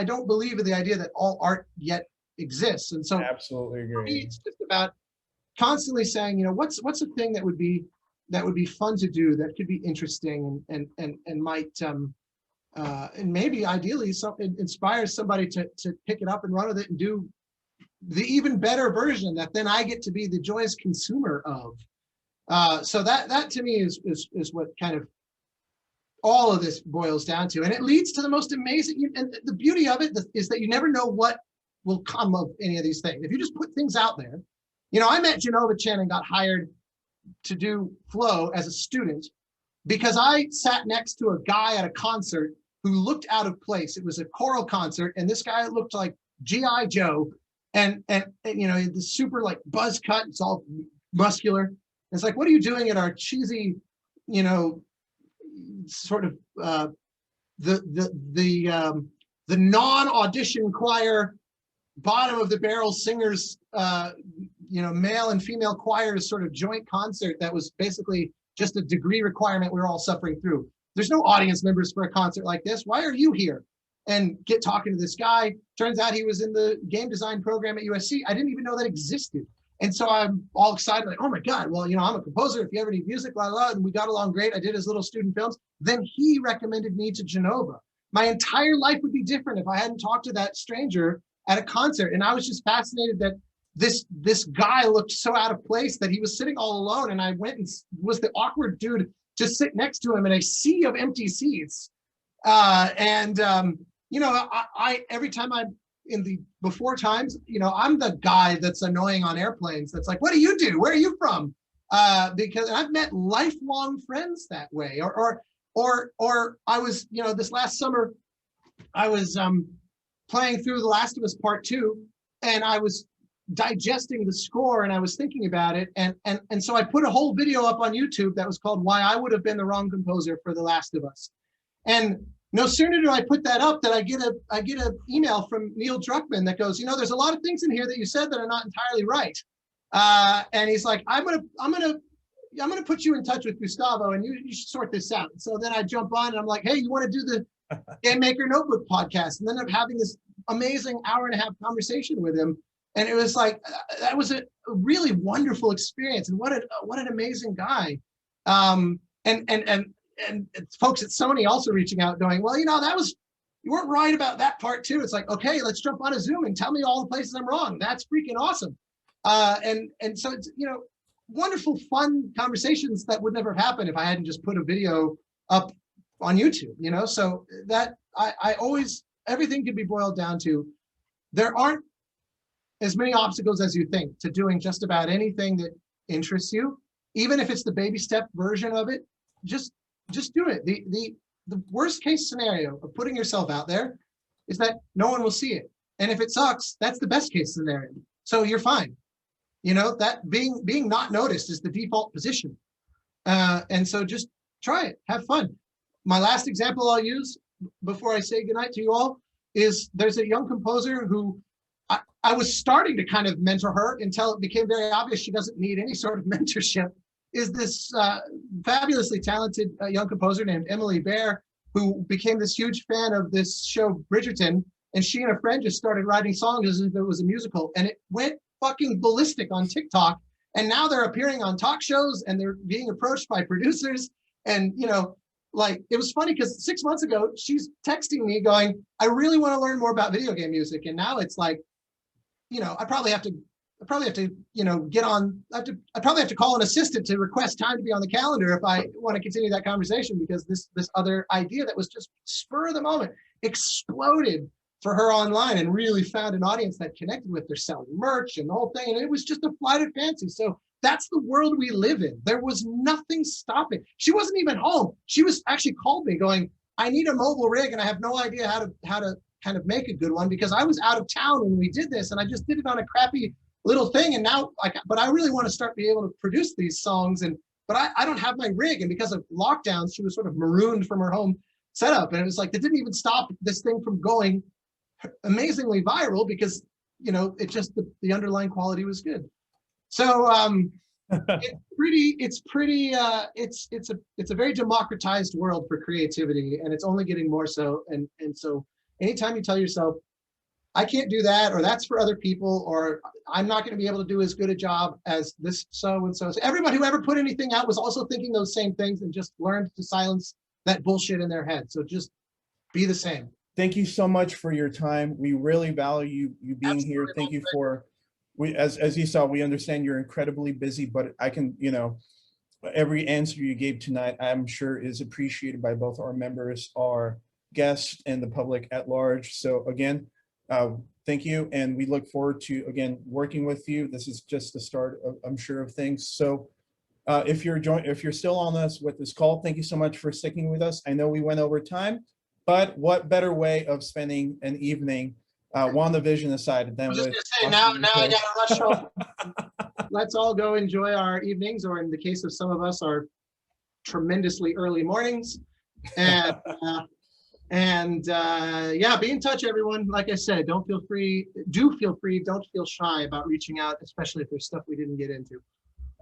don't believe in the idea that all art yet exists, and so absolutely agree. For me, it's just about constantly saying, what's a thing that would be fun to do, that could be interesting and might and maybe ideally inspires somebody to pick it up and run with it and do the even better version that then I get to be the joyous consumer of. So that to me is what kind of all of this boils down to, and it leads to the most amazing. And the beauty of it is that you never know what will come of any of these things if you just put things out there. I met Jenova Chen and got hired to do Flow as a student because I sat next to a guy at a concert who looked out of place. It was a choral concert, and this guy looked like G.I. Joe, and the super like buzz cut. It's all muscular. It's like, what are you doing at our cheesy, sort of the non-audition choir, bottom of the barrel singers, male and female choirs sort of joint concert that was basically just a degree requirement we were all suffering through. There's no audience members for a concert like this. Why are you here? And get talking to this guy. Turns out he was in the game design program at USC. I didn't even know that existed. And so I'm all excited, like, oh my God, well, I'm a composer. If you ever need music, blah, blah, and we got along great. I did his little student films. Then he recommended me to Jenova. My entire life would be different if I hadn't talked to that stranger at a concert. And I was just fascinated that this guy looked so out of place that he was sitting all alone. And I went and was the awkward dude to sit next to him in a sea of empty seats. I every time I'm in the before times, I'm the guy that's annoying on airplanes. That's like, what do you do? Where are you from? Because I've met lifelong friends that way. Or I was, this last summer, I was playing through The Last of Us Part 2, and I was digesting the score and I was thinking about it. And so I put a whole video up on YouTube that was called Why I Would Have Been the Wrong Composer for The Last of Us. And no sooner do I put that up that I get an email from Neil Druckmann that goes, there's a lot of things in here that you said that are not entirely right. And he's like, I'm gonna put you in touch with Gustavo and you should sort this out. So then I jump on and I'm like, hey, you want to do the Game Maker Notebook podcast? And then I'm having this amazing hour-and-a-half conversation with him. And it was like, that was a really wonderful experience. And what an amazing guy. And folks at Sony also reaching out going, well, you weren't right about that part too. It's like, okay, let's jump on a Zoom and tell me all the places I'm wrong. That's freaking awesome. And so it's, wonderful, fun conversations that would never have happened if I hadn't just put a video up on YouTube, so that I always, everything can be boiled down to, there aren't as many obstacles as you think to doing just about anything that interests you, even if it's the baby step version of it, just do it. The worst case scenario of putting yourself out there is that no one will see it. And if it sucks, that's the best case scenario. So you're fine. That being not noticed is the default position. And so just try it, have fun. My last example I'll use before I say goodnight to you all is there's a young composer who I was starting to kind of mentor her until it became very obvious she doesn't need any sort of mentorship, is this fabulously talented young composer named Emily Bear, who became this huge fan of this show Bridgerton. And she and a friend just started writing songs as if it was a musical. And it went fucking ballistic on TikTok. And now they're appearing on talk shows and they're being approached by producers. And, it was funny because 6 months ago, she's texting me going, I really want to learn more about video game music. And now it's like, I probably have to I probably have to, get on. I probably have to call an assistant to request time to be on the calendar if I want to continue that conversation, because this other idea that was just spur of the moment exploded for her online and really found an audience that connected with. They're selling merch and the whole thing, and it was just a flight of fancy. So that's the world we live in. There was nothing stopping. She wasn't even home. She was actually called me going, I need a mobile rig and I have no idea how to kind of make a good one, because I was out of town when we did this and I just did it on a crappy little thing. And now, but I really want to start being able to produce these songs, but I don't have my rig. And because of lockdowns, she was sort of marooned from her home setup. And it was like, that didn't even stop this thing from going amazingly viral, because, it just, the underlying quality was good. So it's a very democratized world for creativity, and it's only getting more so. And so anytime you tell yourself, I can't do that, or that's for other people, or I'm not going to be able to do as good a job as this so-and-so. So everybody who ever put anything out was also thinking those same things and just learned to silence that bullshit in their head. So just be the same. Thank you so much for your time. We really value you being Absolutely. here. Thank you for, as you saw, we understand you're incredibly busy, but I can, every answer you gave tonight, I'm sure is appreciated by both our members, our guests, and the public at large. So again, thank you. And we look forward to, again, working with you. This is just the start of, I'm sure, of things. So if you're still on us with this call, thank you so much for sticking with us. I know we went over time, but what better way of spending an evening, WandaVision aside, than with now I gotta rush home. Let's all go enjoy our evenings, or in the case of some of us, our tremendously early mornings. And yeah, be in touch, everyone. Like I said, do feel free, don't feel shy about reaching out, especially if there's stuff we didn't get into.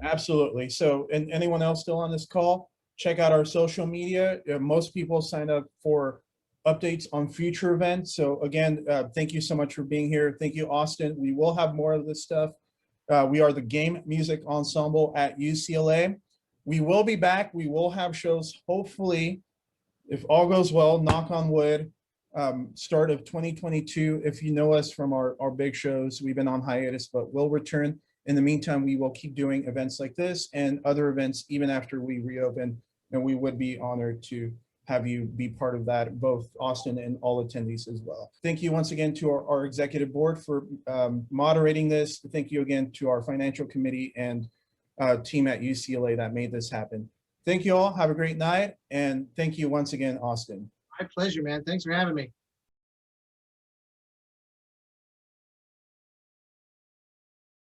Absolutely. So, and anyone else still on this call, check out our social media. Most people sign up for updates on future events. So again, thank you so much for being here. Thank you, Austin. We will have more of this stuff. We are the Game Music Ensemble at UCLA. We will be back. We will have shows, hopefully, if all goes well, knock on wood, start of 2022. If you know us from our big shows, we've been on hiatus, but we'll return. In the meantime, we will keep doing events like this and other events even after we reopen, and we would be honored to have you be part of that, both Austin and all attendees as well. Thank you once again to our executive board for moderating this. Thank you again to our financial committee and team at UCLA that made this happen. Thank you all. Have a great night. And thank you once again, Austin. My pleasure, man. Thanks for having me.